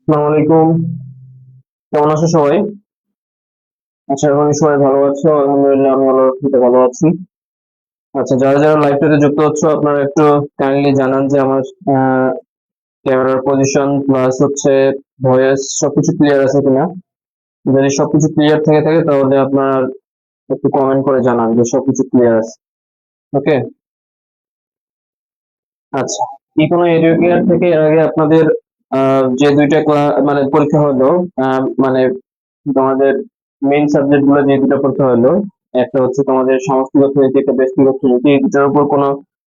আসসালামু আলাইকুম। কেমন আছো সবাই? আশা করি সবাই ভালো আছো। আলহামদুলিল্লাহ আমি আল্লাহর রহমতে ভালো আছি। আচ্ছা, যারা যারা লাইভটাতে যুক্ত হচ্ছ আপনারা একটু কাইন্ডলি জানান যে আমার ক্যামেরার পজিশন প্লাস হচ্ছে ভয়েস সবকিছু ক্লিয়ার আছে কিনা। যদি সবকিছু ক্লিয়ার থেকে থাকে তাহলে আপনার একটু কমেন্ট করে জানান যে সবকিছু ক্লিয়ার আছে। ওকে। আচ্ছা, ইকোনো এডুকেয়ার থেকে এর আগে আপনাদের যে দুইটা মানে পরীক্ষা হলো, মানে তোমাদের মেইন সাবজেক্ট গুলো যে দুটো পরীক্ষা হলো, একটা হচ্ছে তোমাদের সমষ্টিগত অর্থনীতি, একটা ব্যক্তিগত অর্থনীতি, এই দুটার উপর কোনো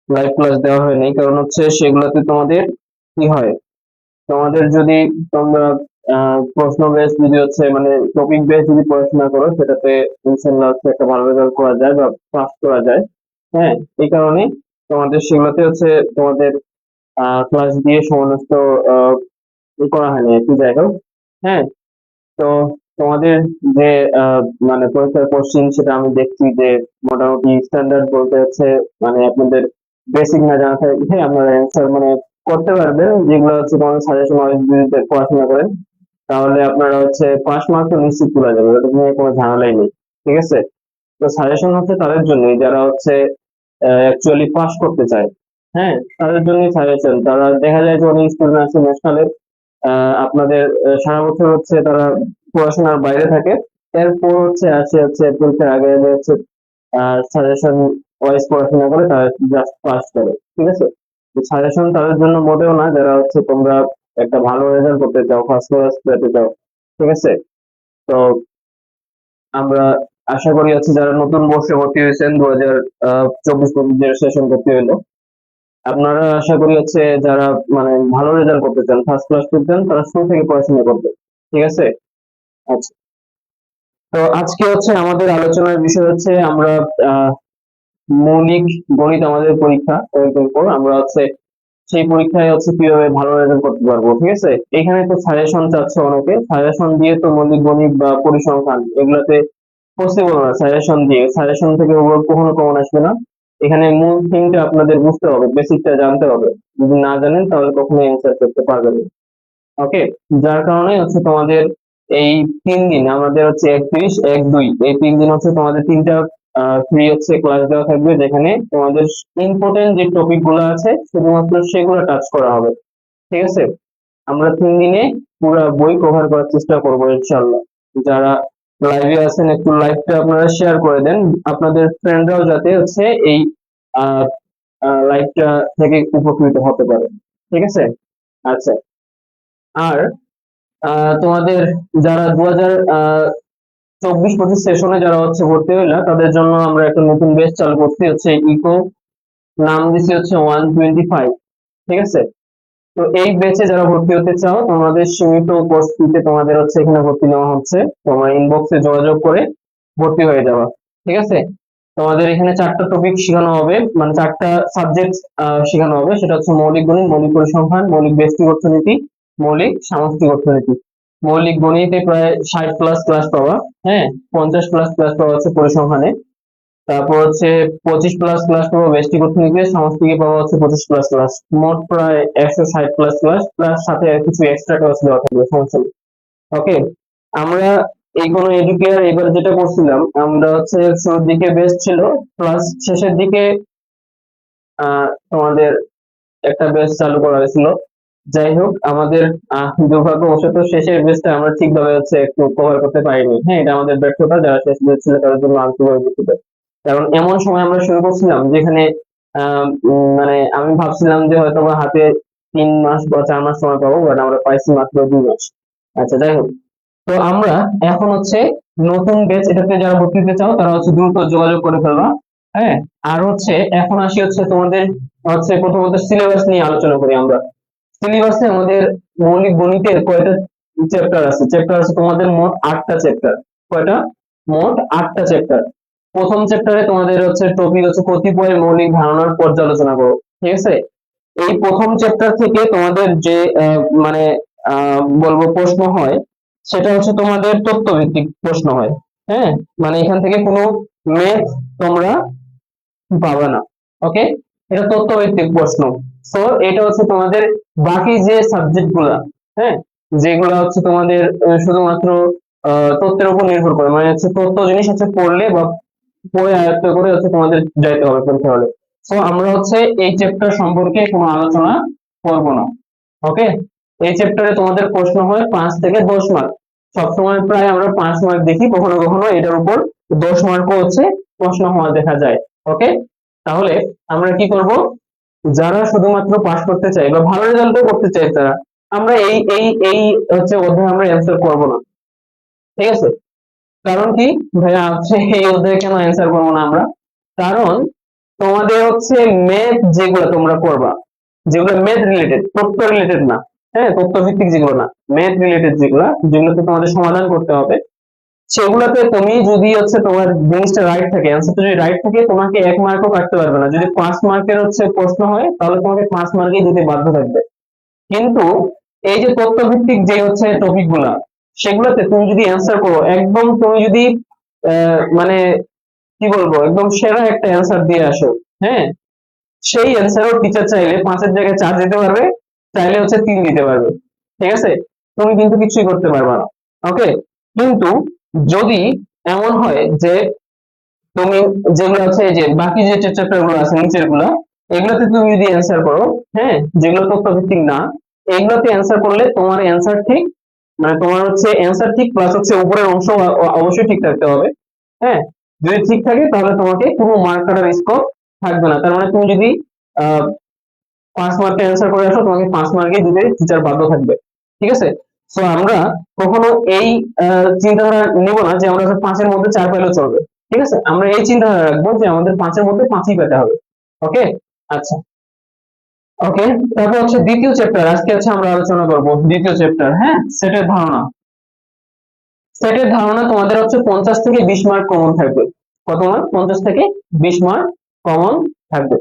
লাইভ ক্লাস দেওয়া হয়নি, কারণ হচ্ছে সেগুলোতে তোমাদের কি হয়, তোমাদের যদি তোমরা প্রশ্ন বেস যদি হচ্ছে মানে টপিক বেস যদি পড়াশোনা করো সেটাতে ইনশাল্লাহ হচ্ছে একটা ভালো রেজাল্ট করা যায় বা পাস করা যায়। হ্যাঁ, এই কারণে তোমাদের সেগুলোতে হচ্ছে তোমাদের ক্লাস দিয়ে সমস্ত আহ, করা হয়নি একই জায়গায়। হ্যাঁ, তো তোমাদের যে আহ, মানে পরীক্ষার কোশ্চিন সেটা আমি দেখছি যে মোটামুটি স্ট্যান্ডার্ড বলতে হচ্ছে মানে আপনাদের বেসিক না জানা থাকলে আপনারা অ্যান্সার মানে করতে পারবেন, যেগুলো হচ্ছে তোমাদের সাজেশন ওয়াইজ যদি পড়াশোনা করেন তাহলে আপনারা হচ্ছে পাস মার্ক তো নিশ্চিত তোলা যাবে, ওটা নিয়ে কোনো ঝামেলাই নেই। ঠিক আছে। তো সাজেশন হচ্ছে তাদের জন্য যারা হচ্ছে অ্যাকচুয়ালি পাস করতে চায়। হ্যাঁ, তাদের জন্য সাজেশন। তারা দেখা যায় যে অনেক স্টুডেন্ট আছে ন্যাশনালের, আপনাদের সারা বছর হচ্ছে তারা পড়াশোনার বাইরে থাকে, এরপর হচ্ছে আসে হচ্ছে পরীক্ষার আগে আগে হচ্ছে সাজেশন ওয়াইজ পড়াশোনা করে তারা জাস্ট পাস করে। ঠিক আছে। সাজেশন তাদের জন্য মোটেও না যারা হচ্ছে তোমরা একটা ভালো রেজাল্ট করতে চাও, ফার্স্ট ক্লাস পেতে চাও। ঠিক আছে। তো আমরা আশা করি হচ্ছে যারা নতুন বর্ষে ভর্তি হয়েছেন 2024-25 যে সেশন ভর্তি হলো, আপনারা আশা করি হচ্ছে যারা মানে ভালো রেজাল্ট করতে চান, ফার্স্ট ক্লাস করতে চান, তারা শুরু থেকে পড়াশোনা করবে। ঠিক আছে। আচ্ছা, তো আজকে হচ্ছে আমাদের আলোচনার বিষয় হচ্ছে আমরা আহ মৌলিক গণিত, আমাদের পরীক্ষা কয়েকদিন পর আমরা হচ্ছে সেই পরীক্ষায় হচ্ছে কিভাবে ভালো রেজাল্ট করতে পারবো। ঠিক আছে। এখানে তো সাজেশন চাচ্ছে অনেকে, সাজেশন দিয়ে তো মৌলিক গণিত বা পরিসংখ্যান এগুলাতে পসিবল না। সাজেশন দিয়ে সাজেশন থেকে ওগুলো কখনো কমন আসবে না। এখানে মূল থিমটা আপনাদের বুঝতে হবে, বেসিকটা জানতে হবে। যদি না জানেন তাহলে কখনো অ্যান্সার করতে পারবেন না। ওকে। যার কারণে হচ্ছে তোমাদের এই 3 দিন আমাদের হচ্ছে 31, 1, 2 এই 3 দিন হচ্ছে তোমাদের তিনটা ফ্রি হচ্ছে ক্লাস দেওয়া থাকবে, যেখানে তোমাদের ইম্পর্টেন্ট যে টপিক গুলো আছে শুধুমাত্র সেগুলো টাচ করা হবে। ঠিক আছে। আমরা 3 দিনে পুরো বই কভার করার চেষ্টা করবো ইনশাল্লাহ। যারা লাইভে আছেন একটু লাইভটা আপনারা শেয়ার করে দেন, আপনাদের ফ্রেন্ডরাও যাতে হচ্ছে এই লাইভটা থেকে উপকৃত হতে পারে। ঠিক আছে। আচ্ছা, আর তোমাদের যারা 2024-25 সেশনে যারা হচ্ছে ভর্তি হইলা তাদের জন্য আমরা একটা নতুন বেচ চালু করছি হচ্ছে ইকো, নাম দিছি হচ্ছে 125। ঠিক আছে। তো এই ব্যাচে যারা ভর্তি হতে চাও তোমাদের সীমিত উপস্থিতিতে তোমাদের হচ্ছে এখানে ভর্তি নেওয়া হচ্ছে, তোমরা ইনবক্সে যোগাযোগ করে ভর্তি হয়ে যাওয়া। ঠিক আছে। তোমাদের এখানে 4টা টপিক শেখানো হবে, মানে 4টা সাবজেক্ট শেখানো হবে। সেটা হচ্ছে মৌলিক গণিত, মৌলিক পরিসংখ্যান, মৌলিক ব্যষ্টিক অর্থনীতি, মৌলিক সামষ্টিক অর্থনীতি। মৌলিক গণিতে প্রায় 60+ ক্লাস পাওয়া। হ্যাঁ, 50+ ক্লাস পাওয়া হচ্ছে পরিসংখ্যানে। তারপর হচ্ছে 25+ ক্লাস পাবো ব্যষ্টিক অর্থনীতিতে, সামষ্টিকে পাবো হচ্ছে 25+ ক্লাস। মোট প্রায় 160+ ক্লাস, প্লাস সাথে কিছু এক্সট্রা ক্লাস দেওয়া থাকবে, সমস্যা নেই। ওকে। আমরা এই কোনো এডুকেয়ার এবার যেটা করছিলাম আমরা হচ্ছে শুরুর দিকে বেস্ট ছিল, প্লাস শেষের দিকে তোমাদের একটা বেস চালু করা হয়েছিল। যাই হোক, আমাদের দুর্ভাগ্যবশত শেষের বেসটা আমরা ঠিকভাবে হচ্ছে একটু কভার করতে পারিনি। হ্যাঁ, এটা আমাদের ব্যর্থতা, যারা শেষ বেস ছিল তাদের জন্য আন্তরিকভাবে দুঃখিত। কারণ এমন সময় আমরা শুরু করছিলাম যেখানে মানে আমি ভাবছিলাম যে হয়তো বা হাতে 3 মাস বা 4 মাস সময় পাবো, বাট আমরা পাইছি মাত্র 2 মাস। আচ্ছা, যাই হোক। তো আমরা এখন হচ্ছে নতুন ব্যাচ এটাতে যারা ভর্তি হতে চাও তারা হচ্ছে দ্রুত যোগাযোগ করে ফেলবা। হ্যাঁ, আর হচ্ছে এখন আসি হচ্ছে তোমাদের হচ্ছে প্রথমত সিলেবাস নিয়ে আলোচনা করি আমরা। সিলেবাসে আমাদের মৌলিক গণিতের কয়টা চ্যাপ্টার আছে? চ্যাপ্টার আছে তোমাদের মোট 8টা চ্যাপ্টার। কয়টা? মোট 8টা চ্যাপ্টার। প্রথম চ্যাপ্টারে তোমাদের হচ্ছে টপিক হচ্ছে কতিপয় মৌলিক ধারণার পর্যালোচনা করো। ঠিক আছে। এই প্রথম চ্যাপ্টার থেকে তোমাদের যে মানে বলবো প্রশ্ন হয়, সেটা হচ্ছে তোমাদের তথ্যভিত্তিক প্রশ্ন হয়। হ্যাঁ, মানে এখান থেকে কোনো ম্যাথ তোমরা পাবে না। ওকে। এটা তথ্যভিত্তিক প্রশ্ন। তো এটা হচ্ছে তোমাদের বাকি যে সাবজেক্ট গুলা, হ্যাঁ, যেগুলো হচ্ছে তোমাদের শুধুমাত্র তথ্যের উপর নির্ভর করে, মানে হচ্ছে তথ্য জিনিস হচ্ছে পড়লে বা পড়ে আয়ত্ত করে হচ্ছে তোমাদের যাইতে হবে পরীক্ষা হলে। তো আমরা হচ্ছে এই চ্যাপ্টার সম্পর্কে কোনো আলোচনা করব না। ওকে, এই চ্যাপ্টারে তোমাদের প্রশ্ন হয় 5 থেকে 10 মার্ক। সবসময় প্রায় আমরা 5 মার্ক দেখি, কখনো কখনো এটার উপর 10 মার্কও হচ্ছে প্রশ্ন হওয়া দেখা যায়। ওকে, তাহলে আমরা কি করব, যারা শুধুমাত্র পাস করতে চাই বা ভালো রেজাল্টও করতে চাই তারা, আমরা এই হচ্ছে অধ্যায় আমরা অ্যান্সার করব না। ঠিক আছে, কারণ কি ভাইয়া হচ্ছে এই অধ্যায়ে কেন অ্যান্সার করবো না আমরা, কারণ তোমাদের হচ্ছে ম্যাথ যেগুলো তোমরা করবা, যেগুলো ম্যাথ রিলেটেড, তথ্য রিলেটেড না, হ্যাঁ তথ্য ভিত্তিক যেগুলো না, ম্যাথ রিলেটেড যেগুলো, যেগুলোতে তোমাদের সমাধান করতে হবে, সেগুলোতে তুমি যদি হচ্ছে তোমার জিনিসটা রাইট থাকে, অ্যান্সারটা যদি রাইট থাকে, তোমাকে 1 মার্কও কাটতে পারবে না। যদি 5 মার্কের হচ্ছে প্রশ্ন হয় তাহলে তোমাকে 5 মার্কই দিতে বাধ্য থাকবে। কিন্তু এই যে তথ্য ভিত্তিক যে হচ্ছে টপিক গুলা, সেগুলোতে তুমি যদি অ্যান্সার করো একদম, তুমি যদি মানে কি বলবো, একদম সেরা একটা অ্যান্সার দিয়ে আসো, হ্যাঁ, সেই অ্যান্সারও টিচার চাইলে 5-এর জায়গায় 4 দিতে পারবে, চাইলে হচ্ছে 3 দিতে পারবে। ঠিক আছে, তুমি কিন্তু কিছুই করতে পারবে না। ওকে, কিন্তু যদি এমন হয় যে তুমি যেগুলো আছে, এই যে বাকি যে চ্যাপ্টার গুলো আছে নিচের গুলা, এগুলোতে তুমি যদি অ্যান্সার করো, হ্যাঁ, যেগুলো তথ্য ভিত্তিক না, এগুলোতে অ্যান্সার করলে তোমার অ্যান্সার ঠিক, মানে তোমার হচ্ছে অ্যান্সার ঠিক প্লাস হচ্ছে উপরের অংশ অবশ্যই ঠিক থাকতে হবে। হ্যাঁ, যদি ঠিক থাকে তাহলে তোমাকে কোনো মার্ক কাটার স্কোপ থাকবে না। তার মানে তুমি যদি আহ 5 মার্কের অ্যান্সার করে আসো, তোমাকে 5 মার্কে দিতে টিচার বাধ্য থাকবে। ঠিক আছে, তো আমরা কখনো এই চিন্তাধারা নিব না যে আমরা 5-এর মধ্যে 4 পেলেও চলবে। ঠিক আছে, আমরা এই চিন্তাধারা রাখবো যে আমাদের 5-এর মধ্যে 5ই পেতে হবে। ওকে, আচ্ছা, ওকে, তারপর হচ্ছে দ্বিতীয় চ্যাপ্টার, আজকে হচ্ছে আমরা আলোচনা করব দ্বিতীয় চ্যাপ্টার, হ্যাঁ, সেটের ধারণা। সেটের ধারণা তোমাদের হচ্ছে 50 থেকে 20 মার্ক কমন থাকবে। কত মার্ক? 50 থেকে 20 মার্ক কমন থাকবে।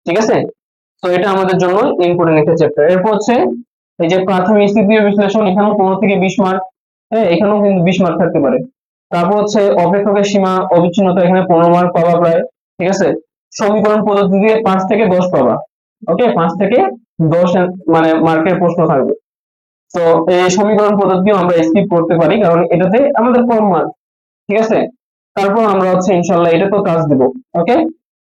ঠিক আছে, তো এটা আমাদের জন্য ইম্পর্টেন্ট একটা চ্যাপ্টার। এরপর হচ্ছে এই যে প্রাথমিক স্থিতি বিশ্লেষণ, এখানেও 15 থেকে 20 মার্ক, হ্যাঁ এখানেও কিন্তু 20 মার্ক থাকতে পারে। তারপর হচ্ছে অপেক্ষকের সীমা অবিচ্ছিন্নতা, এখানে 15 মার্ক পাবা প্রায়। ঠিক আছে, সমীকরণ পদ্ধতি দিয়ে 5 থেকে 10 পাবা। ওকে, 5 থেকে 10 মানে মার্কের প্রশ্ন থাকবে। তো এই সমীকরণ পদ্ধতিও আমরা স্কিপ করতে পারি, কারণ এটাতে আমাদের কম মার্ক। ঠিক আছে, তারপর আমরা হচ্ছে ইনশাল্লাহ এটা তো কাজ দিব। ওকে,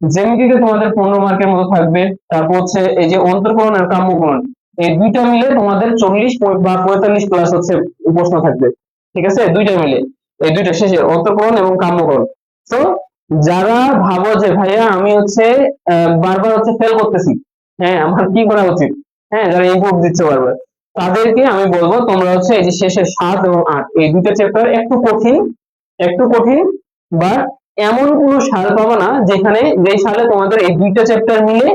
জ্যামিতিতে তোমাদের 15 মার্কের মতো থাকবে। তারপর হচ্ছে এই যে অন্তর্কলন আর কাম্যকলন, এই দুইটা মিলে তোমাদের 40 বা 45 প্লাস হচ্ছে প্রশ্ন থাকবে। ঠিক আছে, দুইটা মিলে, এই দুইটা শেষে অন্তর্কলন এবং কাম্যকলন। তো যারা ভাবো যে ভাইয়া আমি হচ্ছে বারবার হচ্ছে ফেল করতেছি, হ্যাঁ আমার কি করা উচিত, হ্যাঁ যারা ইমপ্রুভ দিচ্ছে বারবার, তাদেরকে আমি বলবো তোমরা হচ্ছে এই যে শেষে 7 এবং 8 এই দুইটা চ্যাপ্টার একটু কঠিন, একটু কঠিন, বা এমন কোন সাল পাবে না যেখানে, যে সালে তোমাদের এই দুইটা চ্যাপ্টার মিলে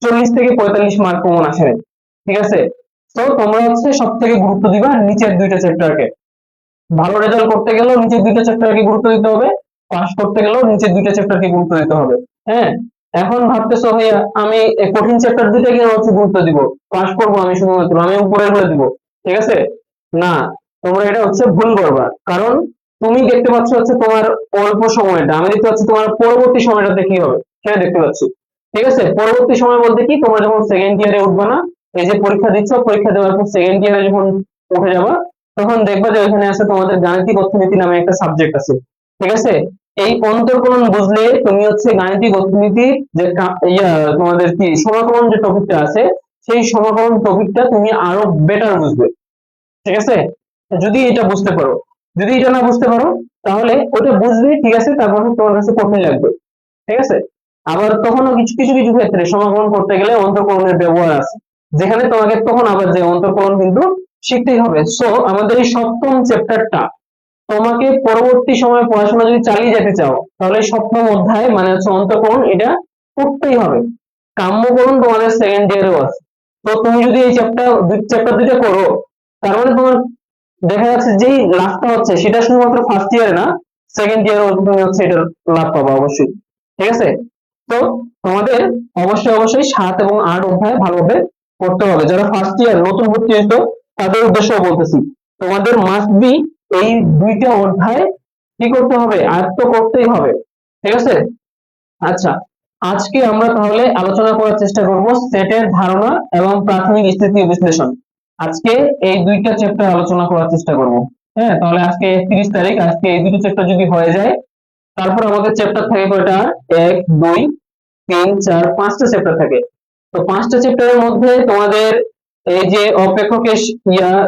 40 থেকে 45 মার্ক কমন আসে। ঠিক আছে, তো তোমরা হচ্ছে সব থেকে গুরুত্ব দিবা নিচের দুইটা চ্যাপ্টারকে। ভালো রেজাল্ট করতে গেলেও নিচের দুইটা চ্যাপ্টারকে গুরুত্ব দিতে হবে, পাস করতে গেলেও নিচের দুইটা চ্যাপ্টারকে গুরুত্ব দিতে হবে। হ্যাঁ, এখন ভাবতেছো ভাইয়া আমি এই কঠিন চ্যাপ্টার দুইটাকে হচ্ছে গুরুত্ব দিব, পাস করবো আমি শুধুমাত্র, আমি উপরের হয়ে দিব। ঠিক আছে, না, তোমরা এটা হচ্ছে ভুল করবা। কারণ তুমি দেখতে পাচ্ছ হচ্ছে তোমার অল্প সময়টা, আমি দেখতে পাচ্ছি তোমার পরবর্তী সময়টাতে কি হবে সেটা দেখতে পাচ্ছি। ঠিক আছে, পরবর্তী সময় বলতে কি, তোমরা যখন সেকেন্ড ইয়ারে উঠবে না, এই যে পরীক্ষা দিচ্ছ, পরীক্ষা দেওয়ার পর সেকেন্ড ইয়ারে যখন উঠে যাবা, তখন দেখবা যে ওইখানে আছে তোমাদের গাণিতিক অর্থনীতি নামে একটা সাবজেক্ট আছে। ঠিক আছে, এই অন্তর্কলন বুঝলে তুমি হচ্ছে গাণিতিক অর্থনীতির যে তোমাদের কি সমাকলন যে টপিকটা আছে, সেই সমাকলন টপিকটা তুমি আরো বেটার বুঝবে। ঠিক আছে, যদি এটা বুঝতে পারো, যদি এটা না বুঝতে পারো তাহলে ওটা বুঝবে, ঠিক আছে, তারপর তোমার কাছে কঠিন লাগবে। ঠিক আছে, আবার তখনও কিছু কিছু কিছু ক্ষেত্রে সমাকলন করতে গেলে অন্তর্কলনের ব্যবহার আছে, যেখানে তোমাকে তখন আবার যে অন্তর্কলন কিন্তু শিখতেই হবে। সো আমাদের এই সপ্তম চ্যাপ্টারটা তোমাকে পরবর্তী সময়ে পড়াশোনা যদি চালিয়ে যেতে চাও, তাহলে সপ্তম অধ্যায় মানে হচ্ছে অন্তর্কলন, এটা করতেই হবে। কাম্যকলন তোমাদের সেকেন্ড ইয়ারেও আছে। তো তুমি যদি এই চ্যাপ্টার দুইটা করো, তার মানে তোমার দেখা যাচ্ছে যেই লাভটা হচ্ছে সেটা শুধুমাত্র ফার্স্ট ইয়ারে না, সেকেন্ড ইয়ারে তুমি হচ্ছে এটার লাভ পাবা অবশ্যই। ঠিক আছে, তো তোমাদের অবশ্যই অবশ্যই 7 এবং 8 অধ্যায় ভালোভাবে করতে হবে। যারা ফার্স্ট ইয়ার নতুন ভর্তি হইতো তাদের উদ্দেশ্য বলতেছি, তোমাদের মাস্ট বি এই দুইটা অধ্যায় কি করতে হবে, আয়ত্ত করতেই হবে। ঠিক আছে, আচ্ছা, আজকে আমরা তাহলে আলোচনা করার চেষ্টা করব সেটের ধারণা এবং প্রাথমিক স্থিতি বিশ্লেষণ। আজকে এই দুইটা চ্যাপ্টার আলোচনা করার চেষ্টা করব। হ্যাঁ, তাহলে আজকে 31 তারিখ, আজকে এই দুটো চ্যাপ্টার যদি হয়ে যায়, তারপর আমাদের চ্যাপ্টার থাকে কয়টা? 1 2 3 4 5টা চ্যাপ্টার থাকে। তো 5টা চ্যাপ্টারের মধ্যে তোমাদের এই যে অপেক্ষকের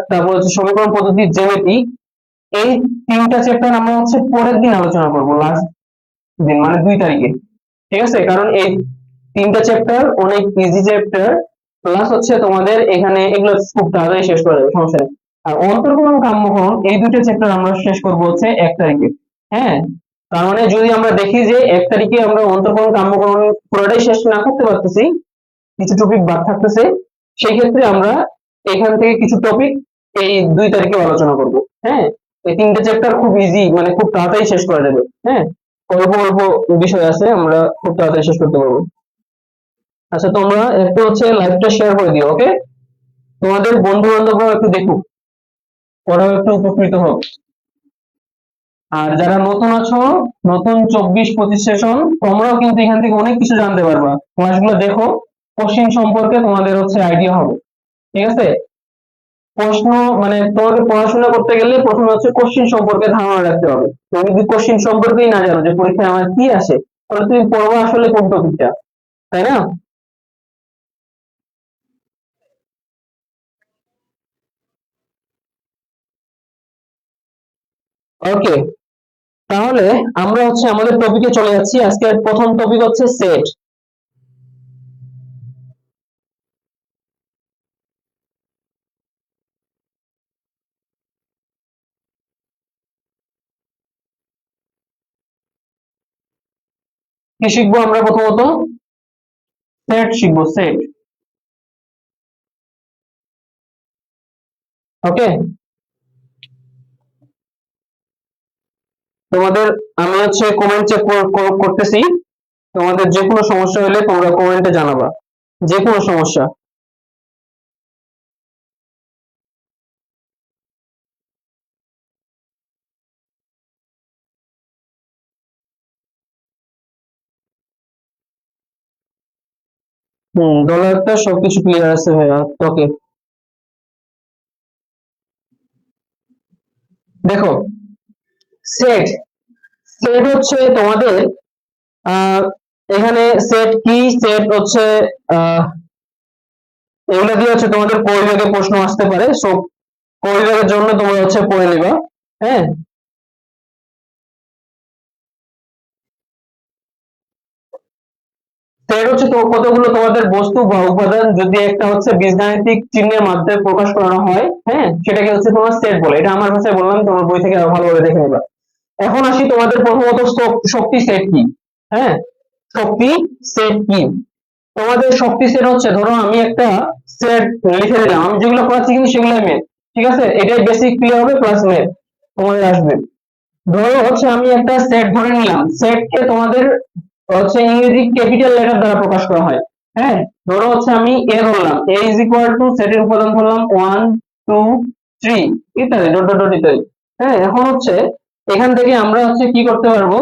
তারপর হচ্ছে সমীকরণ পদ্ধতির জ্যামিতি, এই 3টা চ্যাপ্টার আমরা হচ্ছে পরের দিন আলোচনা করব, লাস্ট দিন মানে 2 তারিখে। ঠিক আছে, কারণ এই 3টা চ্যাপ্টার অনেক ইজি চ্যাপ্টার, প্লাস হচ্ছে তোমাদের এখানে এগুলো খুব তাড়াতাড়ি শেষ করা যাবে, সমস্যা নেই। আর অন্তর্কলন কাম্যকরণ এই দুটো চ্যাপ্টার আমরা শেষ করবো হচ্ছে 1 তারিখে। হ্যাঁ, তার মানে যদি আমরা দেখি যে 1 তারিখে আমরা অন্তর্কলন কাম্যকরণ পুরোটাই শেষ না করতে পারতেছি, কিছু টপিক বাদ থাকতেছে, সেই ক্ষেত্রে আমরা এখান থেকে কিছু টপিক এই 2 তারিখে আলোচনা করব। হ্যাঁ, এই 3টে চ্যাপ্টার খুব ইজি, মানে খুব তাড়াতাড়ি শেষ করা যাবে। হ্যাঁ, অল্প অল্প বিষয় আছে, আমরা খুব তাড়াতাড়ি শেষ করতে পারবো। আচ্ছা, তোমরা একটু হচ্ছে লাইভটা শেয়ার করে দিও, ওকে? তোমাদের বন্ধু বান্ধবরাও একটু দেখুক, ওরাও একটু উপকৃত হোক। আর যারা নতুন আছো, নতুন 24-25 সেশন, তোমরাও কিন্তু এখান থেকে অনেক কিছু জানতে পারবা। ক্লাসগুলো দেখো, কোশ্চেন সম্পর্কে তোমাদের হচ্ছে আইডিয়া হবে। ঠিক আছে, প্রশ্ন মানে তোমাকে পড়াশোনা করতে গেলে প্রথমে হচ্ছে কোশ্চেন সম্পর্কে ধারণা রাখতে হবে। তুমি যদি কোশ্চেন সম্পর্কেই না জানো যে পরীক্ষায় আমার কি আসে, তাহলে তুমি পড়বা আসলে কোন টপিকটা, তাই না? ওকে, তাহলে আমরা হচ্ছে আমাদের টপিকে চলে যাচ্ছি। আজকের প্রথম টপিক হচ্ছে সেট। কি শিখবো আমরা প্রথমত? সেট শিখবো, সেট। ওকে, তোমাদের আমি হচ্ছে কমেন্ট চেক করতেছি। তোমাদের যে কোনো সমস্যা হলে তোমরা কমেন্টে জানাবা, যে কোনো সমস্যা। ডলারটা সবকিছু ক্লিয়ার আছে ভাইয়া। ওকে, দেখো, সেট, সেট হচ্ছে তোমাদের আহ এখানে সেট কি, সেট হচ্ছে আহ এগুলো দিয়ে হচ্ছে তোমাদের ক বিভাগে প্রশ্ন আসতে পারে, সো ক বিভাগের জন্য তোমরা হচ্ছে পড়ে নিবা। হ্যাঁ, সেট হচ্ছে তো কতগুলো তোমাদের বস্তু বা উপাদান যদি একটা হচ্ছে বীজগাণিতিক চিহ্নের মাধ্যমে প্রকাশ করানো হয়, হ্যাঁ, সেটাকে হচ্ছে তোমার সেট বলে। এটা আমার ভাষায় বললাম, তোমার বই থেকে আরো ভালোভাবে দেখে নিবা। এখন আসি তোমাদের প্রথমত শক্তি সেট কি। হ্যাঁ, শক্তি সেট কি? তোমাদের শক্তি সেট হচ্ছে, ধরো আমি একটা সেট লিখে দিলাম, আমি যেগুলো পড়াচ্ছি কিন্তু সেগুলোই মেন। ঠিক আছে, এটাই বেসিক ক্লিয়ার হবে, প্লাস মেন তোমাদের আসবে। ধরো হচ্ছে আমি একটা সেট ধরে নিলাম, সেট কে তোমাদের হচ্ছে ইংরেজি ক্যাপিটাল লেটার দ্বারা প্রকাশ করা হয়। হ্যাঁ, ধরো হচ্ছে আমি এ ধরলাম, এ ইজ ইকুয়াল টু সেটের উপাদান ধরলাম 1 2 3 ইত্যাদি, ডট ডট ডট ইত্যাদি। হ্যাঁ, এখন হচ্ছে এখান থেকে আমরা হচ্ছে কি করতে পারবো,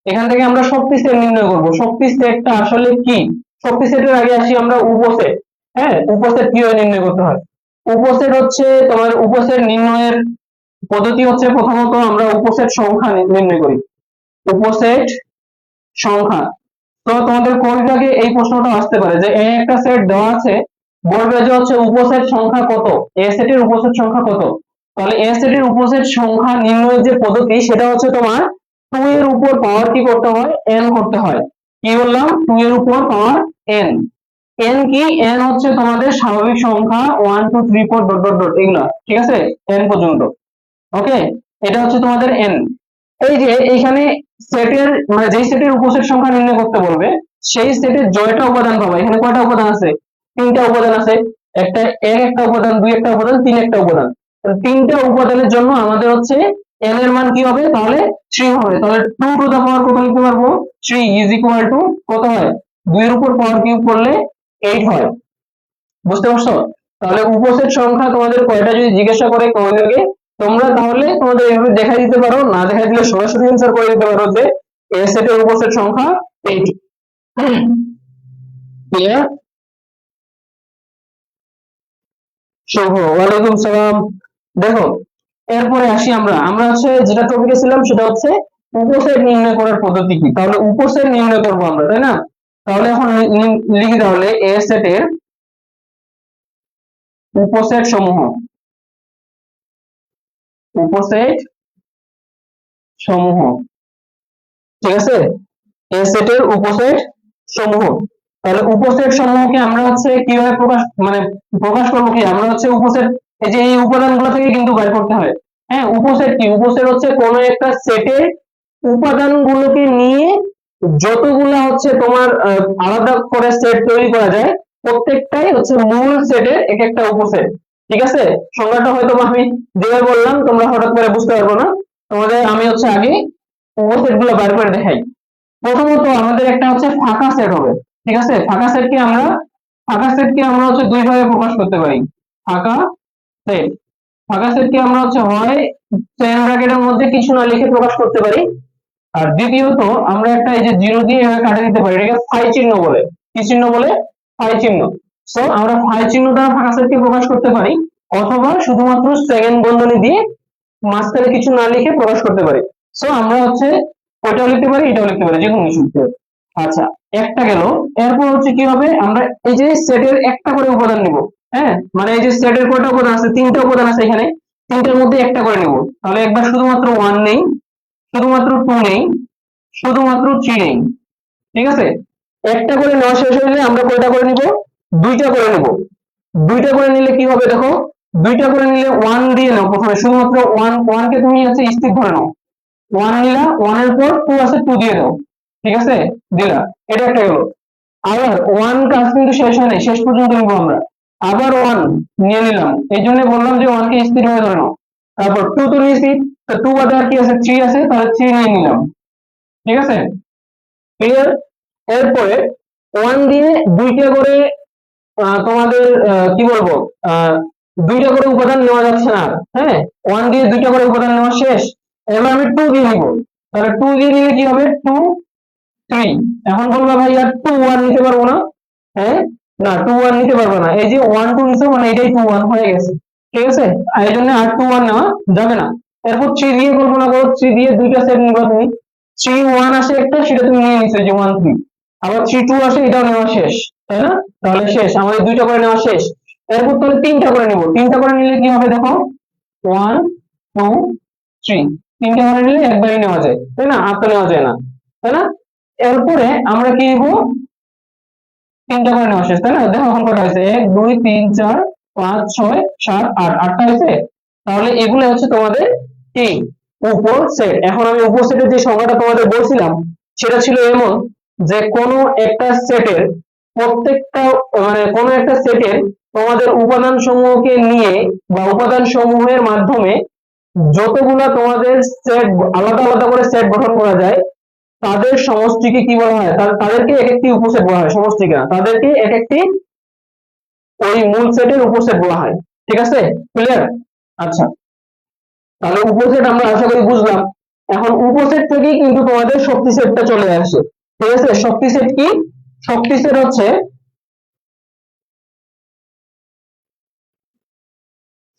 এখান থেকে আমরা শক্তি সেট নির্ণয় করব। শক্তি সেটটা আসলে কি? শক্তি সেটের আগে আসি আমরা উপসেট। হ্যাঁ, উপসেট কিভাবে নির্ণয় করতে হয়? উপসেট হচ্ছে তোমার উপসেট নির্ণয়ের পদ্ধতি হচ্ছে, প্রথমত আমরা উপসেট সংখ্যা নির্ণয় করি। উপসেট সংখ্যা। তো তোমাদের কোন বিভাগে এই প্রশ্নটা আসতে পারে যে একটা সেট দেওয়া আছে, বলবে যে হচ্ছে উপসেট সংখ্যা কত, এ সেটের উপসেট সংখ্যা কত। তাহলে এ সেটের উপসেট সংখ্যা নির্ণয়ের যে পদ্ধতি, সেটা হচ্ছে তোমার 2 এর উপর পাওয়ার কি করতে হয়, n করতে হয়। কি বললাম? 2 এর উপর পাওয়ার n। n কি? n হচ্ছে তোমাদের স্বাভাবিক সংখ্যা 1 2 3 4 ডট ডট ডট এগুলা, ঠিক আছে, n পর্যন্ত। ওকে, এটা হচ্ছে তোমাদের n। এই যে এইখানে সেটের মানে যেই সেটের উপসেট সংখ্যা নির্ণয় করতে বলবে, সেই সেটের জয়টা উপাদান পাবে। এখানে কয়টা উপাদান আছে? 3টা উপাদান আছে। একটা একটা উপাদান, দুই একটা উপাদান, তিন একটা উপাদান। তাহলে 3টা উপাদানের জন্য আমাদের হচ্ছে n এর মান কি হবে? তাহলে 3 হবে। তাহলে 2 টু দা পাওয়ার কত লিখতে পারবো? 3 ইজ ইকুয়াল টু কত হয়? 2 এর উপর পাওয়ার কিউব করলে 8 হয়। বুঝতে পারছো? তাহলে উপসেট সংখ্যা তোমাদের কয়টা যদি জিজ্ঞাসা করে কয়টাকে, তোমরা তাহলে তোমাদের এইভাবে দেখাই দিতে পারো, না দেখাই দিলে সরাসরি অ্যান্সার করে দিতে পারো যে এ সেটের উপসেট সংখ্যা 8। ক্লিয়ার? শুভ, ওয়ালাইকুম সালাম। দেখো, এরপরে আসি আমরা আমরা হচ্ছে যেটা টপিকে ছিলাম সেটা হচ্ছে উপসেট নির্ণয় করার পদ্ধতি কি। তাহলে উপসেট নির্ণয় করবো আমরা, তাই না? তাহলে এখন লিখি, তাহলে এ সেটের উপসেট সমূহ, উপসেট সমূহ, ঠিক আছে? এ সেটের উপসেট সমূহ। তাহলে উপসেট সমূহকে আমরা হচ্ছে কিভাবে প্রকাশ করবো কি, আমরা হচ্ছে উপসেট, এই যে এই উপাদানগুলো থেকে কিন্তু বের করতে হয়। হ্যাঁ, উপসেট কি, উপসেট হচ্ছে কোনো একটা সেটের উপাদানগুলোকে নিয়ে যতগুলা হচ্ছে তোমার আলাদা করে সেট তৈরি করা যায়, প্রত্যেকটাই হচ্ছে মূল সেটের এক একটা উপসেট। ঠিক আছে, সংজ্ঞাটা হয়তো আমি যেভাবে বললাম তোমরা হঠাৎ করে বুঝতে পারবো না, তোমাদের আমি হচ্ছে আগে উপসেট গুলো বার করে দেখাই। প্রথমত আমাদের একটা হচ্ছে ফাঁকা সেট হবে। ঠিক আছে, ফাঁকা সেটকে আমরা হচ্ছে দুই ভাবে প্রকাশ করতে পারি। ফাঁকা সেট, ফাঁকা সেটকে আমরা হচ্ছে হয় চেইন ব্র্যাকেটের মধ্যে কিছু না লিখে প্রকাশ করতে পারি, আর দ্বিতীয়ত আমরা একটা এই যে জিরো দিয়ে এভাবে কাটে দিতে পারি, এটাকে ফাই চিহ্ন বলে। কি চিহ্ন বলে? ফাই চিহ্ন। সো আমরা ফাই চিহ্ন দ্বারা ফাঁকা সেটকে প্রকাশ করতে পারি, অথবা শুধুমাত্র সেকেন্ড বন্ধনী দিয়ে মাঝখানে কিছু না লিখে প্রকাশ করতে পারি। সো আমরা হচ্ছে ওইটাও লিখতে পারি, এটাও লিখতে পারি, যে কোনো কিছু লিখতে পারি। আচ্ছা, একটা গেল। এরপর হচ্ছে কি হবে, আমরা এই যে সেটের একটা করে উপাদান নিব। হ্যাঁ, মানে এই যে সেটের কয়টা উপাদান আছে, তিনটা উপাদান আছে এখানে, তিনটার মধ্যে একটা করে নিব। তাহলে একবার শুধুমাত্র ওয়ান নেই, শুধুমাত্র টু নেই, শুধুমাত্র থ্রি নেই। ঠিক আছে, একটা করে নেওয়া শেষ হলে আমরা কয়টা করে নিব? দুইটা করে নিব। দুইটা করে নিলে কি হবে দেখো, দুইটা করে নিলে ওয়ান দিয়ে নাও প্রথমে, শুধুমাত্র ওয়ান কে তুমি হচ্ছে স্থির ধরে নাও। ওয়ান নিলা, ওয়ানের পর টু আছে, টু দিয়ে দাও। ঠিক আছে, দিলা, এটা একটা গেল। আবার ওয়ান কাজ কিন্তু শেষ হয় নাই, শেষ পর্যন্ত নিবো আমরা। আবার ওয়ান নিয়ে নিলাম, এই জন্য বললাম যে ওয়ান কে স্থির হয়ে ধরে নাও। তারপর টু তো নিয়েছি, তো টু বাদে আর কি আছে, থ্রি আছে, তাহলে থ্রি নিয়ে নিলাম। ঠিক আছে, ক্লিয়ার? এরপরে ওয়ান দিয়ে দুইটা করে তোমাদের কি বলবো, আহ দুইটা করে উপাদান নেওয়া যাচ্ছে না। হ্যাঁ, ওয়ান দিয়ে দুইটা করে উপাদান নেওয়া শেষ। এবার আমি টু দিয়ে নিব। তাহলে টু দিয়ে নিলে কি হবে, টু থ্রি। এখন বলবো ভাই আর টু ওয়ান নিতে পারবো না। হ্যাঁ, না, টু ওয়ান নিতে পারবো না, এই যে ওয়ান টু নিছো মানে এটাই টু ওয়ান হয়ে গেছে। ঠিক আছে, আর এই জন্য আর টু ওয়ান নেওয়া যাবে না। এরপর থ্রি দিয়ে কল্পনা করো, থ্রি দিয়ে দুইটা সেট নিবা তুমি। থ্রি ওয়ান আসে একটা, সেটা তুমি নিয়ে নিছো, যে ওয়ান থ্রি। আবার থ্রি টু আসে, এটাও নেওয়া শেষ, তাই না? তাহলে শেষ, আমাদের দুইটা করে নেওয়া শেষ। এরপর তাহলে তিনটা করে নিবো, তিনটা করে নিলে কি হবে দেখো, ওয়ান টু থ্রি। তিনটা করে নিলে একবারই নেওয়া যায়, তাই না? আর তো নেওয়া যায় না, তাই না? এরপরে আমরা কি নিব, তিনটা করে নেওয়া শেষ, তাই না? দেখো এখন কটা হয়েছে, এক দুই তিন চার পাঁচ ছয় সাত আট, আটটা হয়েছে। তাহলে এগুলো হচ্ছে তোমাদের কি, উপসেট। এখন আমি উপসেটের যে সংজ্ঞাটা তোমাদের বলছিলাম সেটা ছিল এমন, যে কোনো একটা সেটের প্রত্যেকটা, মানে কোনো একটা সেটের তোমাদের উপাদান সমূহকে নিয়ে বা উপাদান সমূহের মাধ্যমে যতগুলা তোমাদের সেট, আলাদা আলাদা করে সেট গঠন করা যায়, তাদের সমষ্টিকে কি বলা হয়, তাদেরকে এক একটি উপসেট বলা হয়, সমষ্টিকে না, তাদেরকে এক একটি ওই মূল সেটের উপসেট বলা হয়। ঠিক আছে, ক্লিয়ার? আচ্ছা, তাহলে উপসেট আমরা আশা করি বুঝলাম। এখন উপসেট থেকেই কিন্তু তোমাদের শক্তি সেটটা চলে আসে। ঠিক আছে, শক্তি সেট কি? শক্তি সেট হচ্ছে,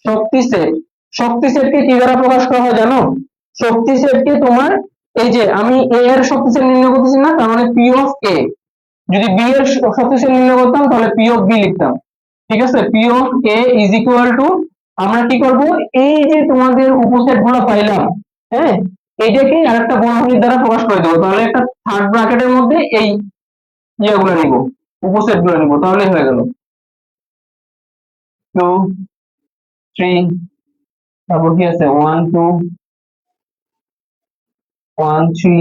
শক্তি সেট, শক্তি সেটকে কি দ্বারা প্রকাশ করা হয় জানো? শক্তি সেটকে তোমার, এই যে আমি এ এর শক্তি সেট নির্ণয় করতেছি না, তার মানে পি অফ এ। যদি বি এর শক্তি সেট নির্ণয় করতাম তাহলে পি অফ বি লিখতাম। ঠিক আছে, P of A is equal two, আমরা কি করব, এই যে তোমাদের উপসেট গুলো পাইলাম, হ্যাঁ, এইটাকে আরেকটা বন্ধনীর দ্বারা প্রকাশ করে দেবো। তাহলে একটা থার্ড ব্র্যাকেটের মধ্যে এই ইয়েগুলো নিব, উপসেট গুলো নিব, তাহলে হয়ে গেল টু থ্রি। তারপর কি আছে, one two, one three,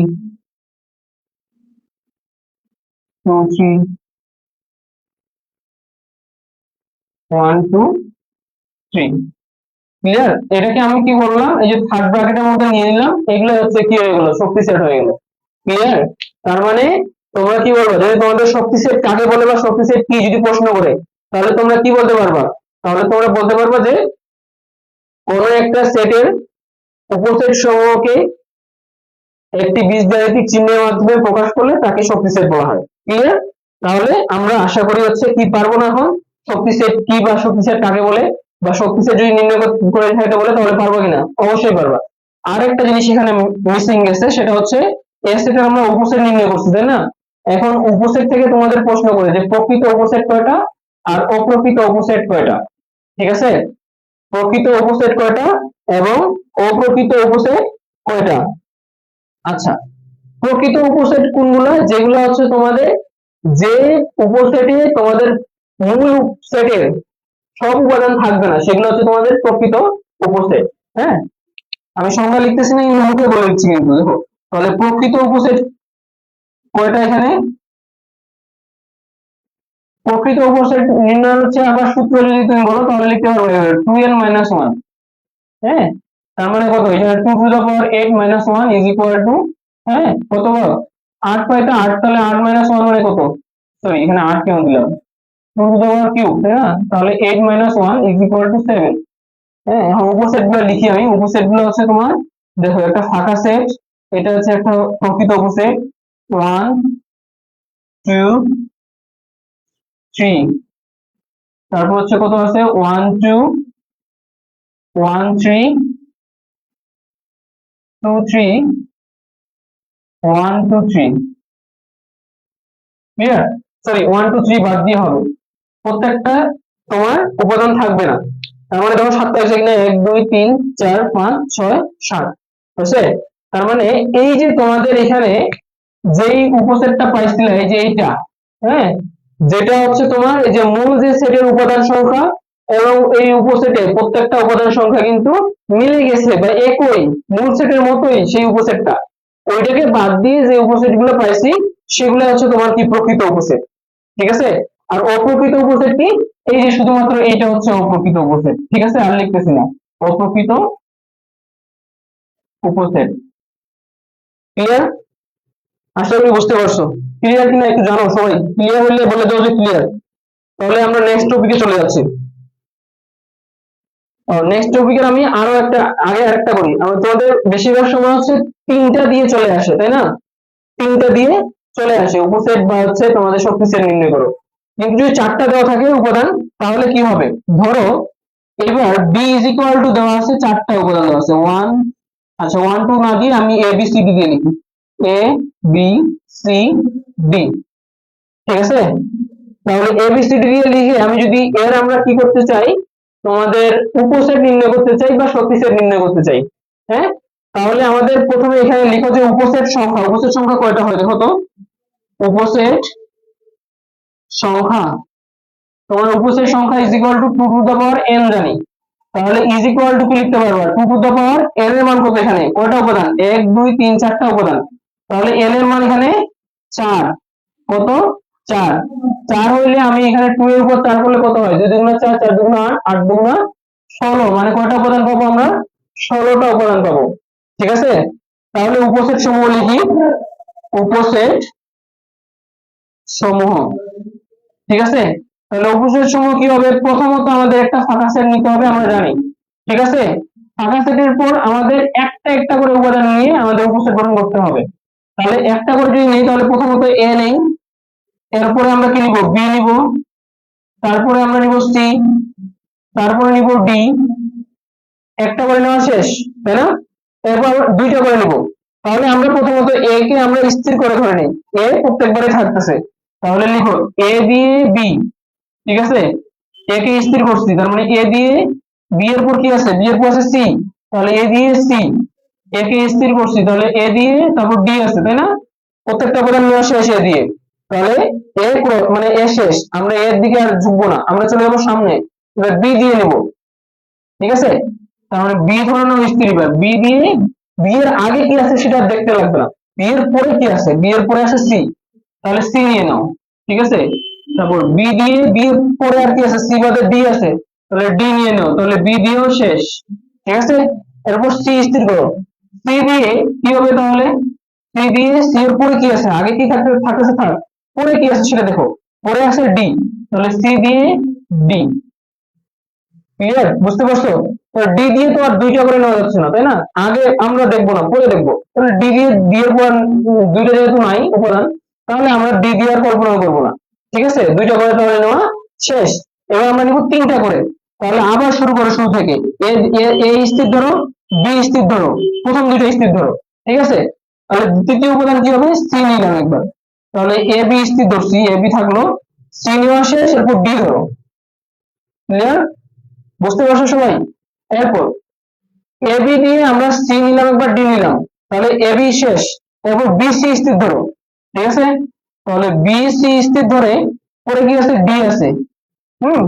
two three, one two three. Clear? এটাকে আমি কি বললাম, এই যে থার্ড ব্র্যাকেটের মধ্যে নিয়ে নিলাম, এগুলো হচ্ছে কি হয়ে গেল, শক্তি সেট হয়ে গেল। ক্লিয়ার? তার মানে তোমরা কি বলবো, যদি তোমাদের শক্তি সেট কাকে বলে বা শক্তি সেট কি যদি প্রশ্ন করে, তাহলে তোমরা কি বলতে পারবা? তাহলে তোমরা বলতে পারবা যে কোন একটা সেটের উপসেট সমূহকে একটি বীজগাণিতিক চিহ্নের মাধ্যমে প্রকাশ করলে তাকে শক্তি সেট বলা হয়। ক্লিয়ার? তাহলে আমরা আশা করি হচ্ছে কি পারবো না এখন, শক্তি সেট কি বা শক্তি সেট কাকে বলে বা শক্তি সেট যদি নির্ণয় করে থাকতে বলে তাহলে পারবো কিনা? অবশ্যই পারবা। আর একটা জিনিস এখানে মিসিং গেছে, সেটা হচ্ছে এ সেটের আমরা উপসেট নির্ণয় করছি, তাই না? এখন উপসেট থেকে তোমাদের প্রশ্ন করে যে প্রকৃত উপসেট কয়টা আর অপ্রকৃত উপসেট কয়টা, ঠিক আছে? প্রকৃত উপসেট কয়টা এবং অপ্রকৃত উপসেট কয়টা। আচ্ছা, প্রকৃত উপসেট কোনগুলো? যেগুলো হচ্ছে তোমাদের, যে উপসেটে তোমাদের মূল সেটের সব উপাদান থাকবে না, সেগুলো হচ্ছে তোমাদের প্রকৃত উপসেট। হ্যাঁ, আমি সংজ্ঞা লিখতেছি না, মুখে বলে দিচ্ছি কিন্তু দেখো। তাহলে প্রকৃত উপসেট কয়টা এখানে? প্রকৃত উপসেট নির্ণয় হচ্ছে, আবার সূত্র যদি তুমি বলো তাহলে লিখতে পারবে 2n-1। হ্যাঁ, তার মানে কত? এখানে 2^8 - 1 ইজ ইকুয়াল টু, হ্যাঁ, কত বল? 8 পাইটা 8, তাহলে 8 - 1 মানে কত? সরি, এখানে 8 কেন দিলাম? 2^3, তাই না? তাহলে 8 - 1 ইজ ইকুয়াল টু 7। হ্যাঁ, এখন উপসেট গুলো লিখি আমি। উপসেট গুলো হচ্ছে তোমার, দেখো, একটা ফাঁকা সেট, এটা হচ্ছে একটা প্রকৃত উপসেট। 1 2 3, তারপর হচ্ছে কত আছে? 1 2 1 3 2 3 1 2 3। ক্লিয়ার? সরি, 1 2 3 বাদ দিয়ে হবে, প্রত্যেকটা তোমার উপাদান থাকবে না। তার মানে দেখো 7টা আছে কিনা? 1 2 3 4 5 6 7, বুঝছে? তার মানে এই যে তোমাদের এখানে যেই উপসেটটা পাইছিলে, এই যে এইটা, হ্যাঁ, যেটা হচ্ছে তোমার এই যে মূল যে সেটের উপাদান সংখ্যা এবং এই উপসেটে প্রত্যেকটা উপাদান সংখ্যা কিন্তু মিলে গেছে বা একই, মূল সেটের মতোই সেই উপসেটটা, ওইটাকে বাদ দিয়ে যে উপসেট গুলো পাইছি সেগুলো হচ্ছে তোমার কি? প্রকৃত উপসেট, ঠিক আছে? আর অপ্রকৃত উপসেট কি? এই যে শুধুমাত্র এইটা হচ্ছে অপ্রকৃত উপসেট, ঠিক আছে? আর লিখতেছি না, অপ্রকৃত উপসেট। ক্লিয়ার? আশা করি বুঝতে পারছো। ক্লিয়ার কিনা একটু জানো সবাই, ক্লিয়ার হলে বলে দাও যে ক্লিয়ার। তাহলে আমরা নেক্সট টপিকে চলে যাচ্ছি। নেক্সট টপিকের আমি আরো একটা, আগে আরেকটা করি। আমরা তোমাদের বেশিরভাগ সময় হচ্ছে 3টা দিয়ে চলে আসে, তাই না? 3টা দিয়ে চলে আসে উপসেট বা হচ্ছে তোমাদের শক্তি সেট নির্ণয় করো। কিন্তু যদি 4টা দেওয়া থাকে উপাদান, তাহলে কি হবে? ধরো এবার বি ইজ ইকুয়াল টু দেওয়া আছে, 4টা উপাদান দেওয়া আছে। 1, আচ্ছা 1 2 না দিয়ে আমি এ বি সি ডি দিয়ে লিখি, এ বি সি ডি, ঠিক আছে? তাহলে এ বি সি ডি দিয়ে লিখে আমি যদি এর আমরা কি করতে চাই, তোমাদের উপসেট নির্ণয় করতে চাই বা শক্তি সেট নির্ণয় করতে চাই, হ্যাঁ, তাহলে আমাদের প্রথমে এখানে লিখো যে উপসেট সংখ্যা। উপসেট সংখ্যা কয়টা হয় দেখো তো? উপসেট সংখ্যা, তোমার উপসেট সংখ্যা is equal two 2 to the power n জানি, তাহলে ইজ ইকুয়াল টু কি লিখতে পারবা? 2 টু দ্য পাওয়ার n এর মান কত? এখানে কয়টা উপাদান? 1 2 3 4টা উপাদান, তাহলে n এর মান এখানে 4। কত? 4। 4 হইলে আমি এখানে 2 এর উপর 4 করলে কত হয়? 2 দুগুণা 4, 4 দুগুণা 8, 8 দুগুণা 16, মানে কয়টা উপাদান পাবো আমরা? 16টা উপাদান পাবো, ঠিক আছে? তাহলে উপসেট সমূহ লিখি, উপসেট সমূহ, ঠিক আছে? তাহলে উপসেট সমূহ কি হবে? প্রথমত আমাদের একটা ফাঁকা সেট নিতে হবে, আমরা জানি, ঠিক আছে? ফাঁকা সেটের পর আমাদের একটা একটা করে উপাদান নিয়ে আমাদের উপসেট গঠন করতে হবে। তাহলে একটা করে যদি নেই, তাহলে প্রথমত এ নেই, এরপরে আমরা কি নিব? বি নিব, তারপরে আমরা নিব সি, তারপরে নিব ডি। একটা করে নেওয়া শেষ, তাই না? এরপর দুইটা করে নিব। তাহলে আমরা প্রথমত এ কে আমরা স্থির করে ধরে নিই, এ প্রত্যেকবারে থাকতেছে। তাহলে লিখো এ দিয়ে বি, ঠিক আছে? এ কে স্থির করছি, তার মানে এ দিয়ে বি এর পর কি আছে? বি এর পর আছে সি, তাহলে এ দিয়ে সি। এ কে স্থির করছি, তাহলে এ দিয়ে তারপর ডি আছে, তাই না? প্রত্যেকটা উপাদান নেওয়া শেষ এ দিয়ে, তাহলে এ মানে এ শেষ, আমরা এর দিকে আর ঝুঁকবো না, আমরা চলে যাবো সামনে, এবার বি দিয়ে নেব, ঠিক আছে? তার মানে বি ধরে নাও স্থির। এবার বি দিয়ে, বি এর আগে কি আছে সেটা দেখতে লাগবে না, বি এর পরে কি আছে? বি এর পরে আছে সি, তাহলে সি নিয়ে নাও, ঠিক আছে? তারপর বি দিয়ে, বি এর পরে আর কি আছে? সি বাদে ডি আছে, তাহলে ডি নিয়ে নাও, তাহলে বি দিয়েও শেষ, ঠিক আছে? এরপর সি স্থির করো, সি দিয়ে কি হবে তাহলে? সি দিয়ে, সি এর পরে কি আছে? আগে কি থাকতেছে থাক, পরে কি আছে সেটা দেখো, পরে আছে ডি, তাহলে সি দিয়ে ডি। ক্লিয়ার? বুঝতে পারছো? তো ডি দিয়ে তো আর দুইটা করে নেওয়া যাচ্ছে না, তাই না? আগে আমরা দেখবো না, পরে দেখবো। তাহলে ডি দিয়ে, ডি এর পর দুইটা যেহেতু নাই উপাদান, তাহলে আমরা ডি দিয়ে আর কল্পনা করবো না, ঠিক আছে? দুইটা করে তাহলে নেওয়া শেষ। এবার আমরা নিব 3টা করে, তাহলে আবার শুরু করো শুরু থেকে। এ এ স্থির ধরো, বি স্থির ধরো, প্রথম দুটো স্থির ধরো, ঠিক আছে। তাহলে তৃতীয় উপাদান কি হবে, সি নিলাম একবার। তাহলে এ বি স্থির ধরছি, এ বি থাকলো, সি নেওয়া শেষ, এরপর ডি ধরো। ক্লিয়ার? বুঝতে পারছো সবাই? এরপর এ বি দিয়ে আমরা সি নিলাম একবার, ডি নিলাম, তাহলে এ বি শেষ, এরপর বি সি স্থির ধরো, ঠিক আছে। তাহলে বি সি স্থির ধরে পরে কি আছে, ডি আছে। হুম,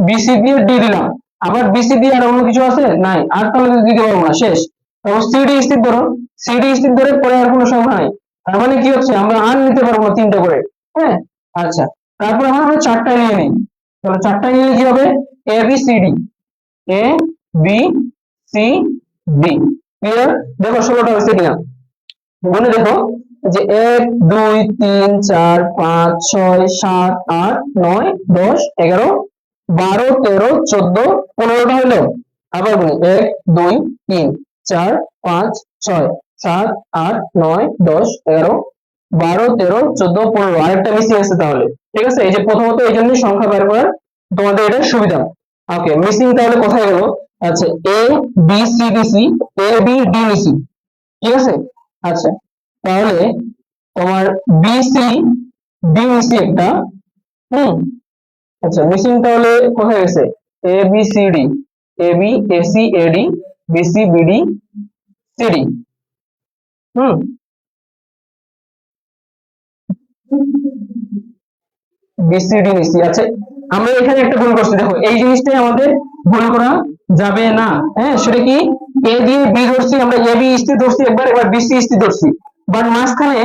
বিসি দিয়ে ডি দিলাম, আবার বিসি দিয়ে আর অন্য কিছু আছে নাই, আর তাহলে দিতে পারবো না, শেষ। তারপর সিডি স্থির ধরো, সিডি স্থির ধরে পরে আর কোনো সংখ্যা নাই, তার মানে কি হচ্ছে আমরা আর নিতে পারবো না তিনটা করে। হ্যাঁ, আচ্ছা, তারপর আমরা চারটায় নিয়ে নিই। তাহলে চারটায় নিলে কি হবে, এ B C D, A B C D. Clear? দেখো 16টা হয়েছে কিনা, মনে দেখো যে 1 2 3 4 5 6 7 8 9 10 11 12 13 14 15টা হইলো। আবার বলি 1 2 3 4 5 6 7 8 9 10 11 12 13 14 15, আরেকটা মিসিং আছে তাহলে। ঠিক আছে, এই যে প্রথমত এই জন্য সংখ্যা বের করার তোমাদের এটা সুবিধা। ওকে, মিসিং তাহলে কোথায় গেল? আচ্ছা, এ B C D C, A B D C, ঠিক আছে। আচ্ছা, তাহলে তোমার বিসি ডিসি একটা, হুম, আচ্ছা মিসিং তাহলে কোথায় গেছে, A B C D, A B A C A D, BC BD CD. হুম, বিসিডি নিছি। আচ্ছা, আমরা এখানে একটা ভুল করছি, দেখো এই জিনিসটাই আমাদের ভুল করা যাবে না। হ্যাঁ, সেটা কি, এ দিয়ে বি ধরছি আমরা, এ বি স্থির ধরছি একবার, এবার বি সি স্থির ধরছি, বাট মাঝখানে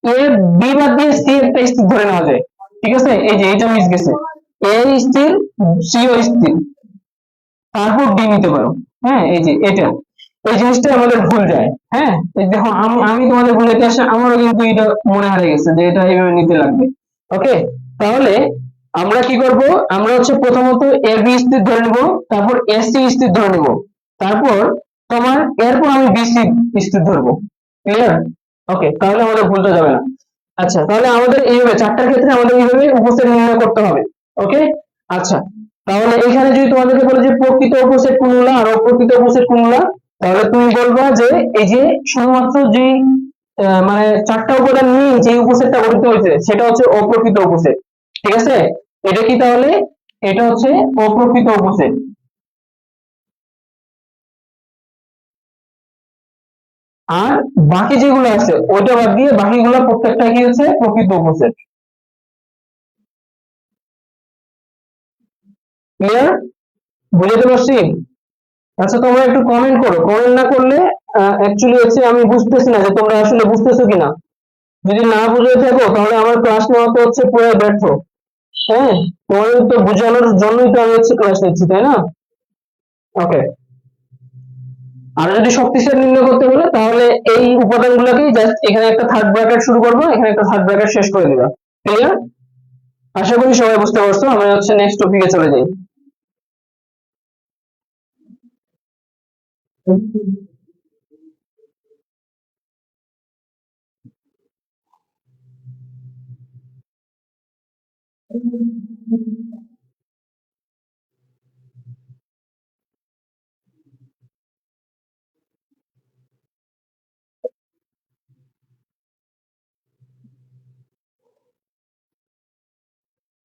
এ বি বাদ দিয়ে সি একটা স্থির ধরে নেওয়া যায়। ঠিক আছে, এই যে এটা মিস গেছে, এ স্থির, সি ও স্থির, তারপর ডি নিতে পারো। হ্যাঁ, এই যে এটা, এই জিনিসটা আমাদের ভুল যায়। হ্যাঁ, এই দেখো আমি আমি তোমাদের বুঝাতে আসে আমারও কিন্তু এটা মনে হারিয়ে গেছে যে এটা এইভাবে নিতে লাগবে। ওকে, তাহলে আমরা কি করব, আমরা হচ্ছে প্রথমত এ বি স্থির ধরে নেব, তারপর এ সি স্থির ধরে নেব, তারপর তোমার এরপর আমি বি সি স্থির ধরবো। ক্লিয়ার? ওকে, তাহলে আমাদের ভুলটা যাবে না। আচ্ছা, তাহলে আমাদের এইভাবে চারটার ক্ষেত্রে আমাদের এইভাবে উপসেট নির্ণয় করতে হবে। ওকে, আচ্ছা, তাহলে এখানে যদি তোমাদেরকে বলে যে প্রকৃত উপসেট কোনগুলা আর অপ্রকৃত উপসেট কোনগুলা, তাহলে তুমি বলবা যে এই যে শুধুমাত্র যে মানে চারটা উপাদান নিয়ে যে উপসেটটা গঠিত হয়েছে সেটা হচ্ছে অপ্রকৃত উপসেট। ঠিক আছে, এটা কি তাহলে, এটা হচ্ছে অপ্রকৃত উপসেট। আর বাকি যেগুলো আছে ওইটা বাদ দিয়ে বাকিগুলো প্রত্যেকটা কি হচ্ছে প্রকৃত উপসেট। ক্লিয়ার? বুঝতে পারছি? আচ্ছা, তোমরা একটু কমেন্ট করো, কমেন্ট না করলে অ্যাকচুয়ালি হচ্ছে আমি বুঝতেছি না যে তোমরা আসলে বুঝতেছো কিনা। যদি না বুঝে থাকো তাহলে আমার ক্লাস নেওয়া তো হচ্ছে পুরো ব্যর্থ। হ্যাঁ, তোমাদের তো বোঝানোর জন্যই তো আমি হচ্ছে ক্লাস নিচ্ছি, তাই না? ওকে, আর যদি শক্তিশালী নির্ণয় করতে বলে তাহলে এই উপাদানগুলোকেই জাস্ট এখানে একটা থার্ড ব্র্যাকেট শুরু করবো, এখানে একটা থার্ড ব্র্যাকেট শেষ করে দিবা। ক্লিয়ার? আশা করি সবাই বুঝতে পারছো, আমরা হচ্ছে নেক্সট টপিকে চলে যাই।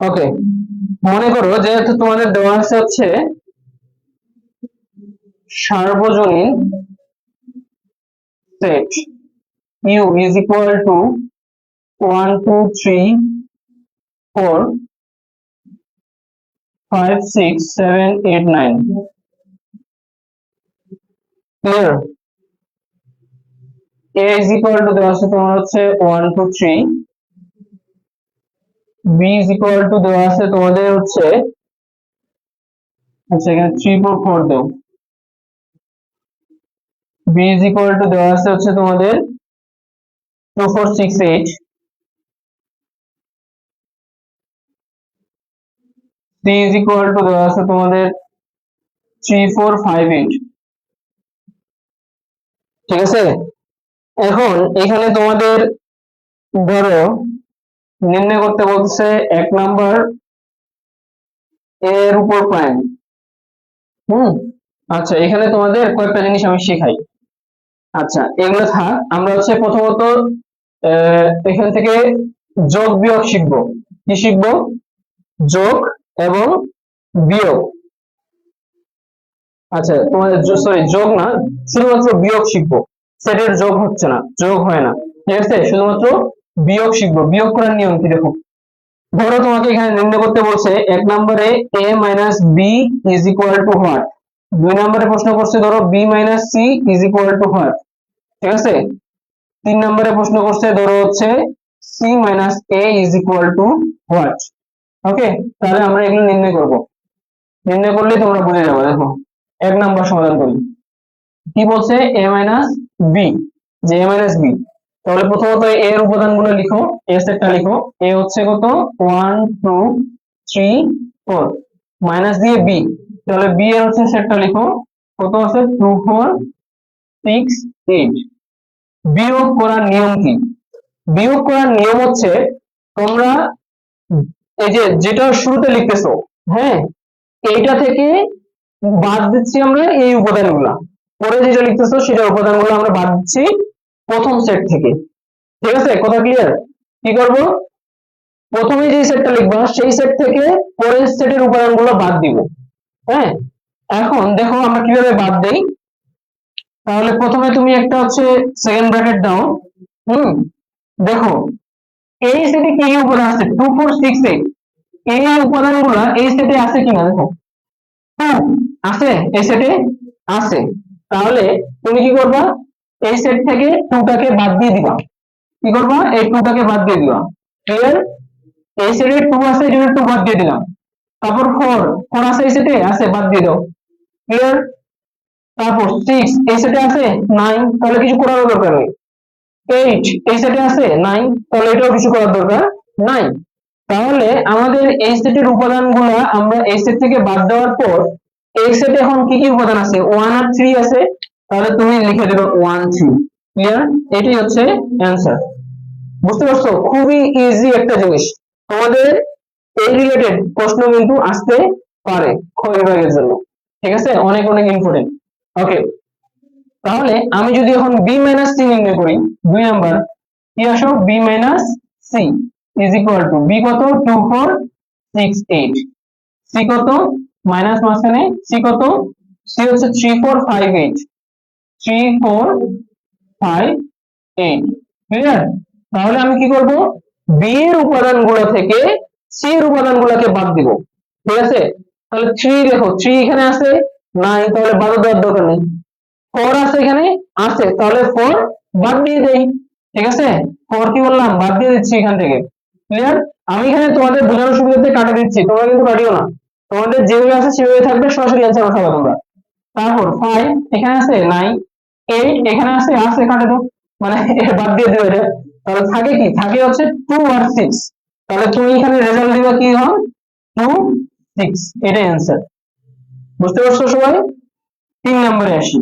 ওকে, মনে করো যেহেতু তোমাদের দেওয়া আছে হচ্ছে সার্বজনীন set U is equal to 1 2 3 4 5 6 7 8 9। Clear? A is equal to দেওয়া আছে তোমার হচ্ছে 1 2 3, বি ইজ ইকুয়াল টু দেওয়া আছে তোমাদের হচ্ছে, আচ্ছা এখানে 3 4 4 দাও, বি ইজ ইকুয়াল টু দেওয়া আছে হচ্ছে তোমাদের 2 4 6 8, সি ইজ ইকুয়াল টু দেওয়া আছে তোমাদের 3 4 5 8। ঠিক আছে, এখন এখানে তোমাদের ধরো নির্ণয় করতে বলছে 1 নাম্বার এর উপর প্রাইম, হুম। আচ্ছা, এখানে তোমাদের কয়েকটা জিনিস আমি শেখাই। আচ্ছা, এগুলো থাক, আমরা হচ্ছে প্রথমত এখান থেকে যোগ বিয়োগ শিখবো। কি শিখবো? যোগ এবং বিয়োগ। আচ্ছা, তোমাদের সরি, যোগ না, শুধুমাত্র বিয়োগ শিখবো। সেটের যোগ হচ্ছে না, যোগ হয় না, ঠিক আছে, শুধুমাত্র বিয়োগ শিখবো। বিয়োগ করার নিয়ম কি দেখো। ধরো তোমাকে এখানে নির্ণয় করতে বলছে এক নম্বরে a minus B is equal to what. দুই নম্বরে প্রশ্ন করছে ধরো B minus C is equal to what, ঠিক আছে। তিন নম্বরে প্রশ্ন করছে ধরো হচ্ছে C minus A is equal to what. Okay, তাহলে আমরা এগুলো নির্ণয় করব। নির্ণয় করলে তোমরা বুঝে যাবে। দেখো, এক নাম্বার সমাধান করি। কি বলছে? এ মাইনাস বি, যে এ মাইনাস বি। তাহলে প্রথমত এ এর উপাদানগুলো লিখো, এ সেটটা লিখো। এ হচ্ছে কত? 1 2 3 4, মাইনাস দিয়ে বি। তাহলে বি এর হচ্ছে সেটটা লিখো, কত আছে? 2 4 6 8। বিয়োগ করার নিয়ম কি? বিয়োগ করার নিয়ম হচ্ছে, তোমরা এই যে যেটা শুরুতে লিখতেছো, হ্যাঁ, এইটা থেকে বাদ দিচ্ছি আমরা এই উপাদানগুলা। পরে যেটা লিখতেছো সেটা উপাদানগুলো আমরা বাদ দিচ্ছি প্রথম সেট থেকে। ঠিক আছে, কথা ক্লিয়ার? কি করব? প্রথমে যে সেটটা লিখবা সেই সেট থেকে পরের সেটের উপাদানগুলো বাদ দিব। হ্যাঁ, এখন দেখো আমরা কিভাবে বাদ দেই। তাহলে প্রথমে তুমি একটা হচ্ছে সেকেন্ড ব্র্যাকেট দাও। হুম, দেখো এই সেটে কি কি উপাদান আছে? 2 4 6 8। এই উপাদানগুলো এই সেটে আছে কিনা দেখো। হ্যাঁ, আছে, এই সেটে আছে। তাহলে তুমি কি করবা? এই সেট থেকে 2 টাকে বাদ দিয়ে দিবা। কি করবা? এই 2 টাকে বাদ দিয়ে দিবা। ক্লিয়ার? এই সেটে 2 আছে, এই জন্য 2 বাদ দিয়ে দিলাম। তারপর 4 4 আছে এই সেটে, আছে, বাদ দিয়ে দাও। ক্লিয়ার? তারপর 6 এই সেটে আছে, 9, তাহলে কিছু করার দরকার নেই। 8 এই সেটে আছে, 9, তাহলে এটাও কিছু করার দরকার নাই। তাহলে আমাদের এই সেটের উপাদানগুলো আমরা এই সেট থেকে বাদ দেওয়ার পর এই সেটে এখন কি কি উপাদান আছে? 1 আর 3 আছে। তাহলে তুমি লিখে দিবে 1 3। ক্লিয়ার? এটাই হচ্ছে অ্যান্সার। বুঝতে পারছো? খুবই ইজি একটা জিনিস। তোমাদের এই রিলেটেড প্রশ্ন কিন্তু আসতে পারে খ বিভাগের জন্য। ঠিক আছে, অনেক অনেক ইম্পর্টেন্ট। ওকে, তাহলে আমি যদি এখন বি মাইনাস সি নির্ণয় করি, 2 নাম্বার, কি আসো? B minus C is equal to, B কত? 2 4 6 8। সি কত? মাইনাস মাঝখানে, সি কত? সি হচ্ছে 3 4 5 8। 3 4 5 8। ক্লিয়ার? তাহলে আমি কি করব? বি এর উপাদানগুলো থেকে সি এর উপাদানগুলোকে বাদ দিব। ঠিক আছে, তাহলে 3 দেখো, 3 এখানে আছে, নাই, তাহলে বাদ দেওয়ার দরকার নেই। 4 আছে এখানে, আছে, তাহলে 4 বাদ দিয়ে দেই। ঠিক আছে, 4 কি বললাম? বাদ দিয়ে দিচ্ছি এখান থেকে। ক্লিয়ার? আমি এখানে তোমাদের বোঝানোর সুবিধাতে কাটা দিচ্ছি, তোমরা কিন্তু কাটিও না। তোমাদের যেভাবে আছে সেভাবে থাকবে, সরাসরি অ্যান্সার বসাবো তোমরা। তারপর 5 এখানে আছে, 9 8 এখানে আছে, কাটে দাও, মানে বাদ দিয়ে দেবে এটা। তাহলে থাকে কি? থাকে হচ্ছে 2 আর 6। তাহলে তুমি এখানে রেজাল্ট দিবা কি হয়? 2 6, এটাই অ্যান্সার। বুঝতে পারছো সবাই? 3 নম্বরে আসি।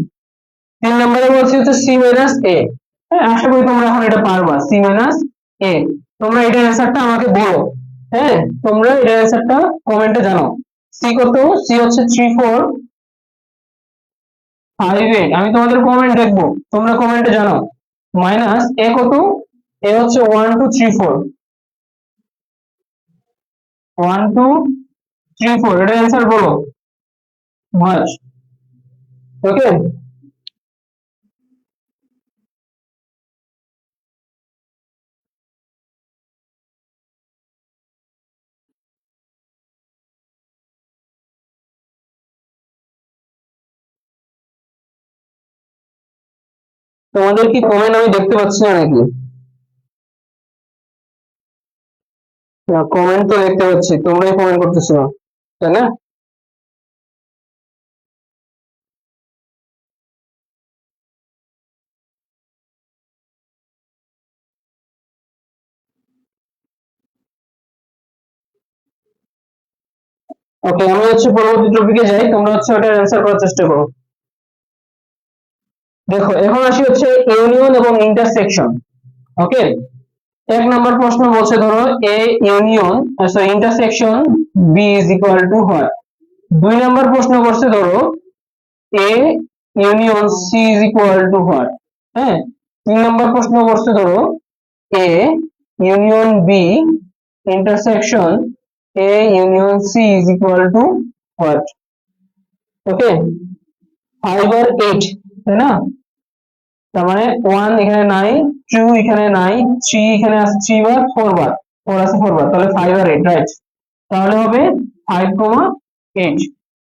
3 নম্বরে বলছি হচ্ছে সি মাইনাস এ। হ্যাঁ, আশা করি তোমরা এখন এটা পারবা। সি মাইনাস এ, তোমরা এটার অ্যান্সারটা আমাকে বলো। হ্যাঁ, তোমরা এটার অ্যান্সারটা কমেন্টে জানাও। সি কত? সি হচ্ছে 3 4 5 8। আমি তোমাদের কমেন্ট দেখবো, তোমরা কমেন্টে জানাও। মাইনাস এ কত? এ হচ্ছে 1 2 3 4। 1 2 3 4, এটার অ্যান্সার বলো। মাস। ওকে, তোমাদের কি কমেন্ট আমি দেখতে পাচ্ছি না নাকি? না, কমেন্ট তো দেখতে পাচ্ছি, তোমরাই কমেন্ট করতেছো না, তাই না? ওকে, আমি হচ্ছে পরবর্তী টপিকে যাই, তোমরা হচ্ছে ওটা অ্যান্সার করার চেষ্টা করো। দেখো, এখন আসি হচ্ছে ইউনিয়ন এবং ইন্টারসেকশন। ওকে, এক নাম্বার প্রশ্ন বলছে ধরো A union, intersection B is equal to what. 2 number প্রশ্ন করছে ধরো A union C is equal to what. হ্যাঁ, 3 নাম্বার প্রশ্ন করছে ধরো A union B intersection A union C is equal to what. Okay, 5 আর 8, তাই না? তার মানে 1 এখানে নাই, 2 এখানে নাই, 3 এখানে আছে 3 বার, 4 বার, 4 আছে 4 বার, তাহলে 5 আর 8, রাইট? তাহলে হবে 5, 8।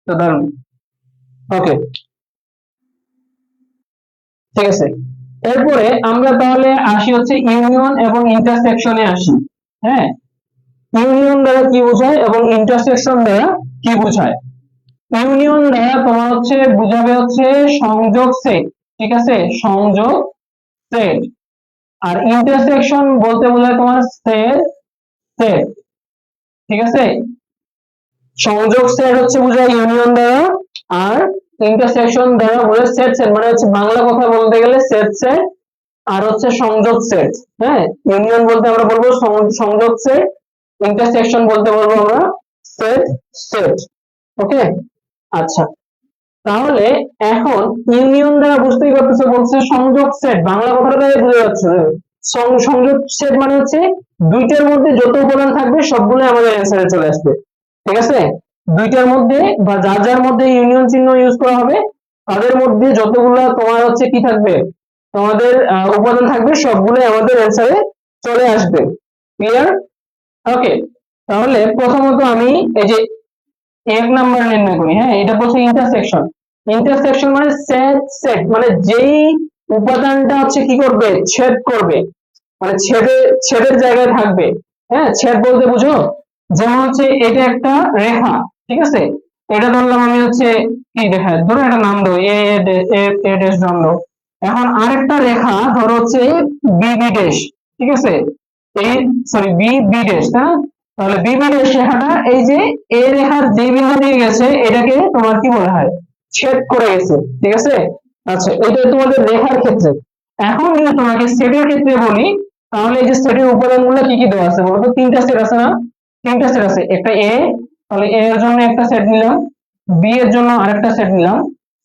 তো দাঁড়ান, ওকে, ঠিক আছে। এরপরে আমরা তাহলে আসি হচ্ছে ইউনিয়ন এবং ইন্টারসেকশনে আসি। হ্যাঁ, ইউনিয়ন দ্বারা কি বোঝায় এবং ইন্টারসেকশন দ্বারা কি বোঝায়? ইউনিয়ন দ্বারা তোমার হচ্ছে বুঝাবে হচ্ছে সংযোগ সেট, ঠিক আছে, সংযোগ সেট। আর ইন্টারসেকশন বলতে বোঝায় তোমার সেট সেট, ঠিক আছে। সংযোগ সেট হচ্ছে বোঝায় ইউনিয়ন দ্বারা, আর ইন্টারসেকশন দ্বারা বোঝায় সেট সেট, মানে হচ্ছে বাংলা কথা বলতে গেলে সেট সেট আর হচ্ছে সংযোগ সেট। হ্যাঁ, ইউনিয়ন বলতে আমরা বলবো সংযোগ সেট, ইন্টারসেকশন বলতে বলবো আমরা সেট সেট। ওকে, আচ্ছা, তাহলে এখন ইউনিয়ন দ্বারা বুঝতেই পারতেছো, বলছে সংযোগ সেট, বাংলা কথাটাই বুঝে যাচ্ছে। সংযোগ সেট মানে হচ্ছে দুইটার মধ্যে যত উপাদান থাকবে সবগুলো আমাদের অ্যান্সারে চলে আসবে, ঠিক আছে। দুইটার মধ্যে বা যার যার মধ্যে ইউনিয়ন চিহ্ন ইউজ করা হবে তাদের মধ্যে যতগুলো তোমার হচ্ছে কি থাকবে, তোমাদের উপাদান থাকবে সবগুলো আমাদের অ্যান্সারে চলে আসবে। ক্লিয়ার? ওকে, তাহলে প্রথমত আমি এই যে 1 নাম্বার নির্ণয় করি। হ্যাঁ, এটা বলছে ইন্টারসেকশন। ইন্টারসেকশন মানে সেট সেট, মানে যেই উপাদানটা হচ্ছে কি করবে, ছেদ করবে, মানে ছেদের জায়গায় থাকবে। হ্যাঁ, ছেদ বলতে বুঝো, যেমন হচ্ছে এটা একটা রেখা, ঠিক আছে, এটা ধরলাম আমি হচ্ছে কি রেখা, ধরো একটা নাম দাও এ এ ড্যাশ নাম দাও। এখন আরেকটা রেখা ধরো হচ্ছে বি বি ড্যাশ, ঠিক আছে, এই সরি বি বি ড্যাশ, না, তাহলে বি বি ড্যাশ রেখাটা এই যে এ রেখার যে বিন্দু দিয়ে গেছে এটাকে তোমার কি বলা হয়, ছেদ করে গেছে, ঠিক আছে। আচ্ছা, এটা তোমাদের রেখার ক্ষেত্রে। এখন যদি তোমাকে সেটের ক্ষেত্রে বলি, তাহলে এই যে সেটের উপাদানগুলো কি কি দেওয়া আছে বলতো, 3টা সেট আছে না, 3টা সেট আছে। একটা এ, তাহলে এ এর জন্য একটা সেট নিলাম, বি এর জন্য আরেকটা সেট নিলাম,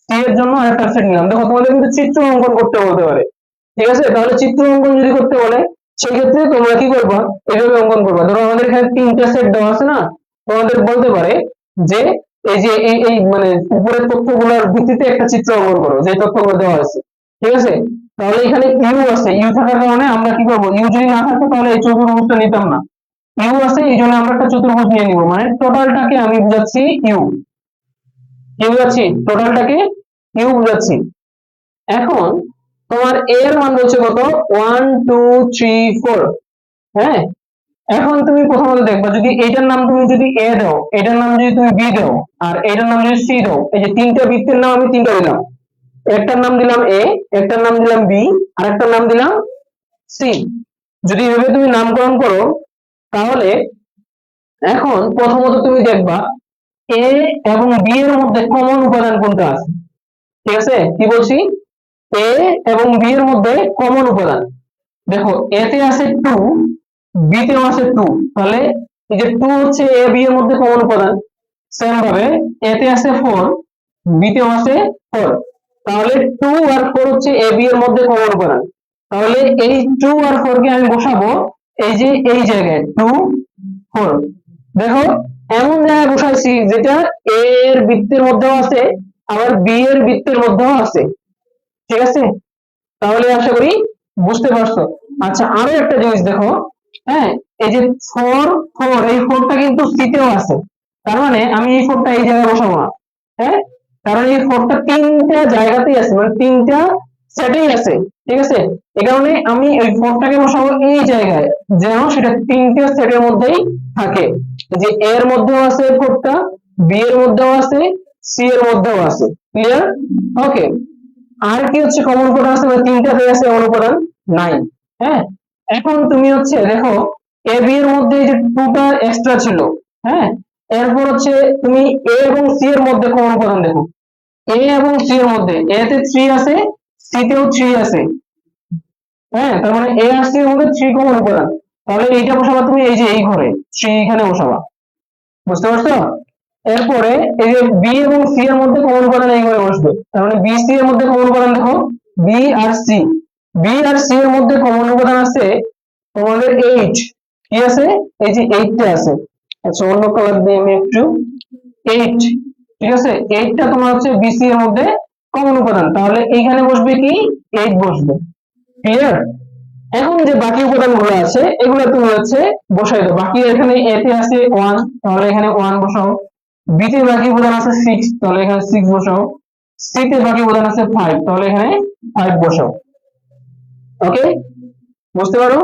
সি এর জন্য আরেকটা সেট নিলাম। দেখো তোমাদের কিন্তু চিত্র অঙ্কন করতে বলতে পারে, ঠিক আছে, তাহলে চিত্র অঙ্কন যদি করতে বলে সেই ক্ষেত্রে তোমরা কি করবা, এইভাবে অঙ্কন করবা। ধরো আমাদের এখানে 3টা সেট দেওয়া আছে না, তোমাদের বলতে পারে যে এই যে এই মানে উপরের তথ্যগুলোর ভিত্তিতে একটা চিত্র অঙ্কন করো, যে তথ্যগুলো দেওয়া আছে, ঠিক আছে। তাহলে এখানে ইউ আছে, ইউ থাকার কারণে আমরা কি করবো, ইউ যদি না থাকতো তাহলে এই চতুর্ভুজটা নিতাম না। ইউ আছে এই জন্য আমরা একটা চতুর্ভুজ নিয়ে নিব, মানে টোটালটাকে আমি বুঝাচ্ছি ইউ, কি বুঝাচ্ছি, টোটালটাকে ইউ বুঝাচ্ছি। এখন তোমার এ এর মান বলছে কত, 1 2 3 4। হ্যাঁ, এখন তুমি প্রথমত দেখবা যদি এইটার নাম তুমি যদি এ দাও, এটার নাম যদি তুমি বি দাও, আর এটার নাম যদি সি দাও, এই যে তিনটা বৃত্তের নাম আমি তিনটা দিলাম, একটার নাম দিলাম এ, একটার নাম দিলাম বি, আর একটার নাম দিলাম সি। যদি এভাবে তুমি নামকরণ করো তাহলে এখন প্রথমত তুমি দেখবা এ এবং বি এর মধ্যে কমন উপাদান কোনটা আছে, ঠিক আছে। কি বলছি, এ এবং বি এর মধ্যে কমন উপাদান, দেখো এতে আছে 2, বি তেও আছে 2, তাহলে এই যে 2 হচ্ছে এ বি এর মধ্যে কমন উপাদান। সেম ভাবে এতে আছে 4, বি তেও আছে 4, তাহলে 2 আর 4 হচ্ছে এ বি এর মধ্যে কমন উপাদান। তাহলে এই 2 আর 4 কে আমি বসাবো এই যে এই জায়গায় 2 4। দেখো এমন জায়গায় বসাইছি যেটা এ এর বৃত্তের মধ্যেও আছে আবার বি এর বৃত্তের মধ্যেও আছে, ঠিক আছে। তাহলে আশা করি বুঝতে পারছো। আচ্ছা, আরো একটা জিনিস দেখো, হ্যাঁ, এই যে 4 4, এই 4টা কিন্তু সি তেও আছে, তার মানে আমি এই 4টা এই জায়গায় বসাবো না। হ্যাঁ, কারণ এই 4টা তিনটা জায়গাতেই আছে, মানে তিনটা সেটেই আছে, ঠিক আছে। এই কারণে আমি এই 4টাকে বসাবো এই জায়গায় যেন সেটা তিনটে সেটের মধ্যেই থাকে, যে এ এর মধ্যেও আছে 4টা, বি এর মধ্যেও আছে, সি এর মধ্যেও আছে। ক্লিয়ার? ওকে, আর কি হচ্ছে কমন উপাদান আছে, মানে তিনটা হয়ে আছে এমন উপাদান নাই। হ্যাঁ, এখন তুমি হচ্ছে দেখো এ বি এর মধ্যে এই যে 2টা এক্সট্রা ছিল। হ্যাঁ, এরপর হচ্ছে তুমি এ এবং সি এর মধ্যে কমন উপাদান দেখো, এ এবং সি এর মধ্যে এ তে 3 আছে, সি তেও 3 আছে। হ্যাঁ, তার মানে এ আর সি এর মধ্যে 3 কমন উপাদান, তাহলে এইটা বসাবা তুমি এই যে এই ঘরে 3 এখানে বসাবা। বুঝতে পারছো? এরপরে এই যে বি এবং সি এর মধ্যে কমন উপাদান এইভাবে বসবে, তার মানে বি সি এর মধ্যে কমন উপাদান দেখো, বি আর সি, বি আর সি এর মধ্যে কমন উপাদান আছে তোমাদের 8, কি আছে, এই যে 8টা আছে। আচ্ছা অন্য কালার দিয়ে আমি একটু, 8, ঠিক আছে, 8টা তোমার হচ্ছে বিসি এর মধ্যে কমন উপাদান, তাহলে এইখানে বসবে কি 8 বসবে, ক্লিয়ার। এখন যে বাকি উপাদানগুলো আছে এগুলো তুমি হচ্ছে বসাই দাও, বাকি এখানে এ তে আছে 1, তাহলে এখানে 1 বসাও, বি তে বাকি উপাদান আছে 6, তাহলে এখানে 6 বসাও, সি তে বাকি উপাদান আছে 5, তাহলে এখানে 5 বসাও। ওকে, বুঝতে পারো,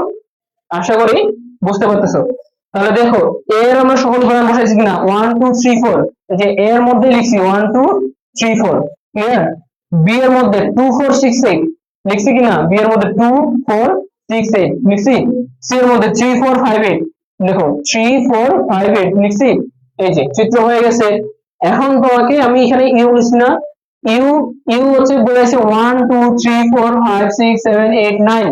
আশা করি বুঝতে পারতেছো। তাহলে দেখো এ এর আমরা সকল উপাদান বসাইছি কিনা, 1 2 3 4, এই যে এ এর মধ্যে লিখছি 1 2 3 4, ক্লিয়ার। বি এর মধ্যে 2 4 6 8 লিখছি কিনা, বি এর মধ্যে 2 4 6 8 লিখছি, সি এর মধ্যে 3 4 5 8, দেখো 3 4 5 8 লিখছি, এই যে চিত্র হয়ে গেছে। এখন তোমাকে আমি এখানে ইউ লিখছি না, ইউ ইউ হচ্ছে বলেছে 1 2 3 4 5 6 7 8 9,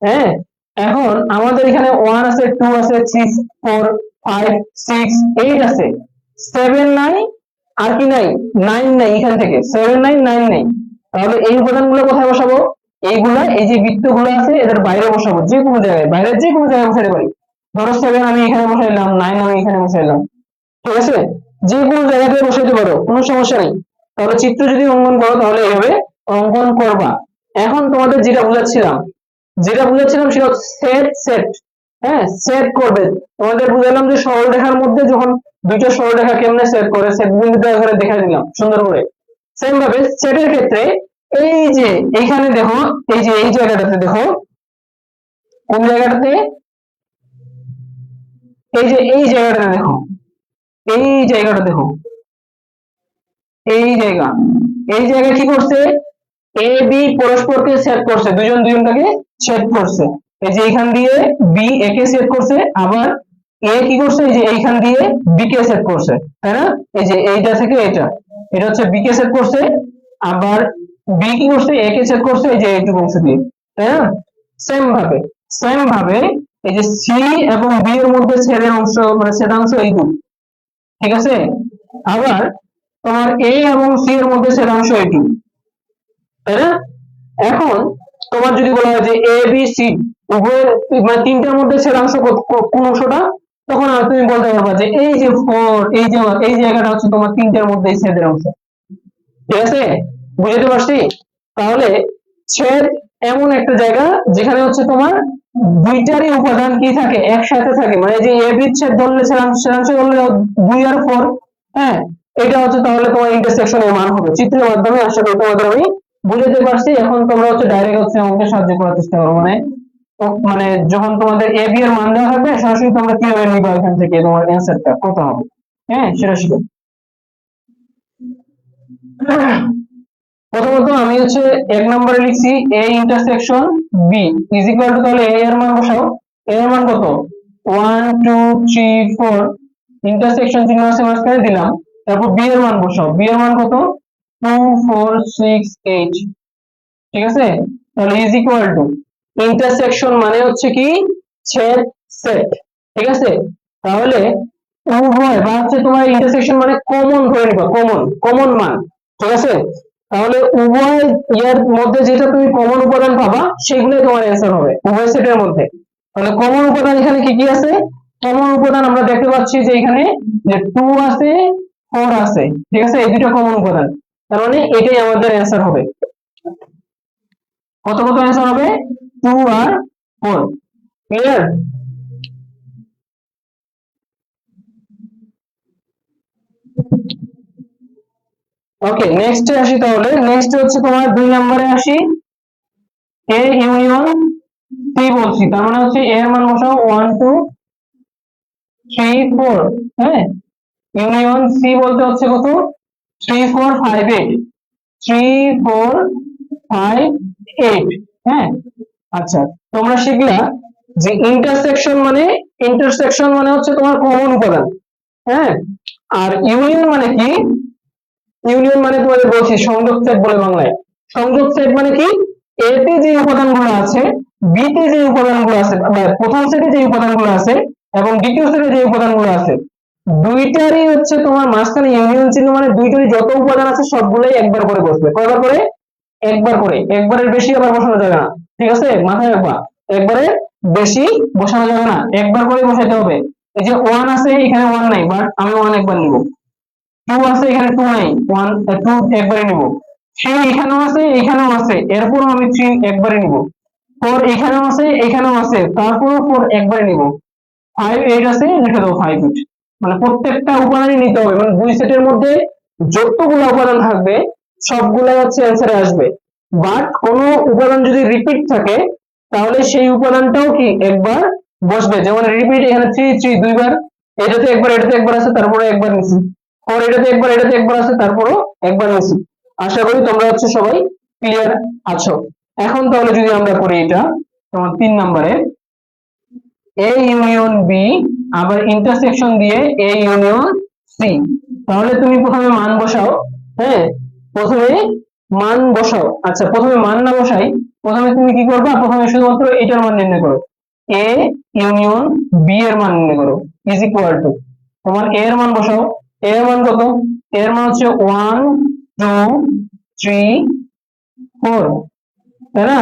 হ্যাঁ। এখন আমাদের এখানে 1 আছে, 2 আছে, 3 4 5 6 8 আছে, 7 নাই, আর কি নাই, 9 নাই, এখান থেকে 7 9 9 নেই, তাহলে এই উপাদানগুলো কোথায় বসাবো, এইগুলা এই যে বৃত্তগুলো আছে এদের বাইরে বসাবো, যে কোনো জায়গায়, বাইরে যে কোনো জায়গায় বসাতে পারি। ধরো 7 আমি এখানে বসাইলাম, 9 আমি এখানে বসাইলাম, ঠিক আছে, যে কোনো জায়গাতে বসাইতে পারো, কোনো সমস্যা নেই। তাহলে চিত্র যদি অঙ্কন করো তাহলে এইভাবে অঙ্কন করবা। এখন তোমাদের যেটা বুঝাচ্ছিলাম সেটা সেট সেট, হ্যাঁ সেট করবে। তোমাদের বুঝালাম যে সরলরেখার মধ্যে যখন দুইটা সরলরেখা কেমনে সেট করে, সেট বিন্দুটা এখানে দেখা দিলাম সুন্দর করে। সেম ভাবে সেটের ক্ষেত্রে এই যে এইখানে দেখো, এই যে এই জায়গাটাতে দেখো, কোন জায়গাটাতে, এই যে এই জায়গাটা দেখো, এই জায়গাটা দেখো, এই জায়গা, এই জায়গায় কি করছে, এ বি পরস্পরকে সেট করছে, দুজন দুজনটাকে সেট করছে, এই যে এইখান দিয়ে বি এ কে সেট করছে, আবার এ কি করছে, এই যে এইখান দিয়ে বি কে সেট করছে, তাই না, এই যে এইটা থেকে এটা, এটা হচ্ছে বি কে সেট করছে, আবার বি কি করছে, এ কে সেট করছে, এই যে এইটুকু অংশ দিয়ে, তাই না। সেম ভাবে এই যে সি এবং বি এর মধ্যে ছেদের অংশ মানে ছেদাংশ এইটুকু, ঠিক আছে। আবার তোমার এ এবং সি এর মধ্যে ছেদাংশ এইটুকু, তাই না। এখন তোমার যদি বলা হয় যে এ বি সি উভয়ের মানে তিনটার মধ্যে ছেদাংশ কোন অংশটা, তখন আর তুমি বলতে পারবা যে এই যে 4, এই যে এই জায়গাটা হচ্ছে তোমার তিনটার মধ্যে ছেদের অংশ, ঠিক আছে, বুঝতে পারছি। তাহলে ছেদ এমন একটা জায়গা যেখানে হচ্ছে তোমার দুইটারই উপাদান কি থাকে, একসাথে থাকে, মানে যে এ বি ছেদ ধরলে ছেদাংশ ধরলে 2 আর 4, হ্যাঁ, এটা হচ্ছে তাহলে তোমার ইন্টারসেকশনের মান হবে। চিত্রের মাধ্যমে আশা করি তোমাদের আমি বুঝাতে পারছি। এখন তোমরা হচ্ছে ডাইরেক্ট হচ্ছে অঙ্কে সাহায্য করার চেষ্টা করো, মানে যখন তোমাদের এ বি এর মান দেওয়া হবে সরাসরি তোমরা কিভাবে নিবা এখান থেকে তোমার অ্যান্সারটা কত হবে, হ্যাঁ সেটা শিখো। প্রথমত আমি হচ্ছে 1 নম্বরে লিখছি A intersection B is equal to, তাহলে এ এর মান বসাও, এ এর মান কত, 1 2 3 4, ইন্টারসেকশন চিহ্ন আছে মাঝখানে দিলাম, তারপর বি এর মান বসাও, বি এর মান কত, 2 4 6 8, ঠিক আছে। তাহলে ইজ ইকুয়াল টু, ইন্টারসেকশন মানে হচ্ছে কি ছেদ সেট, ঠিক আছে। তাহলে উভয় বা হচ্ছে তোমার ইন্টারসেকশন মানে কমন ধরে নিবা, কমন মান, ঠিক আছে। তাহলে উভয় ইয়ার মধ্যে যেটা তুমি কমন উপাদান পাবা সেগুলোই তোমার অ্যান্সার হবে উভয় সেটের মধ্যে। তাহলে কমন উপাদান এখানে কি কি আছে, কমন উপাদান আমরা দেখতে পাচ্ছি যে এখানে যে 2 আছে 4 আছে, ঠিক আছে, এই দুটো কমন উপাদান, তার মানে এটাই আমাদের অ্যান্সার হবে। কত কত অ্যান্সার হবে, 2 আর 4, ক্লিয়ার। ওকে নেক্সট আসি, তাহলে নেক্সট হচ্ছে তোমার 2 নম্বরে আসি, এ ইউনিয়ন সি বলছি, তার মানে হচ্ছে এ এর মান বসাও 1 2 3 4, হ্যাঁ, ইউনিয়ন সি বলতে হচ্ছে কত, 3 4 5 8, 3 4 5 8, হ্যাঁ। আচ্ছা তোমরা শিখলা যে ইন্টারসেকশন মানে হচ্ছে তোমার কমন উপাদান, হ্যাঁ। আর ইউনিয়ন মানে কি, ইউনিয়ন মানে তোমাদের বলছি সংযোগ সেট বলে বাংলায়। সংযোগ সেট মানে কি, এ তে যে উপাদানগুলো আছে, বি তে যে উপাদানগুলো আছে, প্রথম সেটে যে উপাদানগুলো আছে এবং দ্বিতীয় সেটে যে উপাদানগুলো আছে, দুইটারই হচ্ছে তোমার মাঝখানে ইউনিয়ন চিহ্ন, মানে দুইটারই যত উপাদান আছে সবগুলোই একবার করে বসবে। কয়বার করে? একবার করে। একবারের বেশি আবার বসানো যাবে না, ঠিক আছে, মাথায় রাখবা। একবারে বেশি বসানো যাবে না, একবার করে বসাতে হবে। এই যে ওয়ান আছে, এখানে ওয়ান নাই, বাট আমি ওয়ান একবার নিব। টু আছে, এখানে টু নাই, ওয়ান টু একবারে নিব। থ্রি এখানেও আছে, এখানেও আছে, এরপরও আমি থ্রি একবারে নিব। ফোর এখানেও আছে, এখানেও আছে, তারপরও ফোর একবারে নিব। ফাইভ এইট আছে, লিখে দাও ফাইভ এইট। মানে প্রত্যেকটা উপাদানই নিতে হবে, মানে দুই সেটের মধ্যে যতগুলো উপাদান থাকবে সবগুলো হচ্ছে অ্যান্সারে আসবে। বাট কোন উপাদান যদি রিপিট থাকে তাহলে সেই উপাদানটাও কি একবার বসবে। যেমন রিপিট এখানে থ্রি থ্রি দুইবার, এটাতে একবার এটাতে একবার আছে তারপরে একবার নিছি। ফোর এটাতে একবার এটাতে একবার আছে তারপরও একবার নিছি। আশা করি তোমরা হচ্ছে সবাই ক্লিয়ার আছো। এখন তাহলে যদি আমরা করি এটা তোমার 3 নম্বরে, এ ইউনিয়ন বি আবার ইন্টারসেকশন দিয়ে এ ইউনিয়ন সি। তাহলে তুমি প্রথমে মান বসাও। হ্যাঁ, প্রথমে মান বসাও। আচ্ছা, প্রথমে মান না বসাই, প্রথমে তুমি কি করবা, প্রথমে শুধুমাত্র এটার মান নির্ণয় করো। এ ইউনিয়ন বি এর মান নির্ণয় করো ইজ ইকুয়াল টু, তোমার এ এর মান বসাও। এ এর মান কত? এর মান হচ্ছে 1 2 3 4, তাই না?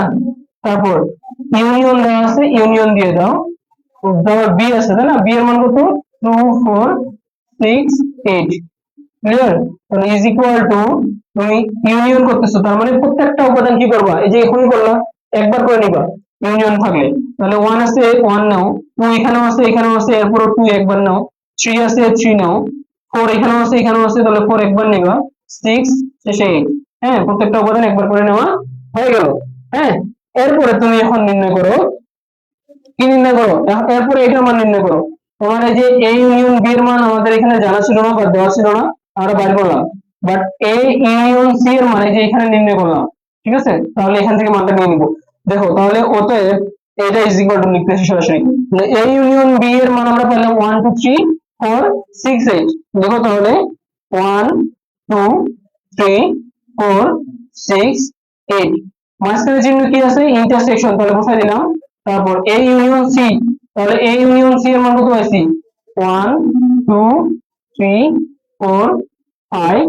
তারপর ইউনিয়ন দেওয়া আছে, ইউনিয়ন দিয়ে দাও। তারপর বি আছে, তাই না? বি এর মান কত? 2 4 6 8। ক্লিয়ার? তাহলে ইজ ইকুয়াল টু, তুমি ইউনিয়ন করতেছো, তার মানে প্রত্যেকটা উপাদান কি করবা, এই যে এখনই করলা, একবার করে নিবা ইউনিয়ন থাকলে। তাহলে 1 আছে 1 নাও, 2 এখানেও আছে এখানেও আছে, এরপর 2 একবার নাও, 3 আছে 3 নাও, 4 এখানেও আছে এখানেও আছে, তাহলে 4 একবার নিবা, 6 শেষে 8। হ্যাঁ, প্রত্যেকটা উপাদান একবার করে নেওয়া হয়ে গেল। হ্যাঁ, এরপরে তুমি এখন নির্ণয় করো, কি নির্ণয় করো, এরপরে এটার মান নির্ণয় করো। তোমার এই যে এ ইউনিয়ন বি এর মান আমাদের এখানে জানা ছিল না বা দেওয়া ছিল না, আমরা বাইর করলাম। বাট এ ইউনিয়ন সি এর মানে যে এখানে নির্ণয় করলাম, ঠিক আছে? তাহলে এখান থেকে মানটা নিয়ে নিব। দেখো তাহলে অতএব এটা ইজ ইকুয়াল টু লিখতেছি সরাসরি, এ ইউনিয়ন বি এর মান আমরা পেলাম 1 2 3 4 6 8। দেখো তাহলে 1 2 3 4 6 8, মাঝখানে চিহ্ন কি আছে, ইন্টারসেকশন, তাহলে বসাই দিলাম। তারপর এ ইউনিয়ন সি, তাহলে এ ইউনিয়ন সি এর মান কত পাইছি, 1 2 3 4 5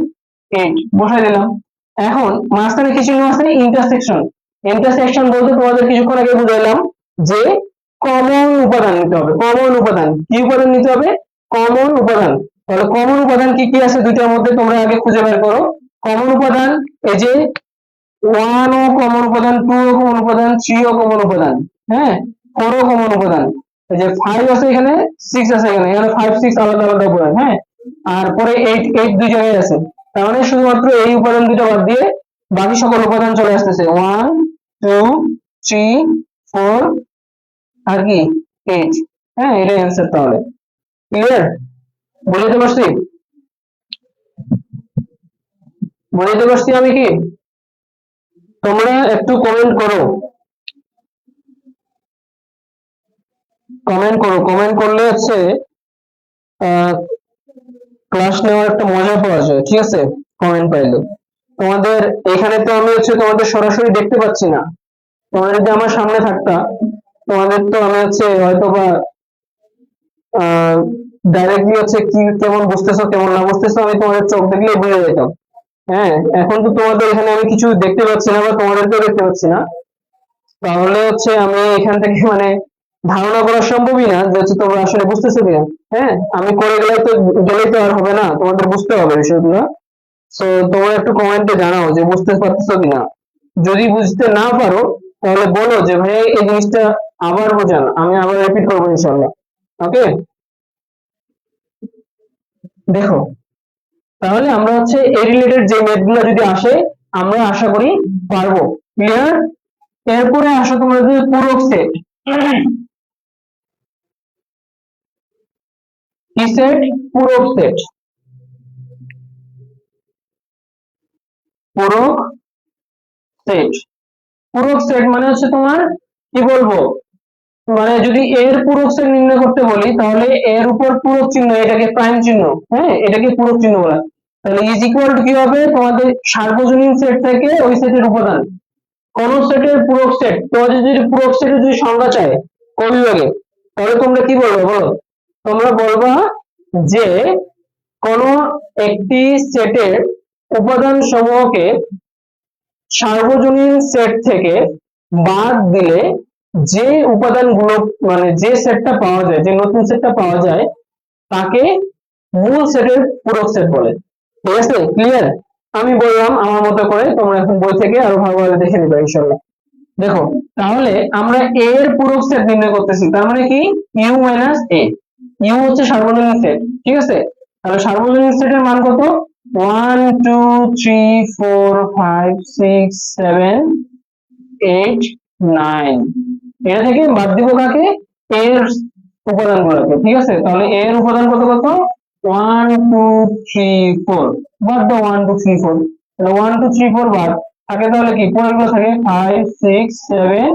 8 বসাই দিলাম। এখন মাঝখানে কি চিহ্ন আছে, ইন্টারসেকশন। ইন্টারসেকশন বলতে তোমাদের কিছুক্ষণ আগে বুঝাইলাম যে কমন উপাদান নিতে হবে। কমন উপাদান, কি উপাদান নিতে হবে, কমন উপাদান। তাহলে কমন উপাদান কি কি আছে দুইটার মধ্যে, তোমরা আগে খুঁজে বের করো কমন উপাদান। এই যে 1 ও কমন উপাদান, 2 ও কমন উপাদান, 3 ও কমন উপাদান, হ্যাঁ, 4 ও কমন উপাদান। এই যে 5 আছে এখানে, 6 আছে এখানে, এখানে 5 6 আলাদা আলাদা উপাদান। হ্যাঁ, আর পরে 8 8 দুই জায়গায় আছে। তার মানে শুধুমাত্র এই উপাদান দুটো বাদ দিয়ে বাকি সকল উপাদান চলে আসতেছে, 1 2 3 4 আর কি 8। হ্যাঁ, এটাই অ্যান্সার। তাহলে ক্লিয়ার? বুঝতে পারছি? বুঝতে পারছি আমি কি? তোমরা একটু কমেন্ট করো, কমেন্ট করো। কমেন্ট করলে হচ্ছে ক্লাস নেওয়ার একটা মজা পাওয়া যায়, ঠিক আছে? কমেন্ট পাইলে তোমাদের এখানে তো আমি হচ্ছে তোমাদের সরাসরি দেখতে পাচ্ছি না। তোমরা যদি আমার সামনে থাকতা, তোমাদের তো আমি হচ্ছে হয়তো বা ডাইরেক্টলি হচ্ছে কি কেমন বুঝতেছো কেমন না বুঝতেছো আমি তোমাদের চোখ দেখলে বুঝে যেতাম। হ্যাঁ, এখন তো তোমাদের এখানে আমি কিছু দেখতে পাচ্ছি না বা তোমাদেরকেও দেখতে পাচ্ছি না। তাহলে হচ্ছে আমি এখান থেকে মানে ধারণা করা সম্ভবই না যে হচ্ছে তোমরা আসলে বুঝতেছো কিনা। হ্যাঁ, আমি করে গেলেই তো আর হবে না, তোমাদের বুঝতে হবে বিষয়গুলো। তো তোমরা একটু কমেন্টে জানাও যে বুঝতে পারতেছো কিনা। যদি বুঝতে না পারো তাহলে বলো যে ভাই এই জিনিসটা আবার বোঝান, আমি আবার রিপিট করবো ইনশাল্লাহ। ওকে, দেখো তাহলে আমরা হচ্ছে এই রিলেটেড যে ম্যাথ গুলো যদি আসে আমরা আশা করি পারবো। ক্লিয়ার? এরপরে আসো তোমরা যে পূরক সেট, কি সেট, পূরক সেট। পূরক সেট, পূরক সেট মানে হচ্ছে তোমার কি বলবো, মানে যদি এর পূরক সেট নির্ণয় করতে বলি তাহলে এর উপর পূরক চিহ্ন, এটাকে প্রাইম চিহ্ন, হ্যাঁ এটাকে পূরক চিহ্ন বলা। তাহলে ইজ ইকুয়াল টু কি হবে, তোমাদের সার্বজনীন সেট থেকে ওই সেটের উপাদান। কোন সেটের পূরক সেট, তোমাদের যদি পূরক সেটের যদি সংজ্ঞা চায় ক বিভাগে, তাহলে তোমরা কি বলবে বলো, তোমরা বলবা যে কোন একটি সেটের উপাদান সমূহকে সার্বজনীন সেট থেকে বাদ দিলে যে উপাদানগুলো মানে যে সেটটা পাওয়া যায়, যে নতুন সেটটা পাওয়া যায় তাকে মূল সেটের পূরক সেট বলে। ঠিক আছে, ক্লিয়ার? আমি বললাম আমার মতো করে, তোমরা এখন বই থেকে আরো ভালোভাবে দেখে নিবে ইনশাআল্লাহ। দেখো, তাহলে আমরা এ এর পূরক সেট নির্ণয় করতেছি, তার মানে কি ইউ মাইনাস এ। ইউ হচ্ছে সার্বজনীন সেট, ঠিক আছে? তাহলে সার্বজনীন সেটের মান কত? 1 2 3 4 5 6 7 8 9। এটা থেকে বাদ দিব কাকে? এর উপাদানগুলোকে। ঠিক আছে, তাহলে এর উপাদান কত কত? 1 2 3 4। বাদ দাও 1 2 3 4, তাহলে 1 2 3 4 বাদ থাকে, তাহলে কি পরেরগুলো থাকে 5 6 7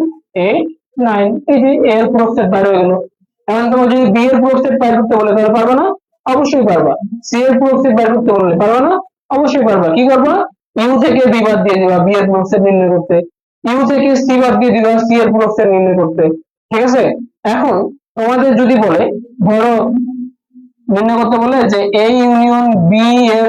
8 9। এই যে এর পূরক সেট বাইরে হয়ে গেল। এখন তোমার যদি বি এর পূরক সেট বাইর করতে বলে তাহলে পারবে না? অবশ্যই পারবা। সি এর পূরক সেট বাইর করতে বললে পারবে না? অবশ্যই পারবা। কি করবা? ইউ থেকে বি বাদ দিয়ে দিবা বি এর পূরক সেট নির্ণয় করতে, ইউ থেকে সি বাদ দিয়ে দিবা সি এর পূরক সেট নির্ণয় করতে। ঠিক আছে, এখন তোমাদের যদি বলে ধরো নির্ণয় করতে বলে যে এ ইউনিয়ন বি এর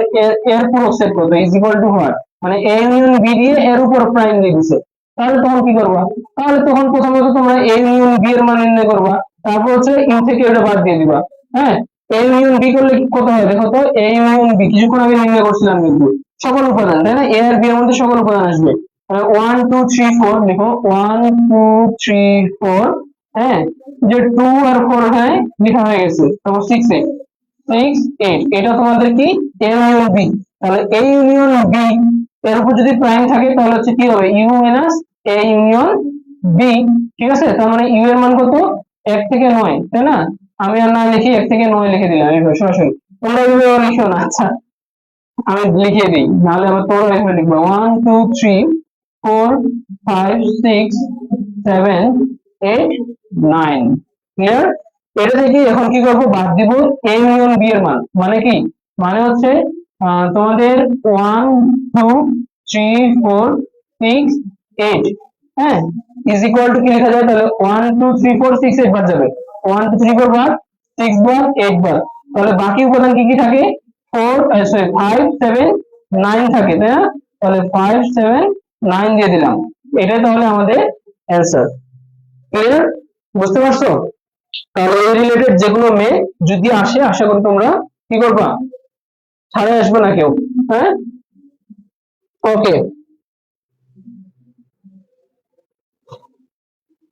এর পূরক সেট কত ইজ ইকুয়াল টু হোয়াট, মানে এ ইউনিয়ন বি দিয়ে এর উপর প্রাইম দিয়ে দিছে, তাহলে তখন কি করবা? তাহলে তখন প্রথমত তোমরা এ ইউনিয়ন বি এর মান নির্ণয় করবা, তারপর হচ্ছে ইউ থেকে এটা বাদ দিয়ে দিবা। হ্যাঁ, এ ইউনিয়ন বি করলে কত হয় দেখো তো, এ ইউনিয়ন বি কিছুক্ষণ আগে নির্ণয় করছিলাম কিন্তু সকল উপাদান, তাই না? এ আর বি এর মধ্যে সকল উপাদান আসবে। 1 2 3 4 লিখো, 1 2 3 4। হ্যাঁ, যে 2 আর 4 এখানে লেখা হয়ে গেছে, তারপর 6 এ 6 8, এটা তোমাদের কি এ ইউনিয়ন বি। তাহলে এ ইউনিয়ন বি এর উপর যদি প্রাইম থাকে তাহলে হচ্ছে কি হবে? U minus A union B. ঠিক আছে, তার মানে ইউ এর মান কত? 1 থেকে 9, তাই না? আমি আর না লিখি 1 থেকে 9 লিখে দিলাম এইভাবে সরাসরি। তোমরা এইভাবে লিখো না, আচ্ছা আমি লিখে দিই, নাহলে আবার তোমরা এইভাবে লিখবে 1 2 3 4 5 6 7 8 9। ক্লিয়ার? এটা থেকে এখন কি করবো? বাদ দিব এ ইউনিয়ন বি এর মান। মানে কি? মানে হচ্ছে তোমাদের 1 2 3 4 6 8, হ্যাঁ, ইজ ইকুয়াল টু কি লেখা যায় তাহলে? 1 2 3 4 6 8 বাদ যাবে, 1 2 3 4 বাদ, 6 বাদ, 8 বাদ। তাহলে বাকি উপাদান কি কি থাকে? 4 সরি 5 7 9 থাকে, তাই না? তাহলে 5 7 9 দিয়ে দিলাম। এটাই তাহলে আমাদের অ্যান্সার। ক্লিয়ার? বুঝতে পারছো? তাহলে এই রিলেটেড যেগুলো মেয়ে যদি আসে, আশা করি তোমরা কি করবা? ছাড়ে আসবে না কেউ। হ্যাঁ, ওকে।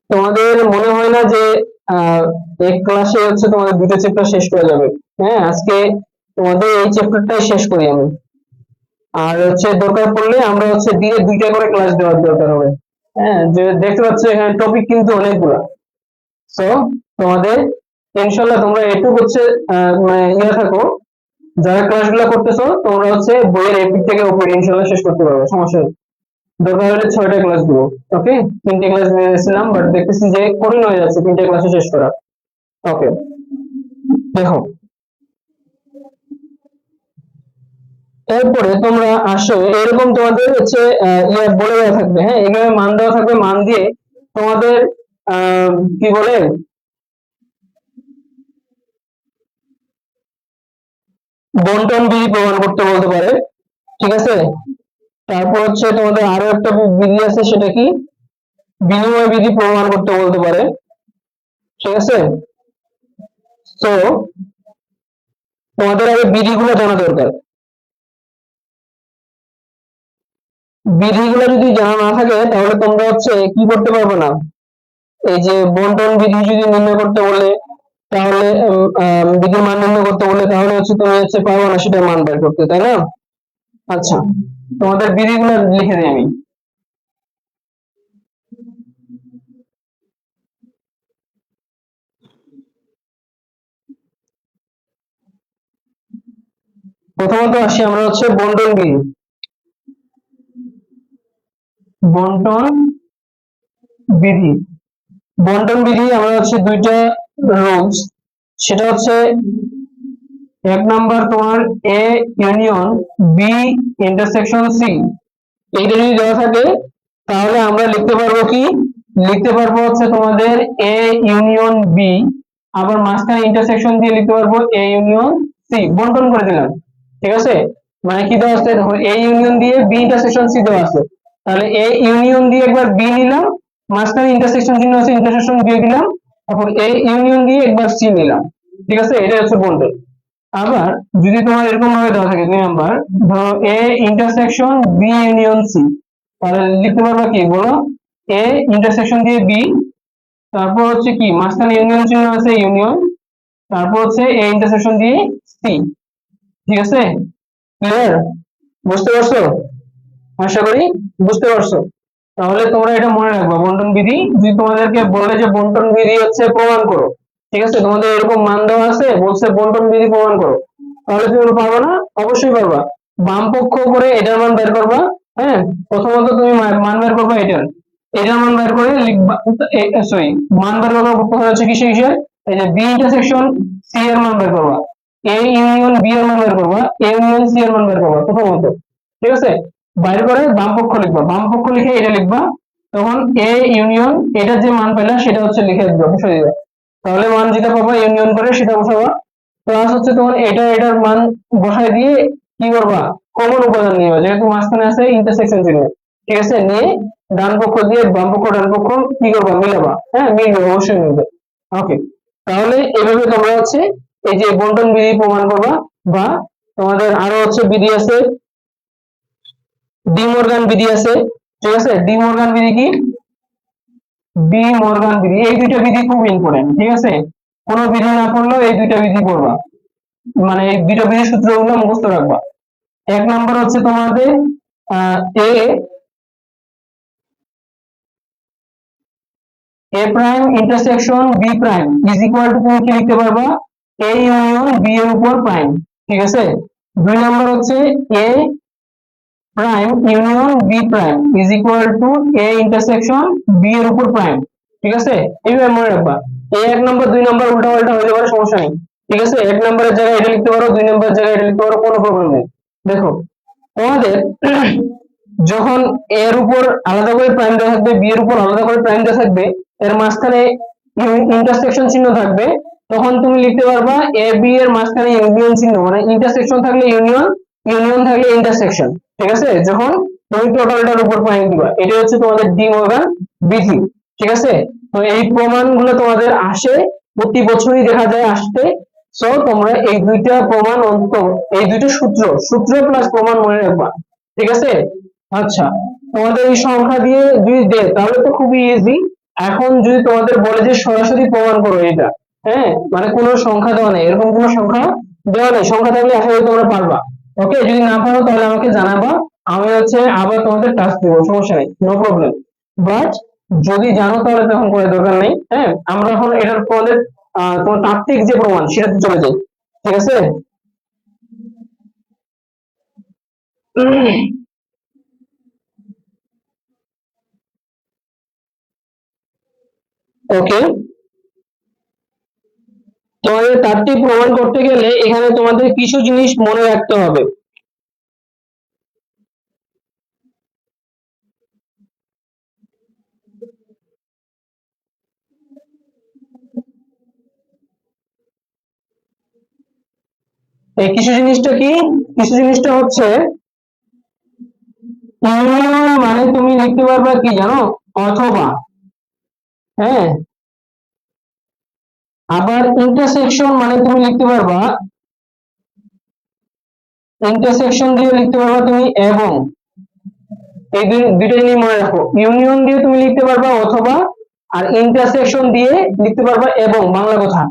তোমাদের মনে হয় না যে এক ক্লাসে হচ্ছে তোমাদের দুটো চ্যাপ্টার শেষ করা যাবে? হ্যাঁ, আজকে তোমাদের এই চ্যাপ্টারটাই শেষ করি আমি। আর হচ্ছে দরকার পড়লে আমরা হচ্ছে দিয়ে দুইটা করে ক্লাস দেওয়ার দরকার হবে। হ্যাঁ, যে দেখতে পাচ্ছ এখানে টপিক কিন্তু অনেকগুলো। সো তোমাদের ইনশাল্লাহ তোমরা একটু হচ্ছে মানে ইয়ে থাকো, যারা ক্লাসগুলো করতেছো তোমরা হচ্ছে বইয়ের এপিক থেকে ওপরে ইনশাল্লাহ শেষ করতে পারবে, সমস্যা নেই। দরকার হলে 6টা ক্লাস দিব। ওকে, 3টে ক্লাস নিয়েছিলাম বাট দেখতেছি যে কঠিন হয়ে যাচ্ছে 3টে ক্লাসে শেষ করা। ওকে, দেখো এরপরে তোমরা আসো, এরকম তোমাদের হচ্ছে ইয়ে বলে দেওয়া থাকবে, হ্যাঁ এখানে মান দেওয়া থাকবে, মান দিয়ে তোমাদের কি বলে বন্টন বিধি প্রমাণ করতে বলতে পারে। ঠিক আছে, তারপর হচ্ছে তোমাদের আরো একটা বিধি আছে, সেটা কি বিনিময় বিধি প্রমাণ করতে বলতে পারে। ঠিক আছে, তো তোমাদের আগে বিধিগুলো জানা দরকার। বিধিগুলো যদি জানা না থাকে তাহলে তোমরা হচ্ছে কি করতে পারবে না, এই যে বন্টন বিধি যদি নির্ণয় করতে বলে তাহলে বিধির মান নির্ণয় করতে বলে তাহলে হচ্ছে তুমি হচ্ছে পারবে না সেটার মান বের করতে, তাই না? আচ্ছা, তোমাদের বিধিগুলো লিখে দিই আমি। প্রথমত আসি আমরা হচ্ছে বন্টন বিধি। বন্টন বিধি, বন্টন বিধি আমরা হচ্ছে দুইটা রুলস, সেটা হচ্ছে এক নাম্বার তোমার A union B intersection C, এইটা যদি দেওয়া থাকে তাহলে আমরা লিখতে পারবো কি, লিখতে পারবো হচ্ছে তোমাদের এ ইউনিয়ন বি আবার মাঝখানে ইন্টারসেকশন দিয়ে লিখতে পারবো এ ইউনিয়ন সি, বন্টন করে দিলাম। ঠিক আছে, মানে কি দেওয়া আছে, দেখো এ ইউনিয়ন দিয়ে বি ইন্টারসেকশন সি দেওয়া আছে, তাহলে এ ইউনিয়ন দিয়ে একবার বি নিলাম, মাঝখানে ইন্টারসেকশন চিহ্ন আছে, ইন্টারসেকশন দিয়ে দিলাম, তারপর এ ইউনিয়ন দিয়ে একবার সি নিলাম। ঠিক আছে, এটা হচ্ছে বন্টন। আবার যদি তোমার এরকম ভাবে দেওয়া থাকে 2 নাম্বার, ধরো A intersection B union C, তাহলে লিখতে পারবা কি বলো, এ ইন্টারসেকশন দিয়ে বি, তারপর হচ্ছে কি মাঝখানে ইউনিয়ন চিহ্ন আছে ইউনিয়ন, তারপর হচ্ছে এ ইন্টারসেকশন দিয়ে সি। ঠিক আছে, ক্লিয়ার? বুঝতে পারছো? আশা করি বুঝতে পারছো। তাহলে তোমরা এটা মনে রাখবা, বন্টন বিধি যদি তোমাদেরকে বলে যে বন্টন বিধি হচ্ছে প্রমাণ করো, ঠিক আছে, তোমাদের এরকম মান দেওয়া আছে, বলছে বন্টন বিধি প্রমাণ করো, তাহলে তুমি পারবা না? অবশ্যই পারবা। বাম পক্ষ করে এটার মান বের করবা। হ্যাঁ, প্রথমত তুমি মান বের করবা এটার, এটার মান বের করে লিখবা, সরি, মান বের করার প্রথমে হচ্ছে কিসে কিসে, এই যে বি ইন্টারসেকশন সি এর মান বের করবা, এ ইউনিয়ন বি এর মান বের করবা, এ ইউনিয়ন সি এর মান বের করবা প্রথমত। ঠিক আছে, বাইরে করে বাম পক্ষ লিখবা, বাম পক্ষ লিখে এটা লিখবা, তখন এ ইউনিয়ন এটার যে মান পেলা সেটা হচ্ছে লিখে দিবা, বসে দিবা, তাহলে মান যেটা পাবা ইউনিয়ন করে সেটা বসাবা, প্লাস হচ্ছে তখন এটা এটার মান বসায় দিয়ে কি করবা, কমন উপাদান নিবা, যেহেতু মাঝখানে আছে ইন্টারসেকশন চিহ্ন। ঠিক আছে, নিয়ে ডান পক্ষ দিয়ে বাম পক্ষ ডান পক্ষ কি করবা, মিলাবা। হ্যাঁ, মিলবে, অবশ্যই মিলবে। ওকে, তাহলে এভাবে তোমরা হচ্ছে এই যে বন্টন বিধি প্রমাণ করবা। বা তোমাদের আরো হচ্ছে বিধি আছে, ডি মর্গান বিধি আছে। ঠিক আছে, ডি মর্গান বিধি কি, ডি মর্গান বিধি, এই দুইটা বিধি খুব ইম্পর্টেন্ট। ঠিক আছে, কোনো বিধি না পড়লেও এই দুইটা বিধি পড়বা, মানে এই দুইটা বিধির সূত্রগুলো মুখস্থ রাখবা। 1 নাম্বার হচ্ছে তোমাদের A A prime intersection B prime is equal to, তুমি কি লিখতে পারবা, এ ইউনিয়ন বি এর উপর প্রাইম। ঠিক আছে, 2 নাম্বার হচ্ছে A prime union B prime is equal to A intersection B এর উপর প্রাইম। ঠিক আছে, এইভাবে মনে রাখবা। এই 1 নাম্বার 2 নাম্বার উল্টা পাল্টা হয়ে যাবে, সমস্যা নেই। ঠিক আছে, 1 নাম্বারের জায়গায় এটা লিখতে পারো, 2 নাম্বারের জায়গায় এটা লিখতে পারো, কোনো প্রবলেম নেই। দেখো তোমাদের যখন এর উপর আলাদা করে প্রাইম দেওয়া থাকবে, বি এর উপর আলাদা করে প্রাইম দেওয়া থাকবে, এর মাঝখানে ইন্টারসেকশন চিহ্ন থাকবে, তখন তুমি লিখতে পারবা এ বি এর মাঝখানে ইউনিয়ন চিহ্ন, মানে ইন্টারসেকশন থাকলে ইউনিয়ন, ইউনিয়ন থাকলে ইন্টারসেকশন। ঠিক আছে, যখন তুমি টোটালটার উপর পয়েন্ট দিবা, এটা হচ্ছে তোমাদের ডি মর্গান বিধি। ঠিক আছে, তো এই প্রমাণগুলো তোমাদের আসে, প্রতি বছরই দেখা যায় আসতে। সো তোমরা এই দুইটা প্রমাণ অন্তত, এই দুইটা সূত্র, সূত্র প্লাস প্রমাণ মনে রাখবা। ঠিক আছে, আচ্ছা, তোমাদের এই সংখ্যা দিয়ে যদি দেয় তাহলে তো খুবই ইজি। এখন যদি তোমাদের বলে যে সরাসরি প্রমাণ করো এটা, হ্যাঁ, মানে কোনো সংখ্যা দেওয়া নেই, এরকম কোনো সংখ্যা দেওয়া নেই, সংখ্যা থাকলে আশা করি তোমরা পারবা। ওকে, যদি না পারো তাহলে আমাকে জানাবা, আমি হচ্ছে আবার তোমাদের টাস্ক দেবো, সমস্যা নেই, নো প্রবলেম। বাট যদি জানো তাহলে তখন করে দরকার নেই। হ্যাঁ, আমরা এখন এটার তোমাদের তোমার তাত্ত্বিক যে প্রমাণ সেটাতে চলে যাই। ঠিক আছে, ওকে, তোমাদের তাত্ত্বিক প্রমাণ করতে গেলে এখানে তোমাদের কিছু জিনিস মনে রাখতে হবে। এই কিছু জিনিসটা কি, কিছু জিনিসটা হচ্ছে ইউনিয়ন মানে তুমি লিখতে পারবে কি জানো, অথবা। হ্যাঁ, আবার ইন্টারসেকশন মানে তুমি লিখতে পারবা, ইন্টারসেকশন দিয়ে লিখতে পারবা তুমি এবং। এই দুইটা জিনিস মনে রাখো, ইউনিয়ন দিয়ে তুমি লিখতে পারবা অথবা, আর ইন্টারসেকশন দিয়ে লিখতে পারবা এবং, বাংলা কথা।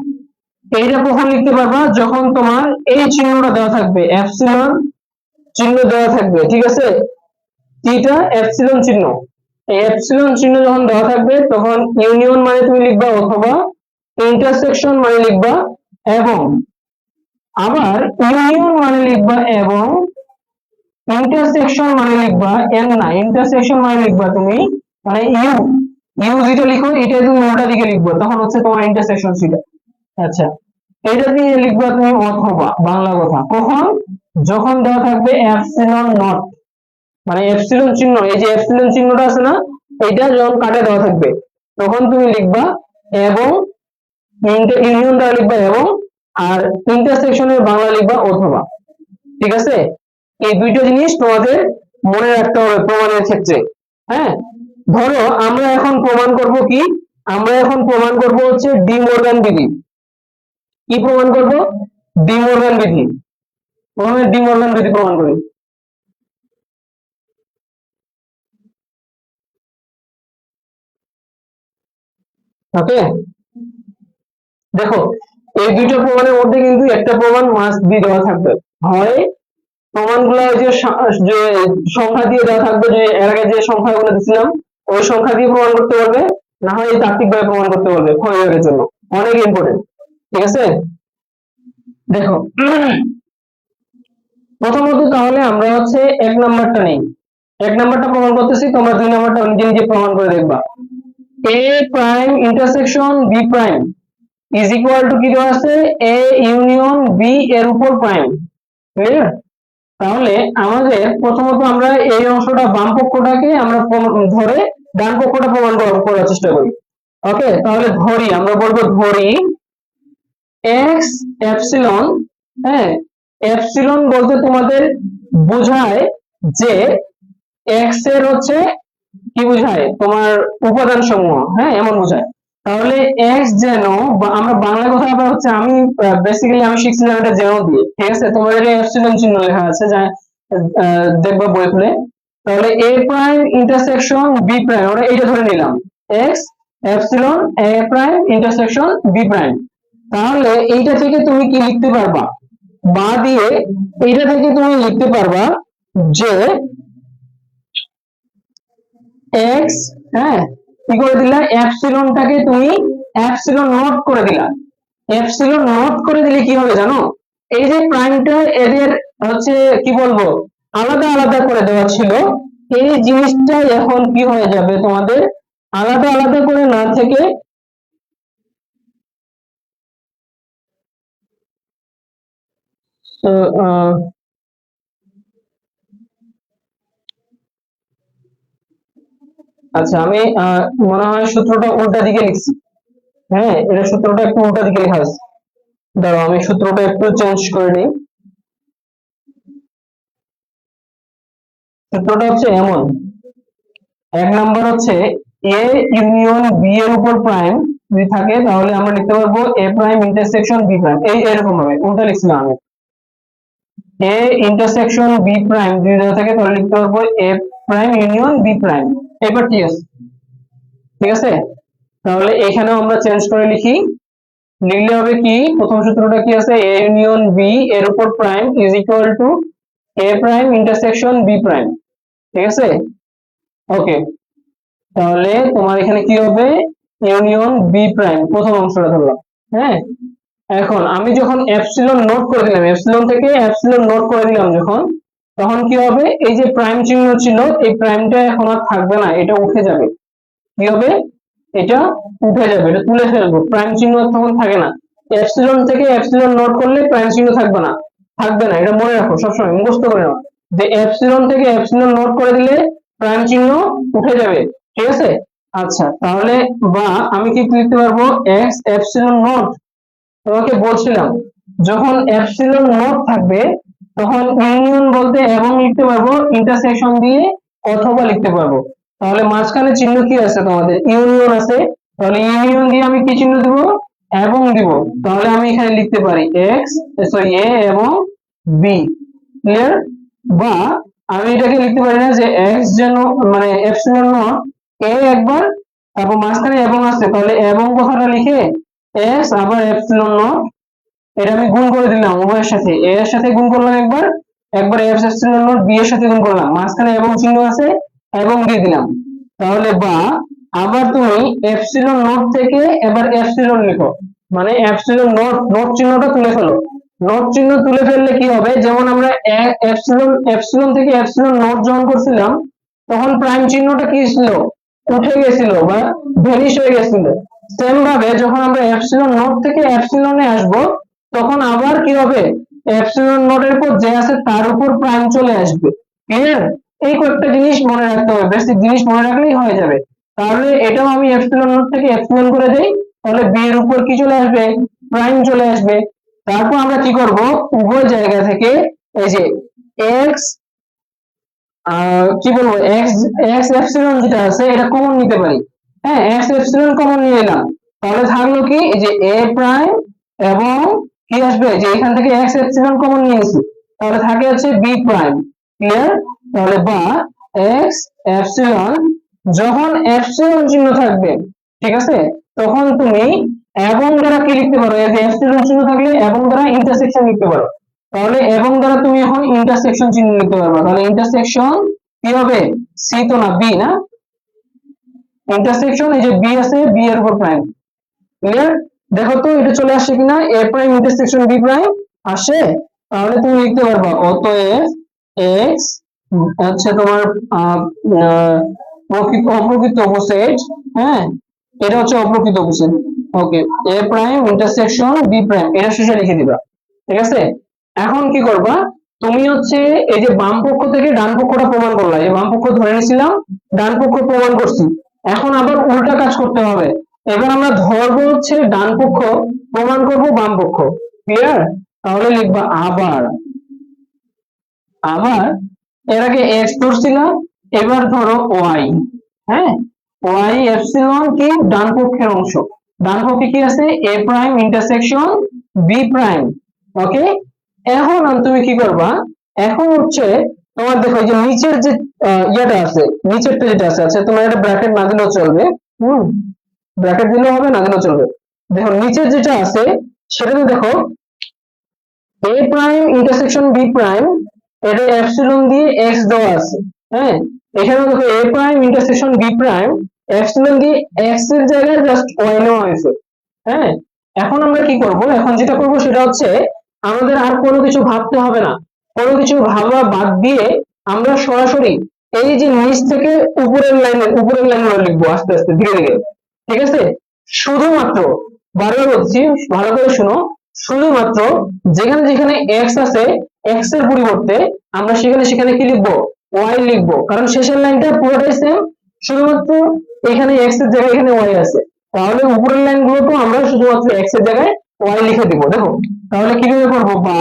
এইটা কখন লিখতে পারবা, যখন তোমার এই চিহ্নটা দেওয়া থাকবে, এপসিলন চিহ্ন দেওয়া থাকবে। ঠিক আছে, এটা এপসিলন চিহ্ন, এই এপসিলন চিহ্ন যখন দেওয়া থাকবে তখন ইউনিয়ন মানে তুমি লিখবা অথবা, ইন্টারসেকশন মানে লিখবা এবং, আবার ইউনিয়ন মানে লিখবা এবং, ইন্টারসেকশন মানে লিখবা এন না, ইন্টারসেকশন মানে লিখবা তুমি, মানে ইউ, ইউ যেটা লিখো এটা তুমি উল্টা দিকে লিখবো, তখন হচ্ছে তোমার ইন্টারসেকশন ছিল। আচ্ছা, এটা দিয়ে লিখবা তুমি অথবা, বাংলা কথা। কখন, যখন দেওয়া থাকবে এপসিলন নট, মানে এপসিলন চিহ্ন, এই যে এপসিলন চিহ্নটা আছে না, এটা যখন কাটে দেওয়া থাকবে তখন তুমি লিখবা এবং ইউনিয়ন দ্বারা লিখবা এবং, আর ইন্টারসেকশনের বাংলা লিখবা অথবা। ঠিক আছে, এই দুইটা জিনিস তোমাদের মনে রাখতে হবে প্রমাণের ক্ষেত্রে। হ্যাঁ, ধরো আমরা এখন প্রমাণ করব কি, আমরা এখন প্রমাণ করব হচ্ছে ডি মর্গান বিধি। কি প্রমাণ করব? ডি মর্গান বিধি। প্রথমে ডি মর্গান বিধি প্রমাণ করি। ওকে, দেখো এই দুইটা প্রমাণের মধ্যে কিন্তু একটা প্রমাণ মাস্ট বি দেওয়া থাকবে। হয় প্রমাণগুলো ওই যে যে সংখ্যা দিয়ে দেওয়া থাকবে, যে এর আগে যে সংখ্যাগুলো দিছিলাম ওই সংখ্যা দিয়ে প্রমাণ করতে পারবে, না হয় এই তাত্ত্বিকভাবে প্রমাণ করতে পারবে ক্ষয়ের জন্য। অনেক ইম্পর্টেন্ট। ঠিক আছে, দেখো প্রথমত তাহলে আমরা হচ্ছে এক নাম্বারটা নেই, এক নাম্বারটা প্রমাণ করতেছি, তোমরা দুই নাম্বারটা নিজে নিজে প্রমাণ করে দেখবা। A prime intersection B prime is equal to কি দেওয়া আছে, এ ইউনিয়ন বি এর উপর প্রাইম। ক্লিয়ার? তাহলে আমাদের প্রথমত আমরা এই অংশটা বাম পক্ষটাকে আমরা ধরে ডান পক্ষটা প্রমাণ করার চেষ্টা করি। ওকে, তাহলে ধরি, আমরা বলবো ধরি এক্স এপসিলন, হ্যাঁ এপসিলন বলতে তোমাদের বোঝায় যে এক্স এর হচ্ছে কি বোঝায়, তোমার উপাদান সমূহ, হ্যাঁ এমন বোঝায়। তাহলে এক্স যেন, আমরা বাংলা কথা আবার হচ্ছে আমি বেসিক্যালি আমি শিখছিলাম এটা যেন দিয়ে। ঠিক আছে, তোমাদের এপসিলন চিহ্ন লেখা আছে, যা দেখবা বই খুলে। তাহলে এ প্রাইম ইন্টারসেকশন বি প্রাইম, আমরা এইটা ধরে নিলাম এক্স এপসিলন এ প্রাইম ইন্টারসেকশন বি প্রাইম। তাহলে এইটা থেকে তুমি কি লিখতে পারবা, বা দিয়ে এইটা থেকে তুমি লিখতে পারবা যে এক্স, হ্যাঁ কি করে দিলা, এপসিলনটাকে তুমি এপসিলন নট করে দিলা। এপসিলন নট করে দিলে কি হবে জানো, এই যে প্রাইমটা এদের হচ্ছে কি বলবো আলাদা আলাদা করে দেওয়া ছিল, এই জিনিসটা এখন কি হয়ে যাবে তোমাদের আলাদা আলাদা করে না থেকে আচ্ছা আমি মনে হয় সূত্রটা উল্টা দিকে লিখছি। হ্যাঁ, এটা সূত্রটা একটু উল্টা দিকে লেখা আছে, দাঁড়াও আমি সূত্রটা একটু চেঞ্জ করে নিই। সূত্রটা হচ্ছে এমন, এক নাম্বার হচ্ছে এ ইউনিয়ন বি এর উপর প্রাইম যদি থাকে তাহলে আমরা লিখতে পারবো এ প্রাইম ইন্টারসেকশন বি প্রাইম, এই এরকম ভাবে উল্টা লিখছিলাম আমি। এ ইন্টারসেকশন বি প্রাইম যদি দেওয়া থাকে তাহলে লিখতে পারবো এ প্রাইম ইউনিয়ন বি প্রাইম। এবার ঠিক আছে, ঠিক আছে, তাহলে এখানেও আমরা চেঞ্জ করে লিখি, লিখলে হবে কি, প্রথম সূত্রটা কি আছে, এ ইউনিয়ন বি এর উপর prime is equal to A prime intersection B prime. ঠিক আছে, ওকে, তাহলে তোমার এখানে কি হবে, ইউনিয়ন বি প্রাইম প্রথম অংশটা ধরলাম। হ্যাঁ, এখন আমি যখন এপসিলন নোট করে দিলাম, এপসিলন থেকে এপসিলন নোট করে দিলাম যখন, তখন কি হবে, এই যে প্রাইম চিহ্ন ছিল এই প্রাইমটা এখন আর থাকবে না, এটা উঠে যাবে। কি হবে, এটা উঠে যাবে, এটা তুলে ফেলবো, প্রাইম চিহ্ন তখন থাকে না। এপসিলন থেকে এপসিলন নোট করলে প্রাইম চিহ্ন থাকবে না, থাকবে না, এটা মনে রাখো সবসময় মুখস্থ করে নাও যে এপসিলন থেকে এপসিলন নোট করে দিলে প্রাইম চিহ্ন উঠে যাবে। ঠিক আছে, আচ্ছা তাহলে বা আমি কি লিখতে পারবো, এক্স এপসিলন নোট, তোমাকে বলছিলাম যখন এপসিলন নোট থাকবে তখন ইউনিয়ন বলতে এবং লিখতে পারবো, ইন্টারসেকশন দিয়ে অথবা লিখতে পারবো। তাহলে মাঝখানে চিহ্ন কি আছে, তোমাদের ইউনিয়ন আছে, তাহলে ইউনিয়ন দিয়ে আমি কি চিহ্ন দিব, এবং দিব। তাহলে আমি এখানে লিখতে পারি এক্স সরি এ এবং বি। ক্লিয়ার? বা আমি এটাকে লিখতে পারি না যে এক্স যেন মানে এপসিলন নট এ একবার, তারপর মাঝখানে এবং আছে, তাহলে এবং কথাটা লিখে এক্স আবার এপসিলন নট, এটা আমি গুণ করে দিলাম উভয়ের সাথে, এ এর সাথে গুণ করলাম একবার, একবার এফ এপসিলন নট বি এর সাথে গুণ করলাম, মাঝখানে এবং চিহ্ন আছে এবং দিয়ে দিলাম। তাহলে বা আবার তুমি এপসিলন নট থেকে এবার এপসিলন লিখো, মানে এপসিলন নট, নট চিহ্নটা তুলে ফেলো। নট চিহ্ন তুলে ফেললে কি হবে, যেমন আমরা এপসিলন এপসিলন থেকে এপসিলন নট যখন করছিলাম তখন প্রাইম চিহ্নটা কি ছিল, উঠে গেছিল বা ভ্যানিশ হয়ে গেছিল। সেম ভাবে যখন আমরা এপসিলন নট থেকে এপসিলনে আসব তখন আবার কি হবে, এপসিলন নটের পর যে আছে তার উপর প্রাইম চলে আসবে। ক্লিয়ার? এই কয়েকটা জিনিস মনে রাখতে হবে, বেসিক জিনিস মনে রাখলেই হয়ে যাবে। তাহলে এটাও আমি এপসিলন নট থেকে এপসিলন করে দেই, তাহলে বি এর উপর কি চলে আসবে, প্রাইম চলে আসবে। তারপর আমরা কি করব, উভয় জায়গা থেকে এই যে এক্স কি বলবো, এক্স এক্স এপসিলন যেটা আছে এটা কমন নিতে পারি। হ্যাঁ, এক্স এপসিলন কমন নিয়ে নিলাম, তাহলে থাকলো কি, এই যে এ প্রাইম এবং কি আসবে, যে এখান থেকে এক্স এপসিলন কমন নিয়েছি, তাহলে থাকে হচ্ছে বি প্রাইম। ক্লিয়ার? তাহলে বা এক্স এপসিলন, যখন এপসিলন চিহ্ন থাকবে, ঠিক আছে, তখন তুমি এবং দ্বারা কি লিখতে পারো, এই যে এপসিলন চিহ্ন থাকলে এবং দ্বারা ইন্টারসেকশন লিখতে পারো। তাহলে এবং দ্বারা তুমি এখন ইন্টারসেকশন চিহ্ন লিখতে পারবে, তাহলে ইন্টারসেকশন কি হবে, সি তো না, বি না, ইন্টারসেকশন এই যে বি আছে, বি এর উপর প্রাইম। ক্লিয়ার? দেখো তো এটা চলে আসছে কিনা, এ প্রাইম ইন্টারসেকশন বি প্রাইম আসে। তাহলে তুমি লিখতে পারবা অতএব এক্স হচ্ছে তোমার প্রকৃত অপ্রকৃত অপোজিট। হ্যাঁ, এটা হচ্ছে অপ্রকৃত অপোজিট। ওকে, এ প্রাইম ইন্টারসেকশন বি প্রাইম, এটা শেষে লিখে দিবা। ঠিক আছে? এখন কি করবা, তুমি হচ্ছে এই যে বাম পক্ষ থেকে ডান পক্ষটা প্রমাণ করলা, এই বাম পক্ষ ধরে নিয়েছিলাম, ডান পক্ষ প্রমাণ করছি। এখন আবার উল্টা কাজ করতে হবে, এবার আমরা ধরবো হচ্ছে ডান পক্ষ, প্রমাণ করব বাম পক্ষ। ক্লিয়ার? তাহলে লিখবা আবার, আবার এর আগে এক্স ধরছিলাম, এবার ধরো ওয়াই। হ্যাঁ, ওয়াই এপসিলন কি ডান পক্ষের অংশ, ডান পক্ষে কি আছে, এ প্রাইম ইন্টারসেকশন বি প্রাইম। ওকে, এখন তুমি কি করবা, এখন হচ্ছে তোমার দেখো এই যে নিচের যে ইয়েটা আছে, নিচেরটা যেটা আছে, আচ্ছা তোমার একটা ব্র্যাকেট না দিলেও চলবে। হুম, ব্র্যাকেট দিলেও হবে, না দিলেও চলবে। দেখো নিচের যেটা আছে সেটাতে দেখো A prime intersection B prime, এটা এপসিলন দিয়ে এক্স দেওয়া আছে। হ্যাঁ, এখানে দেখো A prime intersection B prime, epsilon দিয়ে এক্স এর জায়গায় জাস্ট ওয়াই নেওয়া হয়েছে। হ্যাঁ, এখন আমরা কি করব, এখন যেটা করব সেটা হচ্ছে আমাদের আর কোনো কিছু ভাবতে হবে না, কোনো কিছু ভাবা বাদ দিয়ে আমরা সরাসরি এই যে নিচ থেকে উপরের লাইনগুলো লিখবো আস্তে আস্তে ধীরে ধীরে। ঠিক আছে? শুধুমাত্র, বারবার বলছি, ভালো করে শুনো, শুধুমাত্র যেখানে যেখানে এক্স আছে, এক্স এর পরিবর্তে আমরা সেখানে সেখানে কি লিখবো, ওয়াই লিখবো, কারণ শেষের লাইনটা পুরোটাই সেম, শুধুমাত্র এখানে এক্স এর জায়গায় এখানে ওয়াই আছে। তাহলে উপরের লাইন গুলো তো আমরা শুধুমাত্র এক্স এর জায়গায় ওয়াই লিখে দিব। দেখো তাহলে কিভাবে করবো, বা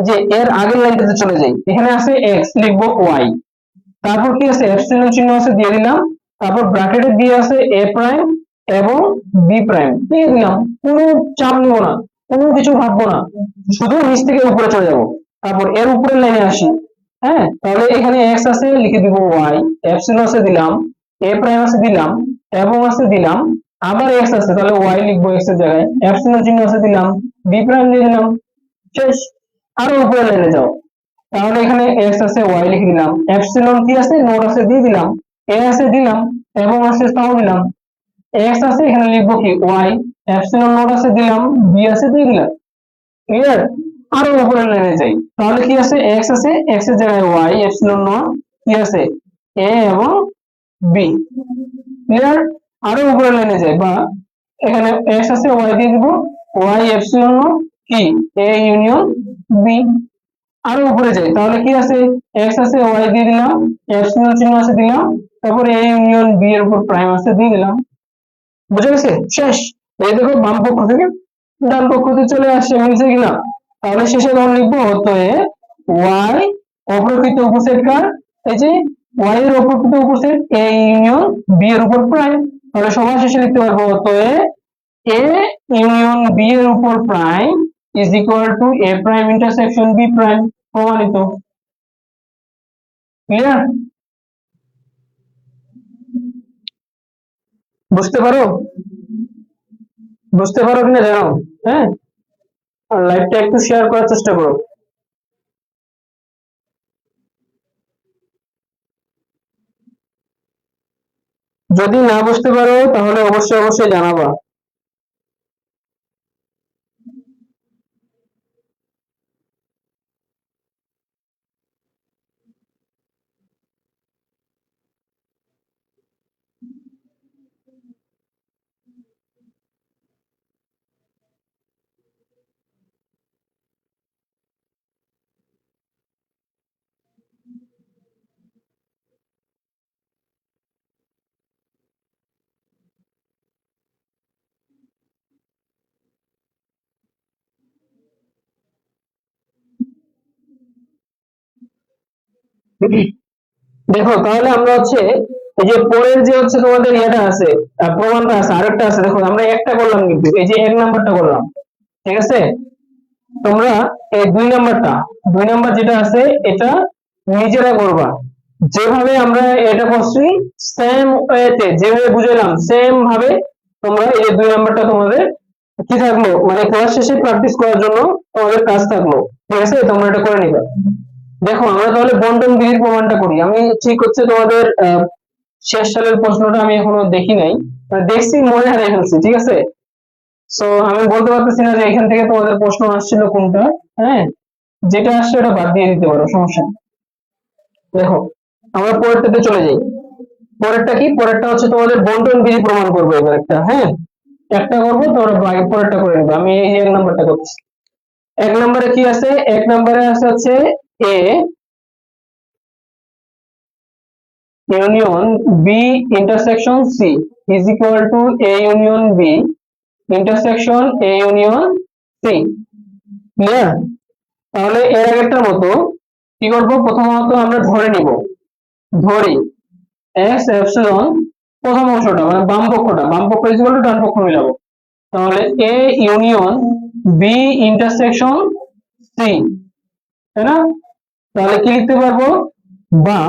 যে এর আগের লাইনটাতে চলে যাই, এখানে আছে এক্স, লিখবো ওয়াই, তারপর কি আছে এপসিলন চিহ্ন আছে দিয়ে দিলাম, তারপর ব্র্যাকেটে দিয়ে আছে এ প্রাইম এবং বি প্রাইম দিয়ে দিলাম। কোনো চাপ নিব না, কোনো কিছু ভাববো না, শুধু নিচ থেকে উপরে চলে যাব। তারপর এর উপরের লাইনে আসি। হ্যাঁ, তাহলে এখানে এক্স আছে, লিখে দিব ওয়াই, এপসিলন আছে দিলাম, এ প্রাইম আছে দিলাম এবং আছে দিলাম, আবার এক্স আছে, তাহলে ওয়াই লিখবো এক্স এর জায়গায়, এপসিলন চিহ্ন আছে দিলাম, বি প্রাইম দিয়ে দিলাম, শেষ। আরো উপরের লাইনে যাও, তাহলে এখানে এক্স আছে, ওয়াই লিখে দিলাম, এপসিলন কি আছে, নোট আছে দিয়ে দিলাম, এ আছে দিলাম এবং আছে তাও দিলাম, এক্স আছে এখানে লিখবো কি ওয়াই, এপসিলন নোট আছে দিলাম, বি আছে দিয়ে দিলাম। ক্লিয়ার? আরো উপরের লাইনে যাই, তাহলে কি আছে, এক্স আছে, এক্স এর জায়গায় ওয়াই, এপসিলন নোট কি আছে, এ এবং বি। ক্লিয়ার? আরো উপরের লাইনে যাই, বা এখানে এক্স আছে, ওয়াই দিয়ে দিব, ওয়াই এপসিলন নোট কি, এ ইউনিয়ন বি। আরো উপরে যাই, তাহলে কি আছে, এক্স আছে, ওয়াই দিয়ে দিলাম, এপসিলন চিহ্ন আছে দিলাম, তারপরে এ ইউনিয়ন বি এর উপর প্রাইম আছে দিয়ে দিলাম। বুঝে গেছে? শেষ। এই দেখো বাম পক্ষ থেকে ডান পক্ষতে চলে আসছে, মিলছে কিনা? তাহলে শেষে তখন লিখবো অতএব ওয়াই অপ্রকৃত উপসেট কার, এই যে ওয়াই এর অপ্রকৃত উপসেট এ ইউনিয়ন বি এর উপর প্রাইম। তাহলে সবার শেষে লিখতে পারবো অতএব এ ইউনিয়ন বি এর উপর prime is equal to A prime intersection B prime. প্রমাণিত। ক্লিয়ার? বুঝতে পারো? বুঝতে পারো কিনা জানাও। হ্যাঁ, আর লাইভটা একটু শেয়ার করার চেষ্টা করো। যদি না বুঝতে পারো তাহলে অবশ্যই অবশ্যই জানাবা। দেখো তাহলে আমরা হচ্ছে এই যে পরের যে হচ্ছে তোমাদের ইয়েটা আছে, প্রমাণটা আছে, আরেকটা আছে। দেখো আমরা একটা করলাম, কিন্তু এই যে এক নাম্বারটা করলাম, ঠিক আছে। তোমরা এই দুই নাম্বার যেটা আছে এটা নিজেরা করবা, যেভাবে আমরা এটা করছি সেম ওয়েতে, যেভাবে বুঝাইলাম সেম ভাবে তোমরা এই যে দুই নাম্বারটা তোমাদের কি থাকলো, মানে ক্লাস শেষে প্র্যাকটিস করার জন্য তোমাদের কাজ থাকলো, ঠিক আছে। তোমরা এটা করে নিবা। দেখো আমরা তাহলে বন্টন বিধির প্রমাণটা করি। আমি ঠিক হচ্ছে তোমাদের শেষ সালের প্রশ্নটা আমি এখনো দেখি নাই, মানে দেখছি মনে হারিয়ে ফেলছি, ঠিক আছে। সো আমি বলতে পারতেছি না যে এখান থেকে তোমাদের প্রশ্ন আসছিল কোনটা। হ্যাঁ, যেটা আসছে ওটা বাদ দিয়ে দিতে পারো, সমস্যা নেই। দেখো আমরা পরেরটাতে চলে যাই। পরেরটা কি? পরেরটা হচ্ছে তোমাদের বন্টন বিধি প্রমাণ করবো এবার একটা। হ্যাঁ, একটা করবো, তোমরা পরেরটা করে নেবে। আমি এই এক নাম্বারটা করছি। এক নম্বরে কি আছে? এক নম্বরে আছে হচ্ছে A union B intersection C is equal to A union B intersection A union C. Clear? তাহলে এর আগেরটার মতো কি করবো? প্রথমত আমরা ধরে নিব, ধরি এক্স এপসিলন, প্রথম অংশটা মানে বাম পক্ষ ইজ ইকুয়াল টু ডান পক্ষ মিলাবো। তাহলে A union B intersection C, তাই না? তাহলে কি লিখতে পারবো? বা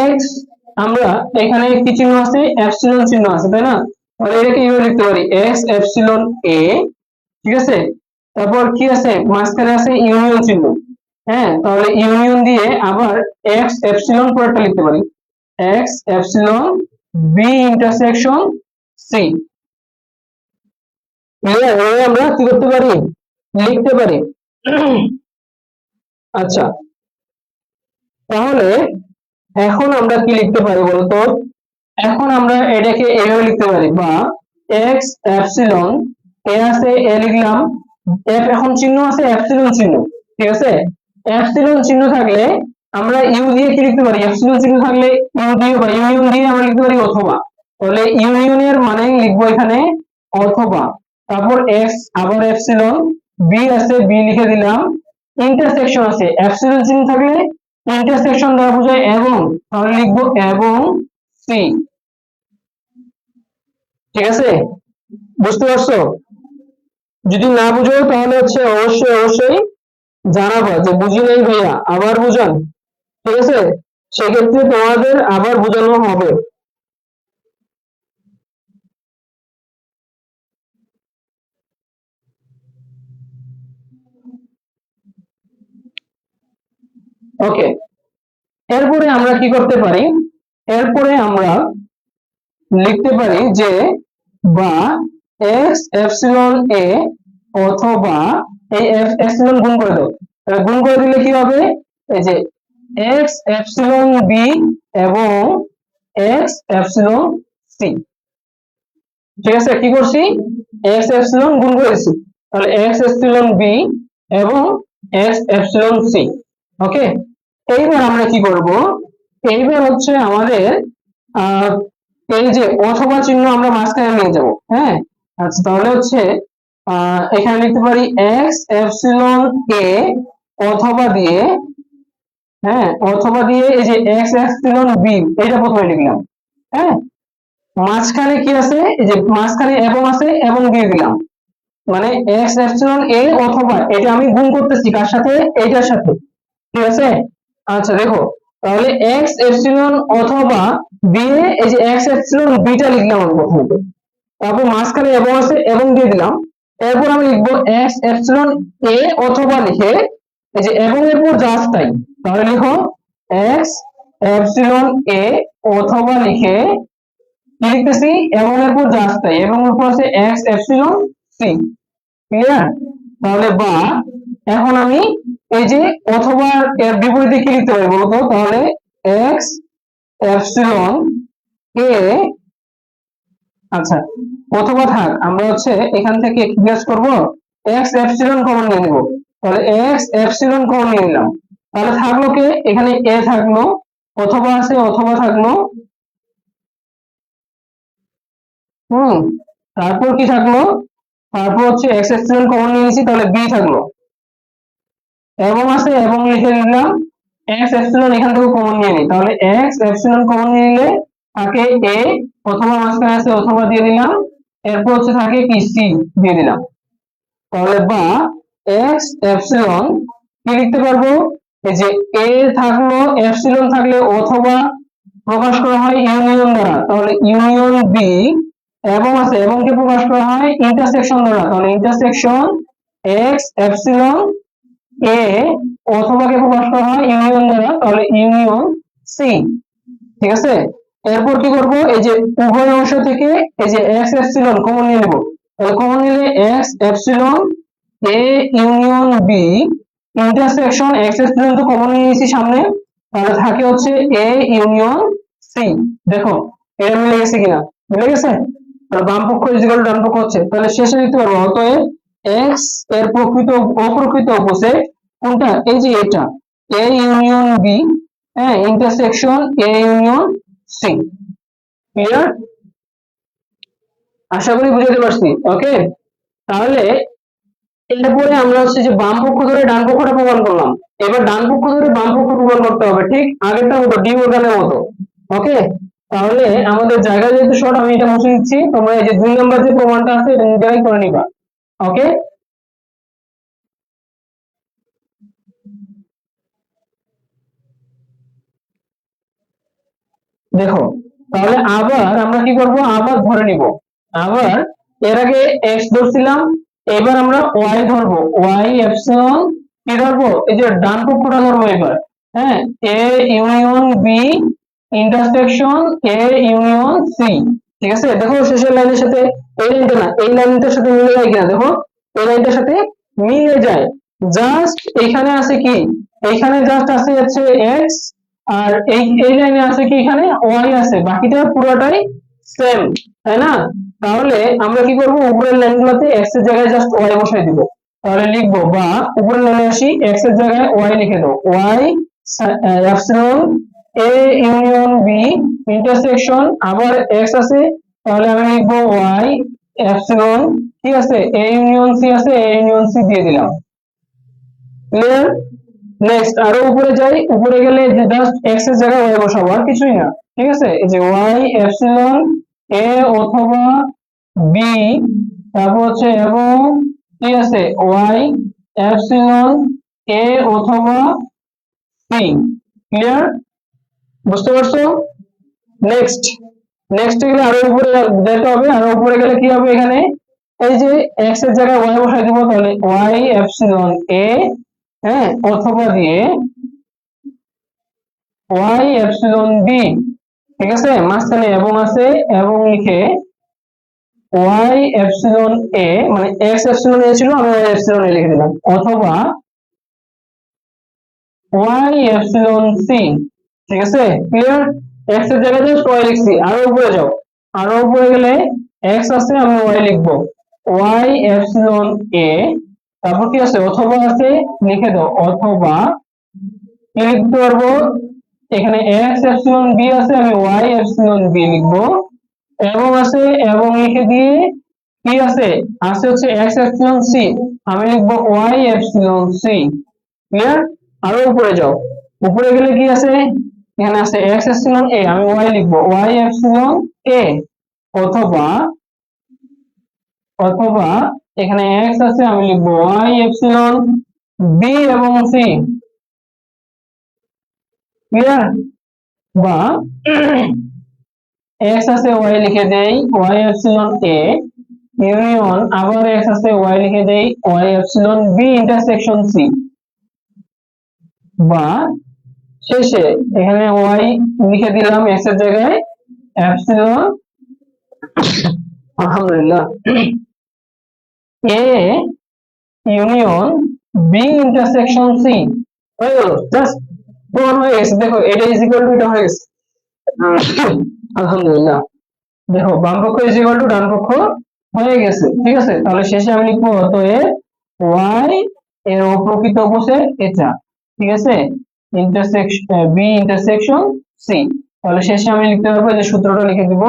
এক্স, আমরা এখানে কি চিহ্ন আছে? এপসিলন চিহ্ন আছে, তাই না? তাহলে এটাকে এইভাবে লিখতে পারি এক্স এপসিলন এ, ঠিক আছে। তারপর কি আছে? মাঝখানে আছে ইউনিয়ন চিহ্ন। হ্যাঁ, তাহলে ইউনিয়ন দিয়ে আবার এক্স এপসিলন পরেরটা লিখতে পারি X epsilon B intersection C. Clear? আমরা কি করতে পারি? লিখতে পারি। আচ্ছা, তাহলে এখন আমরা কি লিখতে পারি বলতো? এখন আমরা এটাকে এইভাবে লিখতে পারি, বা এক্স এপসিলন এ আছে, এ লিখলাম, এফ এখন চিহ্ন আছে এপসিলন চিহ্ন, ঠিক আছে। এপসিলন চিহ্ন থাকলে আমরা ইউ দিয়ে কি লিখতে পারি? এপসিলন চিহ্ন থাকলে ইউ দিয়ে বা ইউনিয়ন দিয়ে আমরা লিখতে পারি অথবা। তাহলে ইউনিয়নের মানে লিখবো এখানে অথবা। তারপর এক্স আবার এপসিলন, বি আছে বি লিখে দিলাম, ইন্টারসেকশন আছে এপসিলন চিহ্ন থাকলে ইন্টারসেকশন দ্বারা বোঝায় এবং, তাহলে লিখবো এবং সি। ঠিক আছে, বুঝতে পারছো? যদি না বুঝো তাহলে হচ্ছে অবশ্যই অবশ্যই জানাবা যে বুঝি নাই ভাইয়া, আবার বুঝান, ঠিক আছে। সেক্ষেত্রে তোমাদের আবার বোঝানো হবে। ওকে, এরপরে আমরা কি করতে পারি? এরপরে আমরা লিখতে পারি যে বা এক্স এপসিলন এ অথবা এই এপসিলন গুণ করে দাও। গুণ করে দিলে কি হবে? এই যে এক্স এপসিলন বি এবং এক্স এপসিলন সি, ঠিক আছে। কি করছি? এক্স এপসিলন গুণ করেছি, তাহলে এক্স এপসিলন বি এবং এক্স এপসিলন সি। ওকে, এইবার আমরা কি করব? এইবার হচ্ছে আমাদের আহ এই যে অথবা চিহ্ন আমরা মাঝখানে নিয়ে যাব। হ্যাঁ, আচ্ছা, তাহলে হচ্ছে এখানে লিখতে পারি এক্স এপসিলন এ অথবা দিয়ে, হ্যাঁ, অথবা দিয়ে এই যে এক্স এপসিলন বি, এটা প্রথমে লিখলাম। হ্যাঁ, মাঝখানে কি আছে? এই যে মাঝখানে এবং আছে, এবং দিয়ে দিলাম, মানে এক্স এপসিলন এ অথবা, এটা আমি গুণ করতেছি কার সাথে? এইটার সাথে, ঠিক আছে। আচ্ছা দেখো, তাহলে এক্স এপসিলন অথবা দিয়ে এই যে এক্স এপসিলন বিটা লিখলাম আমি প্রথমত, তারপর মাঝখানে এবং আছে এবং দিয়ে দিলাম। এরপর আমি লিখবো এক্স এপসিলন এ অথবা লিখে এই যে এবং এর পর জাস্ট তাই, তাহলে লিখো এক্স এপসিলন এ অথবা লিখে কি লিখতেছি? এবং এর পর জাস্ট তাই, এবং এর পর আছে এক্স এপসিলন সি। ক্লিয়ার? তাহলে বা এখন আমি এই যে অথবা এর বিপরীতে কি লিখতে পারি বলতো? তাহলে এক্স এপসিলন এ, আচ্ছা অথবা থাক, আমরা হচ্ছে এখান থেকে কি বেস করব? এক্স এপসিলন কমন নিয়ে নেব। তাহলে এক্স এপসিলন কমন নিয়ে নিলাম, তাহলে থাকলো কে? এখানে এ থাকলো, অথবা আছে অথবা থাকলো, তারপর কি থাকলো? তারপর হচ্ছে এক্স এপসিলন কমন নিয়ে নিয়েছি, তাহলে বি থাকলো, এবং আছে এবং লিখে দিলাম, এক্স এপসিলন এখান থেকে কমন নিয়ে নিই, তাহলে এক্স এপসিলন কমন নিয়ে নিলে থাকে এ, অথবা মাঝখানে আছে অথবা দিয়ে দিলাম, এরপর হচ্ছে থাকে কি সি দিয়ে দিলাম। তাহলে বা এক্স এপসিলন কি লিখতে পারবো, এই যে এ থাকলো এপসিলন থাকলে অথবা প্রকাশ করা হয় ইউনিয়ন দ্বারা, তাহলে ইউনিয়ন বি, এবং আছে এবং কে প্রকাশ করা হয় ইন্টারসেকশন দ্বারা, তাহলে ইন্টারসেকশন এক্স এপসিলন এ, অথবা কে প্রকাশ করা হয় ইউনিয়ন দ্বারা, তাহলে ইউনিয়ন সি। ঠিক আছে, এরপর কি করব, এই যে উভয় অংশ থেকে এই যে এক্স এপসিলন কমন নিয়ে নেব, তাহলে কমন নিলে X epsilon A union B intersection X epsilon তো কমন নিয়ে নিয়েছি সামনে, তাহলে থাকে হচ্ছে এ ইউনিয়ন সি। দেখো এটা মিলে গেছে কিনা, মিলে গেছে। তাহলে বাম পক্ষ ইকুয়াল ডান পক্ষ হচ্ছে, তাহলে শেষে লিখতে পারবো অতএব এক্স এর প্রকৃত অপ্রকৃত অপোজিট কোনটা, এই যে এটা এ ইউনিয়ন বি, হ্যাঁ intersection A union C. Clear, আশা করি বুঝতে পারছি। ওকে, তাহলে এরপরে আমরা হচ্ছে যে বাম পক্ষ ধরে ডান পক্ষটা প্রমাণ করলাম, এবার ডান পক্ষ ধরে বাম পক্ষ প্রমাণ করতে হবে, ঠিক আগেরটা মতো ডি অর্গানের মতো। ওকে, তাহলে আমাদের জায়গা যেহেতু শর্ট, আমি এটা মুছে দিচ্ছি, তোমরা এই যে 2 নাম্বার যে প্রমাণটা আছে এটা নিজেরাই করে নিবা। ওকে, দেখো তাহলে আবার আমরা কি করব, আবার ধরে নিব, আবার এর আগে এক্স ধরছিলাম, এবার আমরা ওয়াই ধরবো, ওয়াই এপসিলন কি ধরবো, এই যে ডান পক্ষটা ধরবো এবার, হ্যাঁ A union B intersection A union C. ঠিক আছে, দেখো শেষের লাইনের সাথে এই লাইনটা না, এই লাইনটার সাথে মিলে যায় কিনা, দেখো এই লাইনটার সাথে মিলে যায়, জাস্ট এখানে আছে কি, এইখানে জাস্ট আছে হচ্ছে এক্স, আর এই লাইনে আছে কি, এখানে ওয়াই আছে, বাকিটা পুরোটাই সেম, তাই না। তাহলে আমরা কি করব, উপরের লাইনগুলোতে এক্স এর জায়গায় জাস্ট ওয়াই বসাই দিব, তাহলে লিখবো বা উপরের লাইনে আসি, এক্স এর জায়গায় ওয়াই লিখে দাও, Y epsilon A union B intersection আবার এক্স আছে, তাহলে আমি লিখবো ওয়াই এপসিলন, ঠিক আছে এ ইউনিয়ন সি আছে, এ ইউনিয়ন সি দিয়ে দিলাম। ক্লিয়ার, নেক্সট আরো উপরে যাই, উপরে গেলে যে জাস্ট এক্স এর জায়গায় ওয়াই বসাবো, আর কিছুই না। ঠিক আছে, এই যে ওয়াই এপসিলন এ অথবা বি, তারপর হচ্ছে এবং ঠিক আছে ওয়াই এপসিলন এ অথবা সি। ক্লিয়ার, বুঝতে পারছো। নেক্সট, নেক্সট গেলে আরো উপরে যেতে হবে, আরো উপরে গেলে কি হবে, এখানে এই যে এক্স এর জায়গায় ওয়াই বসাই দিব, তাহলে ওয়াই এপসিলন এ, হ্যাঁ অথবা দিয়ে ওয়াই এপসিলন বি। ঠিক আছে, মাঝখানে এবং আছে, এবং লিখে ওয়াই এপসিলন এ, মানে এক্স এপসিলন এ ছিল, আমি ওয়াই এপসিলন এ লিখে দিলাম, অথবা ওয়াই এপসিলন সি। ঠিক আছে, ক্লিয়ার, এক্স এর জায়গায় জাস্ট ওয়াই লিখছি। আরো উপরে যাও, আরো উপরে গেলে এক্স আছে, আমি ওয়াই লিখবো, ওয়াই এপসিলন এ, তারপর কি আছে অথবা আছে, লিখে দাও অথবা কি লিখতে পারবো, এখানে এক্স এপসিলন বি আছে, আমি ওয়াই এপসিলন বি লিখবো, এবং আছে এবং লিখে দিয়ে কি আছে, আছে হচ্ছে এক্স এপসিলন সি, আমি লিখবো ওয়াই এপসিলন সি। ক্লিয়ার, আরো উপরে যাও, উপরে গেলে কি আছে, এখানে আছে এক্স এপসিলন এ, আমি ওয়াই লিখবো ওয়াই এপসিলন এ, অথবা অথবা এখানে এক্স আছে, আমি লিখবো ওয়াই এপসিলন বি এবং সি। ক্লিয়ার, বা এক্স আছে ওয়াই লিখে দেই ওয়াই এপসিলন এ ইউনিয়ন আবার এক্স আছে ওয়াই লিখে দেই Y epsilon B intersection C, বা শেষে এখানে ওয়াই লিখে দিলাম এক্স এর জায়গায় এপসিলন, আলহামদুলিল্লাহ, A union B intersection C. হয়ে গেল, জাস্ট প্রমাণ হয়ে গেছে, দেখো এটা ইজ ইকুয়াল টু এটা হয়ে গেছে। আলহামদুলিল্লাহ, দেখো বাম পক্ষ ইজ ইকুয়াল টু ডান পক্ষ হয়ে গেছে। ঠিক আছে, তাহলে শেষে আমি লিখবো অতএব ওয়াই এর প্রকৃত অপোজিট এটা। ঠিক আছে, ইন্টারসেকশন বি ইন্টারসেকশন সি, তাহলে শেষে আমি লিখতে পারবো, যে সূত্রটা লিখে দিব,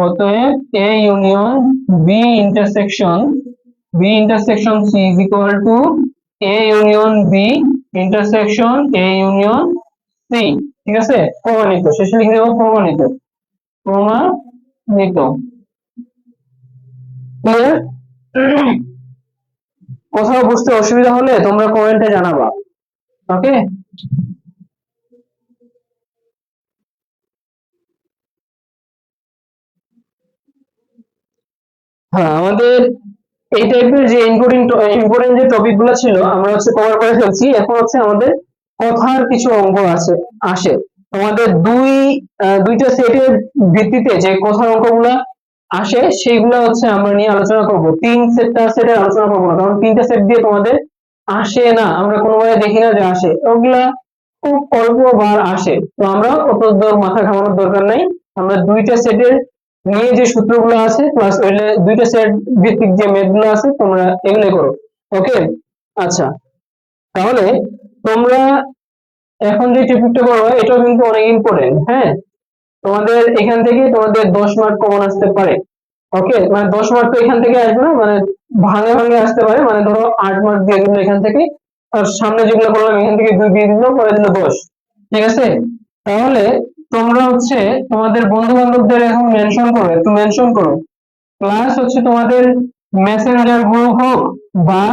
অতএব A union B intersection C is equal to A union B intersection A union C, ঠিক আছে, প্রমাণিত, শেষে লিখে দেবো প্রমাণিত, প্রমাণিত। ক্লিয়ার? কোথাও বুঝতে অসুবিধা হলে তোমরা কমেন্টে জানাবা। ওকে, হ্যাঁ, আমাদের এই টাইপের যে ইম্পর্টেন্ট যে টপিক গুলো ছিল আমরা হচ্ছে কভার করে ফেলছি। এখন হচ্ছে আমাদের কথার কিছু অঙ্ক আসে তোমাদের দুইটা সেটের ভিত্তিতে যে কথার অঙ্কগুলো আসে সেইগুলো হচ্ছে আমরা নিয়ে আলোচনা করব। চার সেটের আলোচনা করবো না, কারণ তিনটা সেট দিয়ে তোমাদের আসে না, আমরা কোনোভাবে দেখি না যে আসে, ওগুলা খুব অল্প বার আসে, তো আমরা অত মাথা ঘামানোর দরকার নাই। আমরা দুইটা সেটের নিয়ে যে সূত্রগুলো আছে প্লাস দুইটা সেট ভিত্তিক যে ম্যাথ গুলো আছে তোমরা এগুলো করো। ওকে, আচ্ছা, তাহলে তোমরা এখন যে টপিকটা করো এটাও কিন্তু অনেক ইম্পর্টেন্ট। হ্যাঁ, তোমাদের এখান থেকে তোমাদের 10 মার্ক কমন আসতে পারে। ওকে, মানে 10 মার্ক তো এখান থেকে আসবে না, মানে ভাঙে ভাঙে আসতে পারে, মানে ধরো 8 মার্ক দিয়ে দিল এখান থেকে, আর সামনে যেগুলো করলাম এখান থেকে 2 দিয়ে দিল, পরে দিল 10। ঠিক আছে, তাহলে তোমরা হচ্ছে তোমাদের বন্ধু বান্ধবদের এখন মেনশন করো, একটু মেনশন করো, প্লাস হচ্ছে তোমাদের মেসেঞ্জার গ্রুপ হোক বা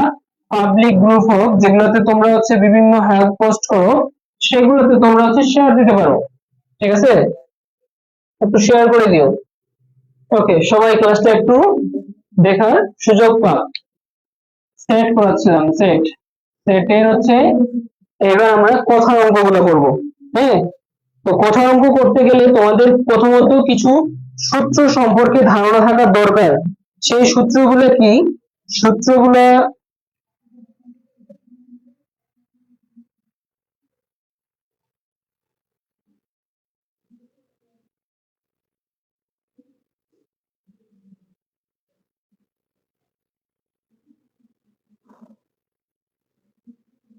পাবলিক গ্রুপ হোক, যেগুলোতে তোমরা হচ্ছে বিভিন্ন হেল্প পোস্ট করো, সেগুলোতে তোমরা হচ্ছে শেয়ার দিতে পারো। ঠিক আছে, একটু শেয়ার করে দিও। ওকে, সবাই ক্লাসটা একটু দেখার সুযোগ পাক। সেট করাচ্ছিলাম, সেটের হচ্ছে এবার আমরা কথার অঙ্কগুলো করব। হ্যাঁ, তো কথার অঙ্ক করতে গেলে তোমাদের প্রথমত কিছু সূত্র সম্পর্কে ধারণা থাকা দরকার। সেই সূত্রগুলো কি? সূত্রগুলো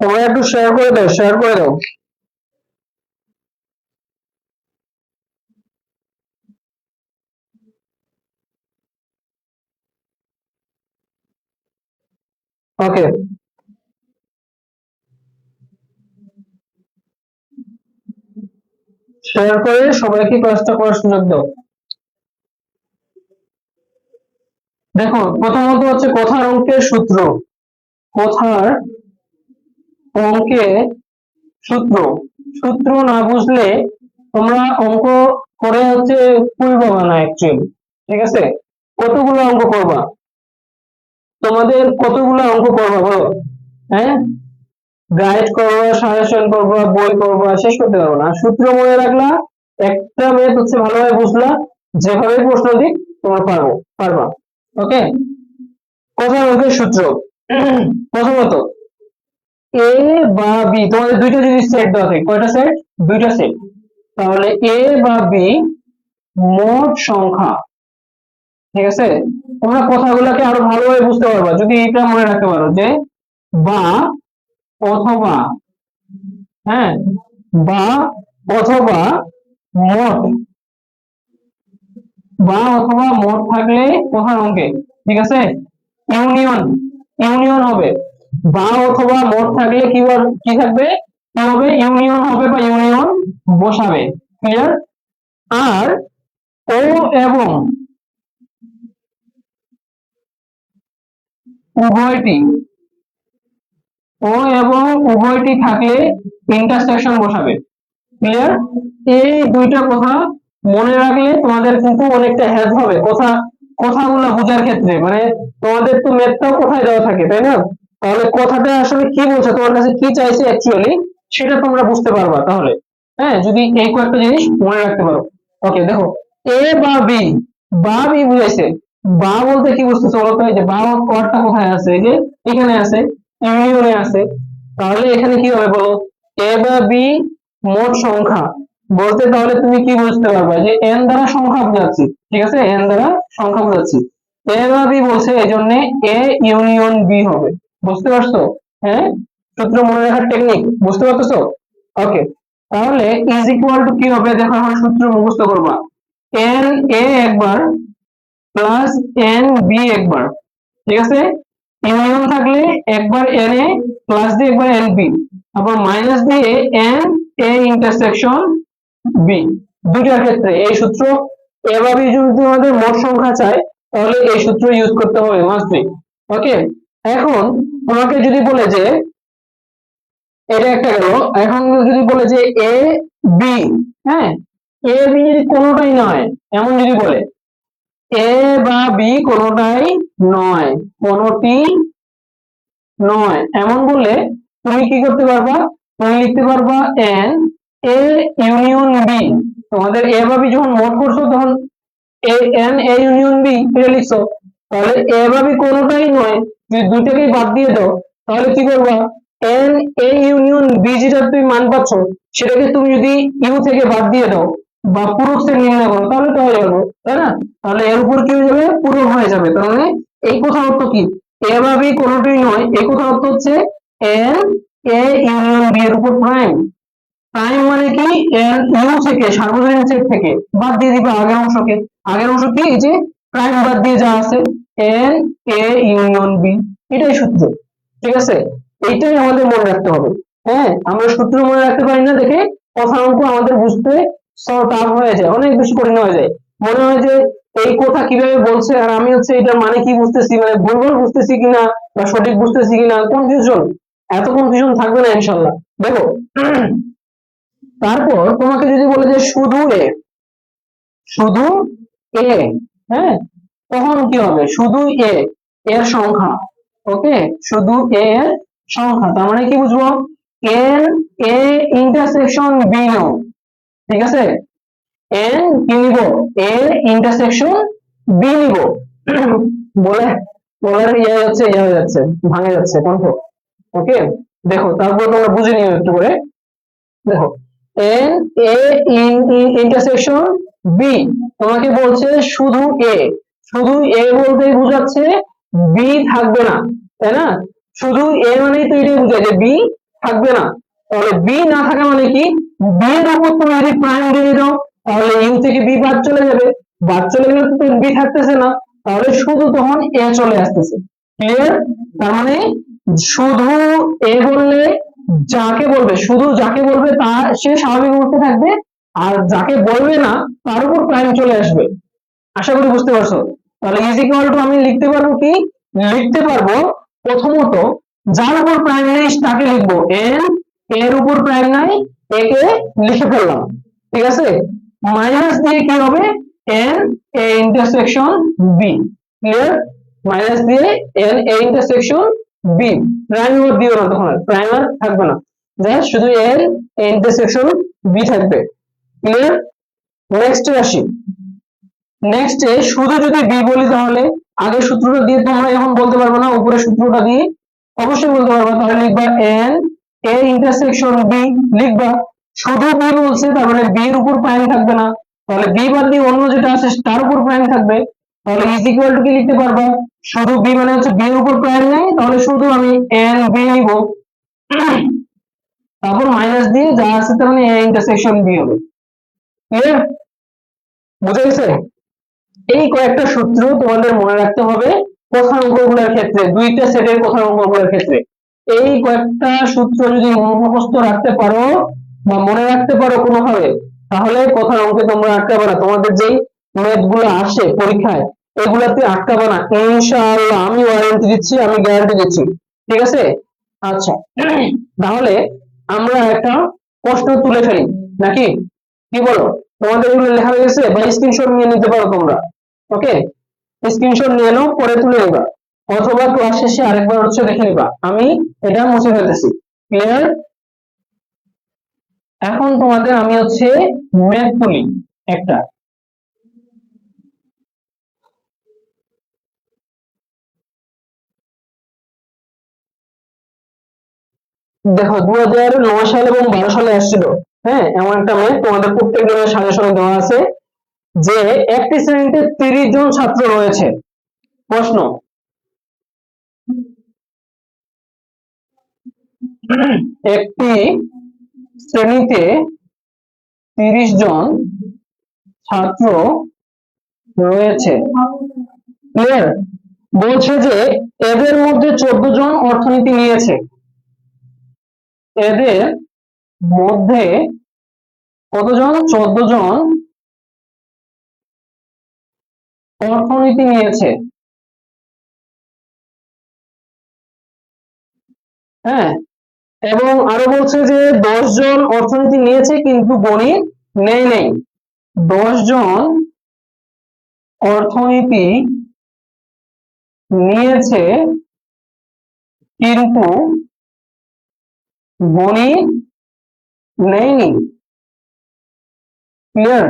তোমরা একটু শেয়ার করে দাও, শেয়ার করে দাও। ওকে, শেয়ার করে সবাইকে ক্লাসটা করার সুযোগ দাও। দেখো, প্রথমত হচ্ছে কথার অঙ্কের সূত্র, কথার অঙ্কের সূত্র, সূত্র না বুঝলে তোমরা অঙ্ক করে হচ্ছে কুল পাবা না অ্যাকচুয়ালি। ঠিক আছে, কতগুলো অঙ্ক করবা, তোমাদের কতগুলো অঙ্ক করবা বলো? হ্যাঁ, গাইড করবা, সাজেশন করবা, বই করবা, শেষ করতে পারবো না। সূত্র মনে রাখলা, একটা ম্যাথ হচ্ছে ভালোভাবে বুঝলা, যেভাবে প্রশ্ন দিক তোমরা পারবা। ওকে, কথার অঙ্কের সূত্র, প্রথমত এ বা বি, তোমাদের দুইটা জিনিস সেট দেওয়া থাকে, কয়টা সেট? দুইটা সেট। তাহলে এ বা বি মোট সংখ্যা। ঠিক আছে, তোমরা কথাগুলোকে আরো ভালোভাবে বুঝতে পারবা যদি এটা মনে রাখতে পারো যে বা অথবা, হ্যাঁ, বা অথবা মোট, বা অথবা মোট থাকলে কথার অঙ্কে, ঠিক আছে, ইউনিয়ন, ইউনিয়ন হবে, বা অথবা মোট থাকলে কি থাকবে, কি হবে, ইউনিয়ন হবে বা ইউনিয়ন বসাবে। ক্লিয়ার? আর ও এবং উভয়টি, ও এবং উভয়টি থাকলে ইন্টারসেকশন বসাবে। ক্লিয়ার? এই দুইটা কথা মনে রাখলে তোমাদের কিন্তু অনেকটা হেল্প হবে কথাগুলো বোঝার ক্ষেত্রে। মানে তোমাদের তো ম্যাথটাও কোথায় দেওয়া থাকে, তাই না? তাহলে কথাটা আসলে কি বলছে, তোমার কাছে কি চাইছে অ্যাকচুয়ালি, সেটা তোমরা বুঝতে পারবা তাহলে। হ্যাঁ, যদি এই কয়েকটা জিনিস মনে রাখতে পারো। ওকে, দেখো, এ বা বি, বা বি বুঝাইছে, বা বলতে কি বুঝতেছো বলতো? এই যে বা ওয়ার্ডটা কোথায় আছে, এই যে এখানে আছে, ইউনিয়নে আছে। তাহলে এখানে কি হবে বলো? এ বা বি মোট সংখ্যা বলতে তাহলে তুমি কি বুঝতে পারবে যে এন দ্বারা সংখ্যা বোঝাচ্ছি। ঠিক আছে, এন দ্বারা সংখ্যা বোঝাচ্ছি। এ বা বি বলছে, এই জন্য এ ইউনিয়ন বি হবে। বুঝতে পারছো? হ্যাঁ, সূত্র মনে রাখার টেকনিক বুঝতে পারতেছো? ওকে, তাহলে ইজ ইকুয়াল টু কি হবে, দেখো এখন সূত্র মুখস্থ করবা। এন এ একবার প্লাস এন বি একবার। ঠিক আছে, ইউনিয়ন থাকলে একবার এন এ প্লাস দিয়ে একবার এন বি, আবার মাইনাস দিয়ে এন এ ইন্টারসেকশন বি, দুটার ক্ষেত্রে এই সূত্র। এভাবে যদি তোমাদের মোট সংখ্যা চাই তাহলে এই সূত্র ইউজ করতে হবে মাস্ট বি। ওকে, এখন তোমাকে যদি বলে যে এটা একটা গেল, এখন যদি বলে যে এ বি, হ্যাঁ এ বি যদি কোনোটাই নয় এমন যদি বলে এ বা বি কোনোটাই নয়, কোনোটি নয় এমন বললে তুমি কি করতে পারবা, তুমি লিখতে পারবা এন এ ইউনিয়ন বি। তোমাদের এ বা বি যখন মোট করছো তখন A n A union B এটা লিখছো, তাহলে এ বা বি কোনোটাই নয়, যদি দুইটাকেই বাদ দিয়ে দাও তাহলে কি করবা, এন এ ইউনিয়ন বি যেটা তুমি মান পাচ্ছ সেটাকে তুমি যদি ইউ থেকে বাদ দিয়ে দাও বা পূরক থেকে নির্ণয় করো তাহলে তো হয়ে যাবে, তাই না? তাহলে এর উপর কি হয়ে যাবে, পূরক হয়ে যাবে। তার মানে এই কথার অর্থ কি, এ বা বি কোনোটাই নয়, এই কথার অর্থ হচ্ছে এন এ ইউনিয়ন বি এর উপর প্রাইম। প্রাইম মানে কি, এর ইউ থেকে সার্বজনীন সেট থেকে বাদ দিয়ে দিবে আগের অংশকে। আগের অংশ কি, এই যে প্রাইম বাদ দিয়ে যা আছে এন এ ইউনিয়ন বি, এটাই সূত্র। ঠিক আছে, এইটাই আমাদের মনে রাখতে হবে। হ্যাঁ, আমরা সূত্র মনে রাখতে পারি না দেখে কথা অঙ্ক আমাদের বুঝতে টাফ হয়ে যায়, অনেক বেশি কঠিন হয়ে যায়। মনে হয় যে এই কথা কিভাবে বলছে আর আমি হচ্ছে এটার মানে কি বুঝতেছি, মানে ভুলভাল বুঝতেছি কিনা বা সঠিক বুঝতেছি কিনা, কনফিউশন। এত কনফিউশন থাকবে না ইনশাল্লাহ। দেখো তারপর তোমাকে যদি বলে যে শুধু এ, শুধু এ, হ্যাঁ তখন কি হবে, শুধু এ এর সংখ্যা। ওকে, শুধু এ এর সংখ্যা, তার মানে কি বুঝবো, এন এ ইন্টারসেকশন বি নাও। ঠিক আছে, এন কি নিব, এ ইন্টারসেকশন বি নিব। বলে বলার ইয়ে যাচ্ছে, ইয়ে হয়ে যাচ্ছে, ভাঙে যাচ্ছে কণ্ঠ। ওকে, দেখো তারপর তোমরা বুঝে নিও একটু করে। দেখো এন এ ইন্টারসেকশন বি, তোমাকে বলছে শুধু এ, শুধু এ বলতেই বোঝাচ্ছে বি থাকবে না, তাই না? শুধু এ মানেই তো এটাই বোঝায় যে বি থাকবে না। তাহলে বি না থাকা মানে কি, বি এর উপর তুমি যদি প্রাইম দিয়ে দাও তাহলে ইউ থেকে বি বাদ চলে যাবে, বাদ চলে গেলে তো বি থাকতেছে না, তাহলে শুধু তখন এ চলে আসতেছে। ক্লিয়ার? তার মানে শুধু এ বললে যাকে বলবে, শুধু যাকে বলবে তার সে স্বাভাবিক অবস্থায় থাকবে, আর যাকে বলবে না তার উপর প্রাইম চলে আসবে। আশা করি বুঝতে পারছো। তাহলে ইজ ইকুয়াল টু আমি লিখতে পারবো কি, লিখতে পারবো প্রথমত যার উপর প্রাইম নেই তাকে লিখবো এন, এর উপর প্রাইম নাই একে লিখে ফেললাম। ঠিক আছে, মাইনাস দিয়ে কি হবে, n A intersection B. Clear? Minus দিয়ে এন এ ইন্টারসেকশন বি, প্রাইমার দিও না, তখন প্রাইমার থাকবে না, জাস্ট শুধু এন এ ইন্টারসেকশন বি থাকবে। ক্লিয়ার? নেক্সট আসি, নেক্সট শুধু যদি বি বলি তাহলে আগে সূত্রটা দিয়ে তোমরা এখন বলতে পারবে না, উপরে সূত্রটা দিয়ে অবশ্যই বলতে পারবে। তাহলে লিখবা এন এ ইন্টারসেকশন বি, লিখবা শুধু বি বলছে তার মানে বি এর উপর প্রাইম থাকবে না, তাহলে বি বাদ দিয়ে অন্য যেটা আছে তার উপর প্রাইম থাকবে। তাহলে ইজ ইকুয়াল টু কি লিখতে পারবা, শুধু বি মানে হচ্ছে বি এর উপর প্রাইম নেই, তাহলে শুধু আমি এন বি নিব, তারপর মাইনাস দিয়ে যা আছে তার মানে এ ইন্টারসেকশন বি হবে। ক্লিয়ার? বুঝা গেছে? এই কয়েকটা সূত্র তোমাদের মনে রাখতে হবে কথার অঙ্কগুলোর ক্ষেত্রে, দুইটা সেটের কথার অঙ্কগুলোর ক্ষেত্রে। এই কয়েকটা সূত্র যদি মুখস্থ রাখতে পারো বা মনে রাখতে পারো কোনোভাবে, তাহলে কথার অঙ্কে তোমরা আটকাবে না। তোমাদের যেই ম্যাথ গুলো আসে পরীক্ষায় এগুলাতে আটকাবে না ইনশাআল্লাহ, আমি ওয়ারেন্টি দিচ্ছি, আমি গ্যারান্টি দিচ্ছি। ঠিক আছে, আচ্ছা তাহলে আমরা একটা প্রশ্ন তুলে ফেলি নাকি, কি বলো? তোমাদের এগুলো লেখা হয়ে গেছে বা স্ক্রিনশট নিয়ে নিতে পারো তোমরা। ওকে, স্ক্রিনশট নিয়ে নাও, পরে তুলে নিবা অথবা ক্লাস শেষে আরেকবার হচ্ছে দেখে নিবা, আমি এটা মুছে ফেলতেছি। ক্লিয়ার? এখন তোমাদের আমি হচ্ছে ম্যাথ তুলি একটা। দেখো 2009 সাল এবং 12 সালে আসছিল, হ্যাঁ এমন একটা ম্যাথ তোমাদের প্রত্যেক জনের সাজেশনে দেওয়া আছে যে একটি শ্রেণীতে 30 জন ছাত্র রয়েছে। প্রশ্ন, একটি শ্রেণীতে 30 জন ছাত্র রয়েছে। ক্লিয়ার? বলছে যে এদের মধ্যে 14 জন অর্থনীতি নিয়েছে, এদের মধ্যে কতজন? 14 জন অর্থনীতি নিয়েছে। হ্যাঁ, এবং আরো বলছে যে 10 জন অর্থনীতি নিয়েছে কিন্তু গণিত নেই নেই। 10 জন অর্থনীতি নিয়েছে কিন্তু গণিত নেইনি। ক্লিয়ার?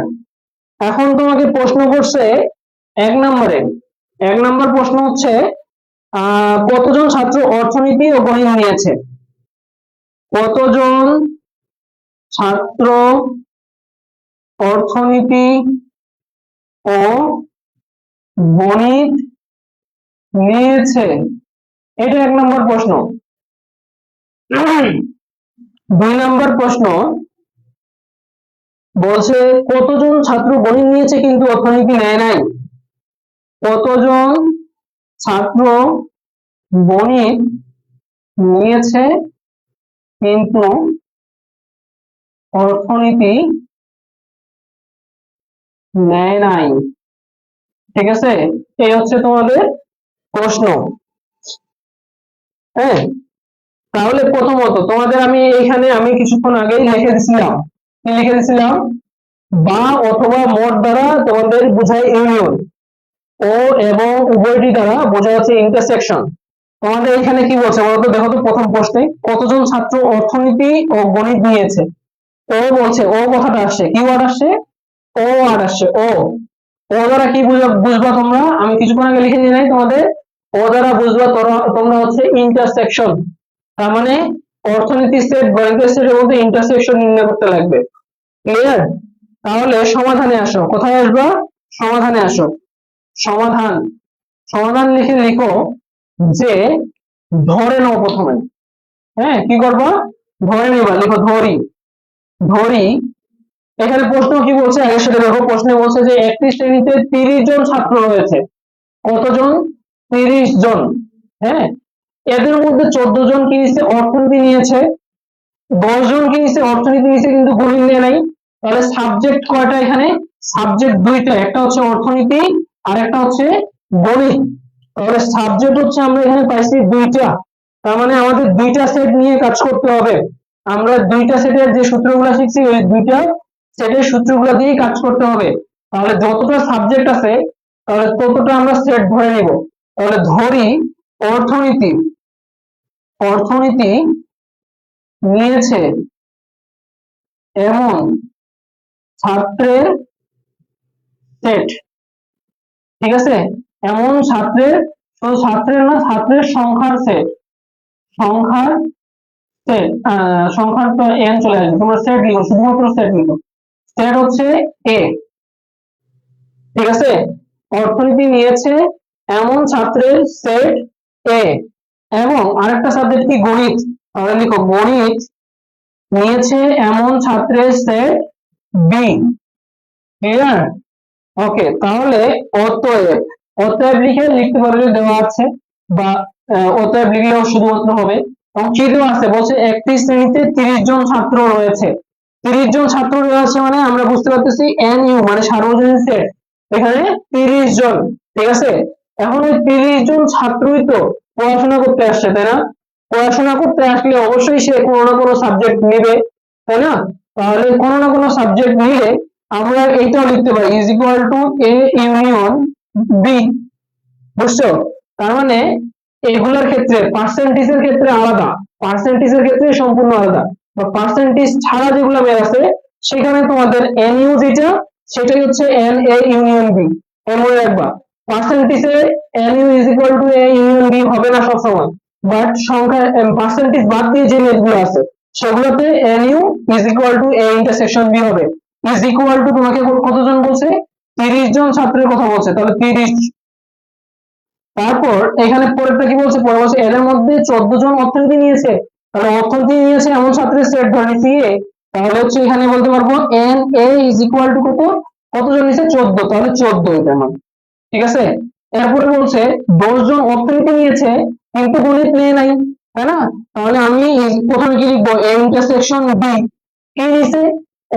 এখন তোমাকে প্রশ্ন করছে 1 নম্বর প্রশ্ন হচ্ছে কতজন ছাত্র অর্থনীতি ও গণিত নিয়েছে? কতজন ছাত্র অর্থনীতি ও গণিত নিয়েছে? এটা 1 নম্বর প্রশ্ন। 2 নম্বর প্রশ্ন বলছে কতজন ছাত্র গণিত নিয়েছে কিন্তু অর্থনীতি নেয় নাই? কতজন ছাত্র গণিত নিয়েছে কিন্তু অর্থনীতি নেয় নাই? ঠিক আছে, এই হচ্ছে তোমাদের প্রশ্ন। হ্যাঁ, তাহলে প্রথমত তোমাদের আমি কিছুক্ষণ আগেই লিখে দিছিলাম বা অথবা মোট দ্বারা তোমাদের বোঝায় ইউনিয়ন, ও এবং উভয়টি দ্বারা বোঝা যাচ্ছে ইন্টারসেকশন। তোমাদের এখানে কি বলছে বলতো? দেখো তো প্রথম প্রশ্নে কতজন ছাত্র অর্থনীতি ও গণিত নিয়েছে। ও বলছে, ও কথাটা আসছে, কি ওয়ার্ড আসছে? ও ওয়ার্ড আসছে। ও ও দ্বারা কি বুঝবা তোমরা? আমি কিছুক্ষণ আগে লিখে নিয়ে নাই তোমাদের। ও দ্বারা বুঝবা তোমরা হচ্ছে ইন্টারসেকশন। তার মানে অর্থনীতি সেট গণিতের সেটের মধ্যে ইন্টারসেকশন নির্ণয় করতে লাগবে। ক্লিয়ার? তাহলে সমাধানে আসো। কোথায় আসবা? সমাধানে আসো। সমাধান সমাধান লিখো যে ধরে নাও প্রথমে। হ্যাঁ, কি করবা? ধরে নিবা। লিখো ধরি। ধরি এখানে প্রশ্ন কি বলছে আগে সেটা দেখো। প্রশ্নে বলছে যে একটি শ্রেণীতে 30 জন ছাত্র রয়েছে। কতজন? 30 জন। হ্যাঁ, এদের মধ্যে 14 জন কি নিচ্ছে? অর্থনীতি নিয়েছে। 10 জন কি নিচ্ছে? অর্থনীতি নিয়েছে কিন্তু গণিত নেয় নাই। তাহলে সাবজেক্ট কয়টা এখানে? সাবজেক্ট দুইটা, একটা হচ্ছে অর্থনীতি আর একটা হচ্ছে গণিত। তাহলে সাবজেক্ট হচ্ছে আমরা এখানে পাইছি দুইটা। তার মানে আমাদের দুইটা সেট নিয়ে কাজ করতে হবে। আমরা দুইটা সেটের যে সূত্রগুলো শিখছি ওই দুইটা সেটের সূত্রগুলো দিয়ে কাজ করতে হবে। তাহলে যতটা সাবজেক্ট আছে তাহলে ততটা আমরা সেট ধরে নিব। তাহলে ধরি অর্থনীতি অর্থনীতি নিয়েছে এমন ছাত্রের সেট। ঠিক আছে, এমন ছাত্রের, শুধু ছাত্রের না, ছাত্রের সংখ্যার সেট। সংখ্যার সেট, সংখ্যার তো এন চলে আসবে, তোমরা সেট লিখো, শুধুমাত্র সেট লিখো। সেট হচ্ছে এ। ঠিক আছে, অর্থনীতি নিয়েছে এমন ছাত্রের সেট এ, এবং আরেকটা সাবজেক্ট কি? গণিত। তাহলে লিখো গণিত নিয়েছে এমন ছাত্রের সেট বি। ক্লিয়ার? ওকে, তাহলে অতএব, অতএব লিখতে পারলে দেওয়া আছে, বা অতএব লিখলেও শুধুমাত্র হবে। এবং কি দেওয়া আছে? বলছে একটি শ্রেণীতে 30 জন ছাত্র রয়েছে। 30 জন ছাত্র রয়েছে মানে আমরা বুঝতে পারতেছি এন ইউ মানে সার্বজনীন সেট, এখানে 30 জন। ঠিক আছে, এখন ওই 30 জন ছাত্রই তো পড়াশোনা করতে আসছে, তাই না? পড়াশোনা করতে আসলে অবশ্যই সে কোনো না কোনো সাবজেক্ট নেবে, তাই না? তাহলে কোনো না কোনো সাবজেক্ট নিলে আমরা এইটাও লিখতে পারি is equal to A union B. বুঝছো? তার মানে এগুলোর ক্ষেত্রে পার্সেন্টেজের ক্ষেত্রে আলাদা, পার্সেন্টেজের ক্ষেত্রে সম্পূর্ণ আলাদা, বা পার্সেন্টেজ ছাড়া যেগুলো বের আছে সেখানে তোমাদের এন ইউ যেটা সেটাই হচ্ছে এন এ ইউনিয়ন বি। মনে রাখবা পার্সেন্টেজে n U is equal to A union B হবে না সবসময়, বাট সংখ্যা পার্সেন্টেজ বাদ দিয়ে যে মেথগুলো আছে সেগুলোতে n U is equal to A intersection B হবে। ইজ ইকুয়াল টু তোমাকে কতজন বলছে? 30 জন ছাত্রের কথা বলছে, তাহলে 30। তারপর এখানে পরেরটা কি বলছে? পরে বলছে এদের মধ্যে 14 জন অর্থনীতি নিয়েছে। তাহলে অর্থনীতি নিয়েছে এমন ছাত্রের সেট ধরে নিচ্ছি এ, তাহলে হচ্ছে এখানে বলতে পারবো N A is equal two কতজন নিয়েছে? 14, তাহলে 14 এটা আমার। ঠিক আছে, এরপরে বলছে 10 জন অর্থনীতি নিয়েছে কিন্তু গণিত নিয়ে নাই, তাই না? তাহলে আমি প্রথমে কি লিখবো? A intersection B. কি নিছে?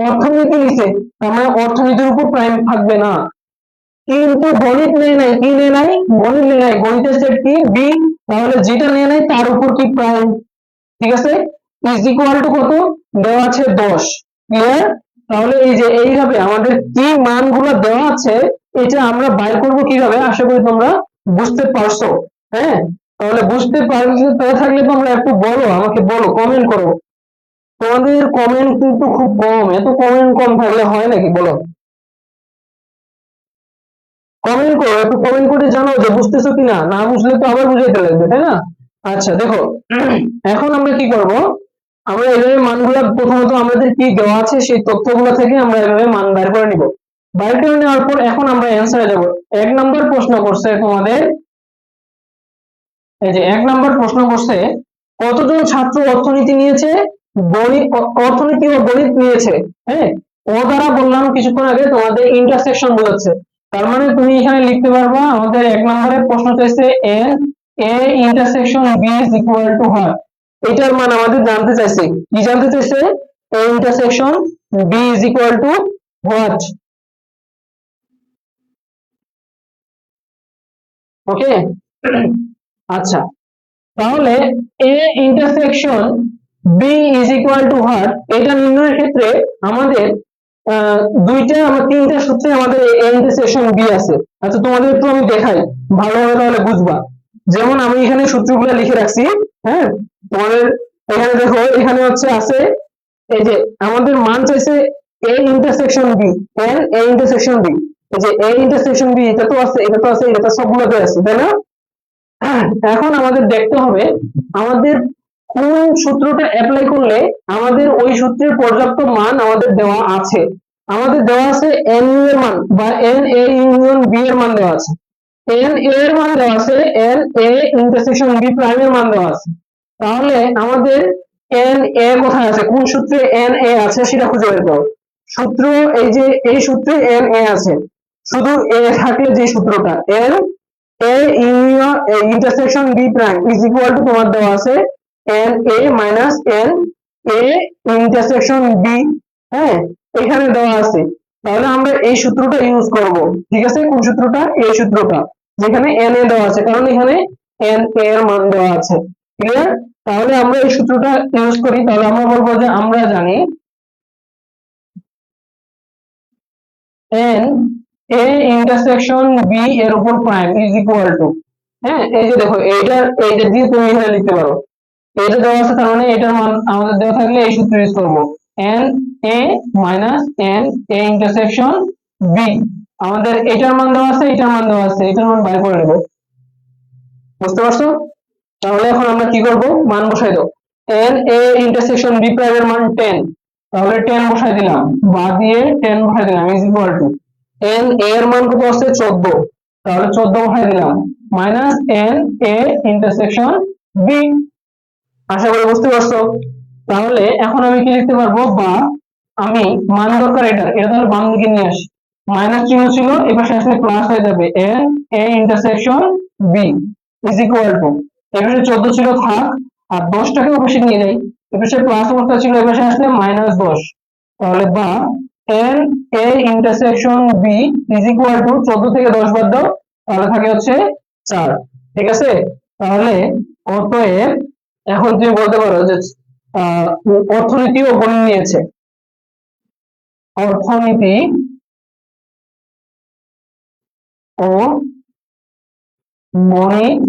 অর্থনীতি নিছে। তার মানে অর্থনীতির উপর প্রাইম থাকবে না। কিন্তু গণিত নেয় নাই, কি নেয় নাই? গণিত নেয় নাই, গণিতের সেট কি? বি। তাহলে যেটা নেয় নাই তার উপর কি প্রাইম? ঠিক আছে, ইজ ইকুয়াল টু কত দেওয়া আছে? 10। ক্লিয়ার? তাহলে এই যে এইভাবে আমাদের কি মানগুলো দেওয়া আছে এটা আমরা বাইর করব কিভাবে, আশা করি তোমরা বুঝতে পারছো। হ্যাঁ, তাহলে বুঝতে পারলে থাকলে তোমরা একটু বলো, আমাকে বলো, কমেন্ট করো। তোমাদের কমেন্ট কিন্তু খুব কম, এত কমেন্ট কম থাকলে হয় নাকি বলো? কমেন্ট করো, একটু কমেন্ট করে জানাও যে বুঝতেছো কিনা, না বুঝলে তো আবার বুঝাইতে লাগবে, তাই না? আচ্ছা দেখো, এখন আমরা কি করব, আমরা এইভাবে মানগুলো প্রথমত আমাদের কি দেওয়া আছে সেই তথ্যগুলো থেকে আমরা এইভাবে মান বের করে নিব। বের করে নেওয়ার পর এখন আমরা অ্যান্সারে যাব। 1 নম্বর প্রশ্ন করছে তোমাদের, এই যে 1 নম্বর প্রশ্ন করছে, কতজন ছাত্র অর্থনীতি নিয়েছে? গণিত, অর্থনীতি ও গণিত নিয়েছে। হ্যাঁ, ও দ্বারা বললাম কিছুক্ষণ আগে তোমাদের ইন্টারসেকশন বোঝাচ্ছে। তার মানে তুমি এখানে লিখতে পারবা আমাদের 1 নম্বরের প্রশ্ন চাইছে n A intersection B is equal to what. এটার মান আমাদের জানতে চাইছে। কি জানতে চাইছে? A intersection B is equal to what. Okay, আচ্ছা, তাহলে A intersection B is equal to what এটা নির্ণয়ের ক্ষেত্রে আমাদের দুইটা আমরা তিনটা সূত্রে আমাদের এ ইন্টারসেকশন বি আছে। আচ্ছা তোমাদের একটু আমি দেখাই, ভালোভাবে তাহলে বুঝবা। যেমন আমি এখানে সূত্রগুলো লিখে রাখছি। হ্যাঁ, তোমাদের এখানে দেখো, এখানে হচ্ছে আছে এই যে আমাদের মান চাইছে A intersection B, n A intersection B. এই যে এ ইন্টারসেকশন বি এটা তো আছে, এটা তো আছে, এটা তো সবগুলোতে আছে, তাই না? এখন আমাদের দেখতে হবে আমাদের কোন সূত্রটা অ্যাপ্লাই করলে আমাদের ওই সূত্রের পর্যাপ্ত মান আমাদের দেওয়া আছে। আমাদের দেওয়া আছে এন এর মান বা এন এ ইউনিয়ন বি এর মান দেওয়া আছে। এন এ এর মান দেওয়া আছে, n A intersection B prime এর মান দেওয়া আছে। তাহলে আমাদের এন এ কোথায় আছে, কোন সূত্রে এন এ আছে সেটা খুঁজে বের করো। সূত্র, এই যে এই সূত্রে এন এ আছে, শুধু এ থাকলে যে সূত্রটা n A union intersection B prime is equal to তোমার দেওয়া আছে n A minus n A intersection B. হ্যাঁ, এখানে দেওয়া আছে। তাহলে আমরা এই সূত্রটা ইউজ করব। ঠিক আছে, কোন সূত্রটা? এই সূত্রটা, যেখানে এন এ দেওয়া আছে, কারণ এখানে এন এ এর মান দেওয়া আছে। ক্লিয়ার? তাহলে আমরা এই সূত্রটা ইউজ করি, তাহলে আমরা বলবো যে আমরা জানি এন এ ইন্টারসেকশন বি এর উপর প্রাইম ইজ ইকুয়াল টু, হ্যাঁ এই যে দেখো এইটা দিয়ে তুমি এখানে লিখতে পারো। এটা দেওয়া আছে, তার মানে এটার মান আমাদের দেওয়া থাকলে এই সূত্র ইউজ করবো। N A minus n A intersection B, আমাদের এটার মান দেওয়া আছে, এটার মান দেওয়া আছে, এটার মান বাইর করে নেব। বুঝতে পারছো? তাহলে এখন আমরা কি করব, মান বসাই দাও। N A intersection B prime এর মান 10, তাহলে 10 বসাই দিলাম, বা দিয়ে 10 বসাই দিলাম is equal to n A এর মান কত আছে? 14, তাহলে 14 বসাই দিলাম minus n A intersection B. আশা করি বুঝতে পারছো। তাহলে এখন আমি কি লিখতে পারবো, বা আমি মান দরকার এটা তাহলে বাম দিকে নিয়ে আসি। মাইনাস চিহ্ন ছিল, এবার আসলে প্লাস হয়ে যাবে n A intersection B is equal to, এপাশে 14 ছিল থাক, আর 10টাকে ওপাশে নিয়ে যাই, এপাশে প্লাস অবস্থা ছিল, এপাশে আসলে -10। তাহলে বা n A intersection B is equal to 14 থেকে 10 বাদ দাও, তাহলে থাকে হচ্ছে 4। ঠিক আছে, তাহলে অতএব এখন তুমি বলতে পারো যে আহ অর্থনীতি ও গণিত নিয়েছে, অর্থনীতি ও গণিত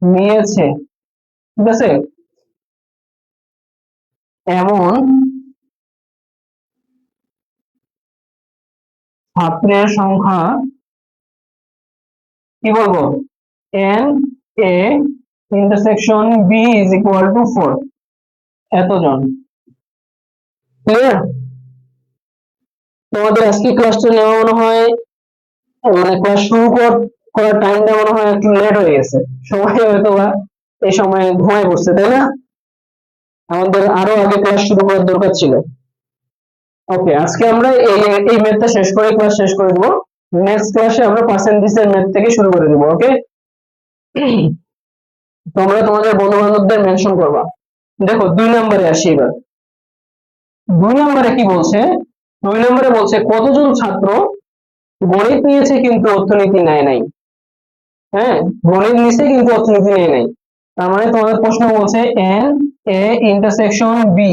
নিয়েছে। ঠিক আছে, এমন ছাত্রের সংখ্যা কি বলবো, n A intersection B is equal to 4, এতজন। ক্লিয়ার? তোমাদের আজকে ক্লাসটা নেওয়া মনে হয়, মানে ক্লাস শুরু করার টাইমটা মনে হয় একটু লেট হয়ে গেছে, সবাই হয়তো বা এই সময় ঘুমায় পড়ছে, তাই না? আমাদের আরো আগে ক্লাস শুরু করার দরকার ছিল। ওকে, আজকে আমরা এই ম্যাথটা শেষ করে ক্লাস শেষ করে দেবো। নেক্সট ক্লাসে আমরা পার্সেন্টেজের ম্যাথ থেকে শুরু করে দেবো। ওকে, তোমরা তোমাদের বন্ধু বান্ধবদের মেনশন করবা। দেখো 2 নম্বরে আসি এবার। 2 নম্বরে কি বলছে? 2 নম্বরে বলছে কতজন ছাত্র গণিত নিয়েছে কিন্তু অর্থনীতি নেয় নাই। হ্যাঁ, গণিত নিছে কিন্তু অর্থনীতি নেয় নাই। তার মানে তোমাদের প্রশ্ন বলছে এন এ ইন্টারসেকশন বি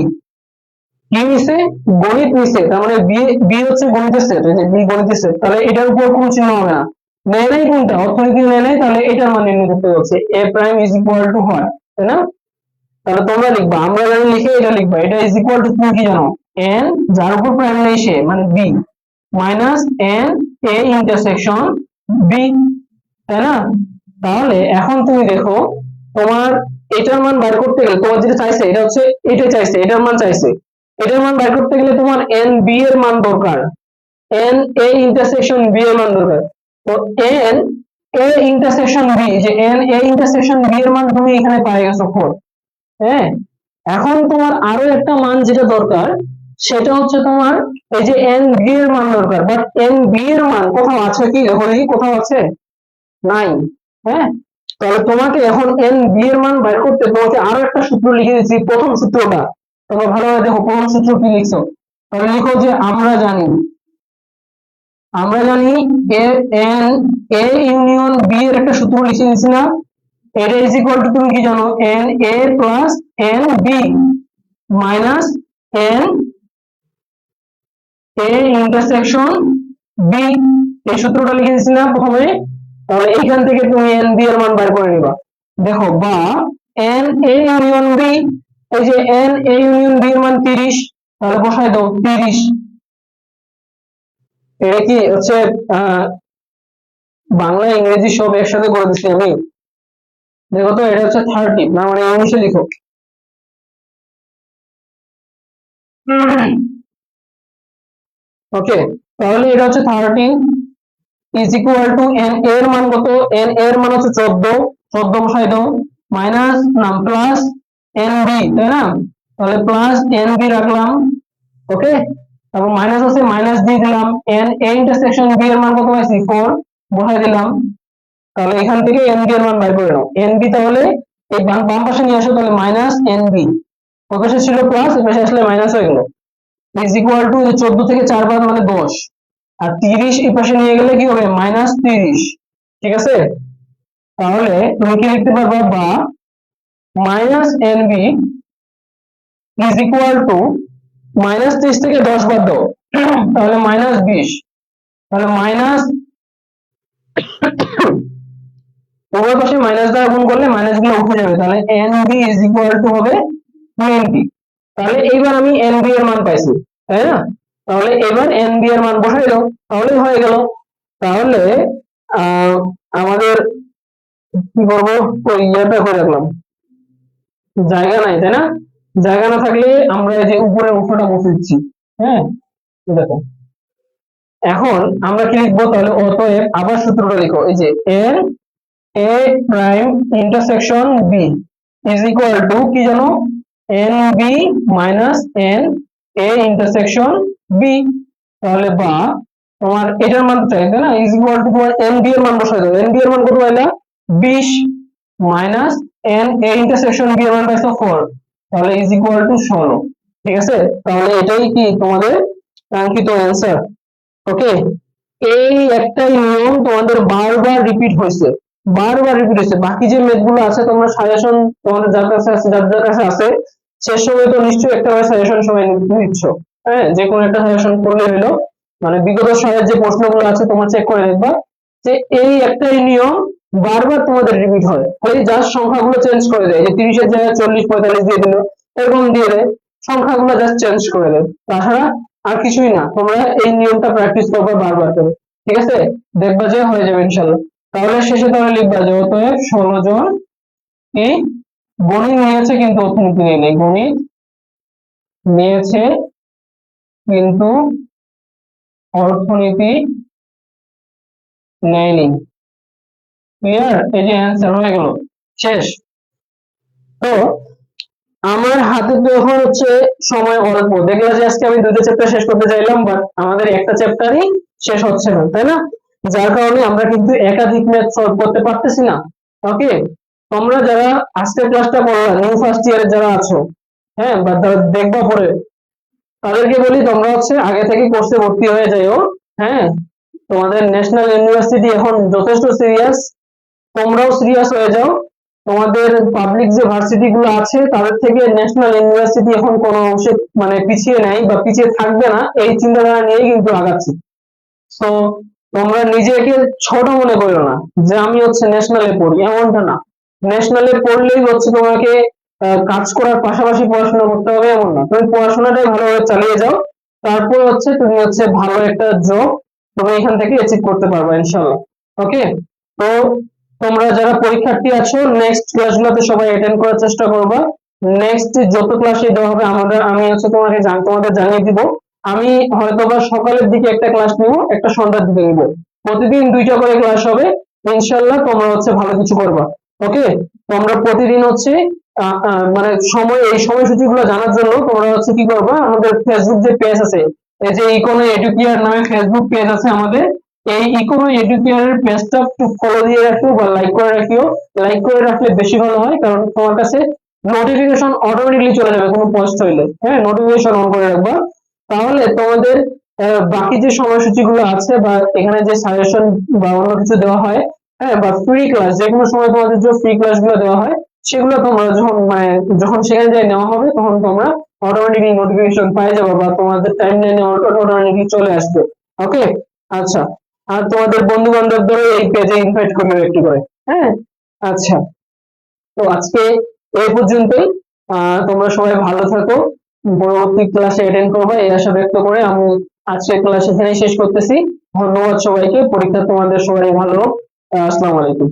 কি নিছে? গণিত নিছে, তার মানে বি বি হচ্ছে গণিতের সেট, এই যে বি গণিতের সেট, তাহলে এটার উপর কোনো চিহ্ন হবে না। নেয় নাই কোনটা? অর্থনীতি নেয় নাই, তাহলে এটার মান নির্ণয় করতে বলছে এ প্রাইম ইজ ইকুয়াল টু হয়, তাই না? তাহলে তোমরা লিখবা, আমরা জানি লিখে এটা লিখবা, এটা ইজ ইকুয়াল টু তুমি কি জানো? এন যার উপর প্রাইম নেই সে মানে B minus n A intersection B, তাই না? তাহলে এখন তুমি দেখো, তোমার এটার মান বের করতে গেলে তোমার যেটা চাইছে এটা হচ্ছে, এটা চাইছে, এটার মান চাইছে, এটার মান বের করতে গেলে তোমার এন বি এর মান দরকার, এন এ ইন্টারসেকশন বি এর মান দরকার। তো এন এ ইন্টারসেকশন বি, যে এন এ ইন্টারসেকশন বি এর মান তুমি এখানে পেয়ে গেছো 4। হ্যাঁ, এখন তোমার আরো একটা মান যেটা দরকার, সেটা হচ্ছে তোমার এই যে এন বি এর মান দরকার, বাট এন বি এর মান কোথাও আছে কি? দেখো দেখি কোথাও আছে? নাই। হ্যাঁ, তাহলে তোমাকে এখন এন বি এর মান বের করতে তোমাকে আরো একটা সূত্র লিখে দিচ্ছি, প্রথম সূত্রটা তোমরা ভালোভাবে দেখো। প্রথম সূত্র কি লিখছো? তাহলে লিখো যে আমরা জানি A n A union B এর একটা সূত্র লিখে দিচ্ছি না? এটা ইজ ইকুয়াল টু তুমি কি জানো? N A plus n B minus n A intersection B, এই সূত্রটা লিখে দিচ্ছি না প্রথমে? তাহলে এইখান থেকে তুমি এন বি এর মান বের করে নিবা। দেখো, বা এন এ ইউনিয়ন বি, এই যে এন এ ইউনিয়ন বি এর মান 30, তাহলে বসাই দাও 30। এটা কি হচ্ছে বাংলা ইংরেজি সব একসাথে করে দিচ্ছি আমি। দেখো তো, এটা হচ্ছে 30, না মানে ইংলিশে লিখো। ওকে, তাহলে এটা হচ্ছে 13 ইজ ইকুয়াল টু এন এর মান কত? এন এর মান হচ্ছে 14, 14 বসাই দাও, মাইনাস নাম প্লাস এন বি, তাই না? তাহলে প্লাস এন বি রাখলাম। ওকে, তারপর মাইনাস আছে, মাইনাস দিয়ে দিলাম। এন এ ইন্টারসেকশন বি এর মান কত পাইছি? 4 বসাই দিলাম। তাহলে এখান থেকে এন বি এর মান বের করে নাও। এন বি তাহলে এই বাম পাশে নিয়ে আসো, তাহলে মাইনাস এন বি, ওই পাশে ছিল প্লাস, এই পাশে আসলে মাইনাস হয়ে গেল। ইজ ইকুয়াল টু 14 থেকে 4 বাদ মানে 10, আর 30 এই পাশে নিয়ে গেলে কি হবে? মাইনাস 30। ঠিক আছে, তাহলে তুমি কি লিখতে পারবা? বা minus n B is equal to minus 30 থেকে 10 বাদ দাও, তাহলে মাইনাস 20। তাহলে মাইনাস উভয় পাশে মাইনাস দ্বারা গুণ করলে মাইনাস গুলো উঠে যাবে, তাহলে n B is equal to হবে 20। তাহলে এইবার আমি এন বি এর মান পাইছি, তাই না? তাহলে এবার এন বি এর মান বসাই দাও, তাহলেই হয়ে গেল। তাহলে আহ আমাদের কি করবো? ওই ইয়েটা করে রাখলাম, জায়গা নাই, তাই না? জায়গা না থাকলে আমরা এই যে উপরের অংশটা বসে দিচ্ছি। হ্যাঁ, দেখো, এখন আমরা কি লিখবো? তাহলে অতএব আবার সূত্রটা লিখো, এই যে n A prime intersection B is equal to কি জানো? N B minus n A intersection B. তাহলে বা তোমার এটার মান চাই, তাই না? ইজ ইকুয়াল টু তোমার এন বি এর মান বসাই দাও। এন বি এর মান কত পাইলা? 20 minus n A intersection B এর মান পাইছো 4, তাহলে ইজ ইকুয়াল টু 16। ঠিক আছে, তাহলে এটাই কি তোমাদের কাঙ্ক্ষিত অ্যান্সার। ওকে, এই একটাই নিয়ম তোমাদের বারবার রিপিট হয়েছে, বারবার রিপিট হয়েছে। বাকি যে মেথ গুলো আছে তোমরা সাজেশন তোমাদের যার কাছে আছে, যার কাছে আছে, শেষ সময় তো নিশ্চয়ই একটা সাজেশন সময় নিচ্ছ। হ্যাঁ, যে কোনো একটা সাজেশন করলে হলো, মানে বিগত সালের যে প্রশ্নগুলো আছে তোমরা চেক করে দেখবা যে এই একটাই নিয়ম বারবার তোমাদের রিপিট হয়। খালি জাস্ট সংখ্যাগুলো চেঞ্জ করে দেয়, যে 30 এর জায়গায় 40 45 দিয়ে দিল, এরকম দিয়ে দেয়, সংখ্যাগুলো জাস্ট চেঞ্জ করে দেয়, তাছাড়া আর কিছুই না। তোমরা এই নিয়মটা প্র্যাকটিস করবে বারবার করে, ঠিক আছে? দেখবা যে হয়ে যাবে ইনশাল্লাহ। তাহলে শেষে তাহলে লিখবা যে অতএব 16 জন কি গণিত নিয়েছে কিন্তু অর্থনীতি নেই নাই, গণিত নিয়েছে কিন্তু অর্থনীতি নেয়নি। ক্লিয়ার? এই যে অ্যান্সার হয়ে গেল, শেষ। তো আমার হাতে তো এখন হচ্ছে সময় অল্প, দেখলা যে আজকে আমি দুটো চ্যাপ্টার শেষ করতে চাইলাম, বাট আমাদের একটা চ্যাপ্টারই শেষ হচ্ছে না, তাই না? যার কারণে আমরা কিন্তু একাধিক ম্যাথ সলভ করতে পারতেছি না। ওকে, তোমরা যারা আজকের ক্লাসটা করলা, নিউ ফার্স্ট ইয়ারে যারা আছো, হ্যাঁ, বা যারা দেখবা পরে, তাদেরকে বলি তোমরা হচ্ছে আগে থেকে কোর্সে ভর্তি হয়ে যাও। হ্যাঁ, তোমাদের ন্যাশনাল ইউনিভার্সিটি এখন যথেষ্ট সিরিয়াস, তোমরাও সিরিয়াস হয়ে যাও। তোমাদের পাবলিক যে ভার্সিটি গুলো আছে তাদের থেকে ন্যাশনাল ইউনিভার্সিটি এখন কোনো অংশে মানে পিছিয়ে নেই বা পিছিয়ে থাকবে না, এই চিন্তাধারা নিয়েই কিন্তু আগাচ্ছে। তো তোমরা নিজেকে ছোট মনে করো না যে আমি হচ্ছে ন্যাশনালে পড়ি, এমনটা না। ন্যাশনালে পড়লেই হচ্ছে তোমাকে কাজ করার পাশাপাশি পড়াশোনা করতে হবে এমন না, তুমি পড়াশোনাটাই ভালোভাবে চালিয়ে যাও, তারপর হচ্ছে তুমি হচ্ছে ভালো একটা জব তুমি এখান থেকে অ্যাচিভ করতে পারবে ইনশাল্লাহ। ওকে, তো তোমরা যারা পরীক্ষার্থী আছো নেক্সট ক্লাসগুলোতে সবাই অ্যাটেন্ড করার চেষ্টা করবা। নেক্সট যত ক্লাসে দেওয়া হবে আমি হচ্ছে তোমাদের জানিয়ে দিব। আমি হয়তোবা সকালের দিকে একটা ক্লাস নিব, একটা সন্ধ্যার দিকে নিব, প্রতিদিন দুইটা করে ক্লাস হবে। ইনশাল্লাহ তোমরা হচ্ছে ভালো কিছু করবা। ওকে, তোমরা প্রতিদিন হচ্ছে মানে এই সময়সূচি গুলো জানার জন্য তোমরা হচ্ছে কি করবা, আমাদের ফেসবুক যে পেজ আছে, এই যে ইকোনো এডুকেয়ার নামে ফেসবুক পেজ আছে আমাদের, এই ইকোনো এডুকেয়ারের পেজটা একটু ফলো দিয়ে রাখো বা লাইক করে রাখিও। লাইক করে রাখলে বেশি ভালো হয়, কারণ তোমার কাছে নোটিফিকেশন অটোমেটিকলি চলে যাবে কোনো পোস্ট হইলে। হ্যাঁ, নোটিফিকেশন অন করে রাখবা, তাহলে তোমাদের বাকি যে সময়সূচি গুলো আছে বা এখানে যে সাজেশন বা অন্য কিছু দেওয়া হয়, হ্যাঁ, বা ফ্রি ক্লাস যে কোনো সময় তোমাদের যে ফ্রি ক্লাস গুলো দেওয়া হয় সেগুলো তোমরা যখন সেখানে যাই নেওয়া হবে তখন তোমরা অটোমেটিকলি নোটিফিকেশন পেয়ে যাবে বা তোমাদের টাইম লাইনে অটোমেটিকলি চলে আসবে। ওকে, আচ্ছা, আর তোমাদের বন্ধু বান্ধবদেরও এই পেজে ইনভাইট করবে একটু করে। হ্যাঁ, আচ্ছা, তো আজকে এই পর্যন্তই। তোমরা সবাই ভালো থাকো, পরবর্তী ক্লাসে অ্যাটেন্ড করবে এই আশা ব্যক্ত করে আমি আজকের ক্লাস এখানেই শেষ করতেছি। ধন্যবাদ সবাইকে, পরীক্ষা তোমাদের সবাই ভালো হোক। আসসালামু আলাইকুম।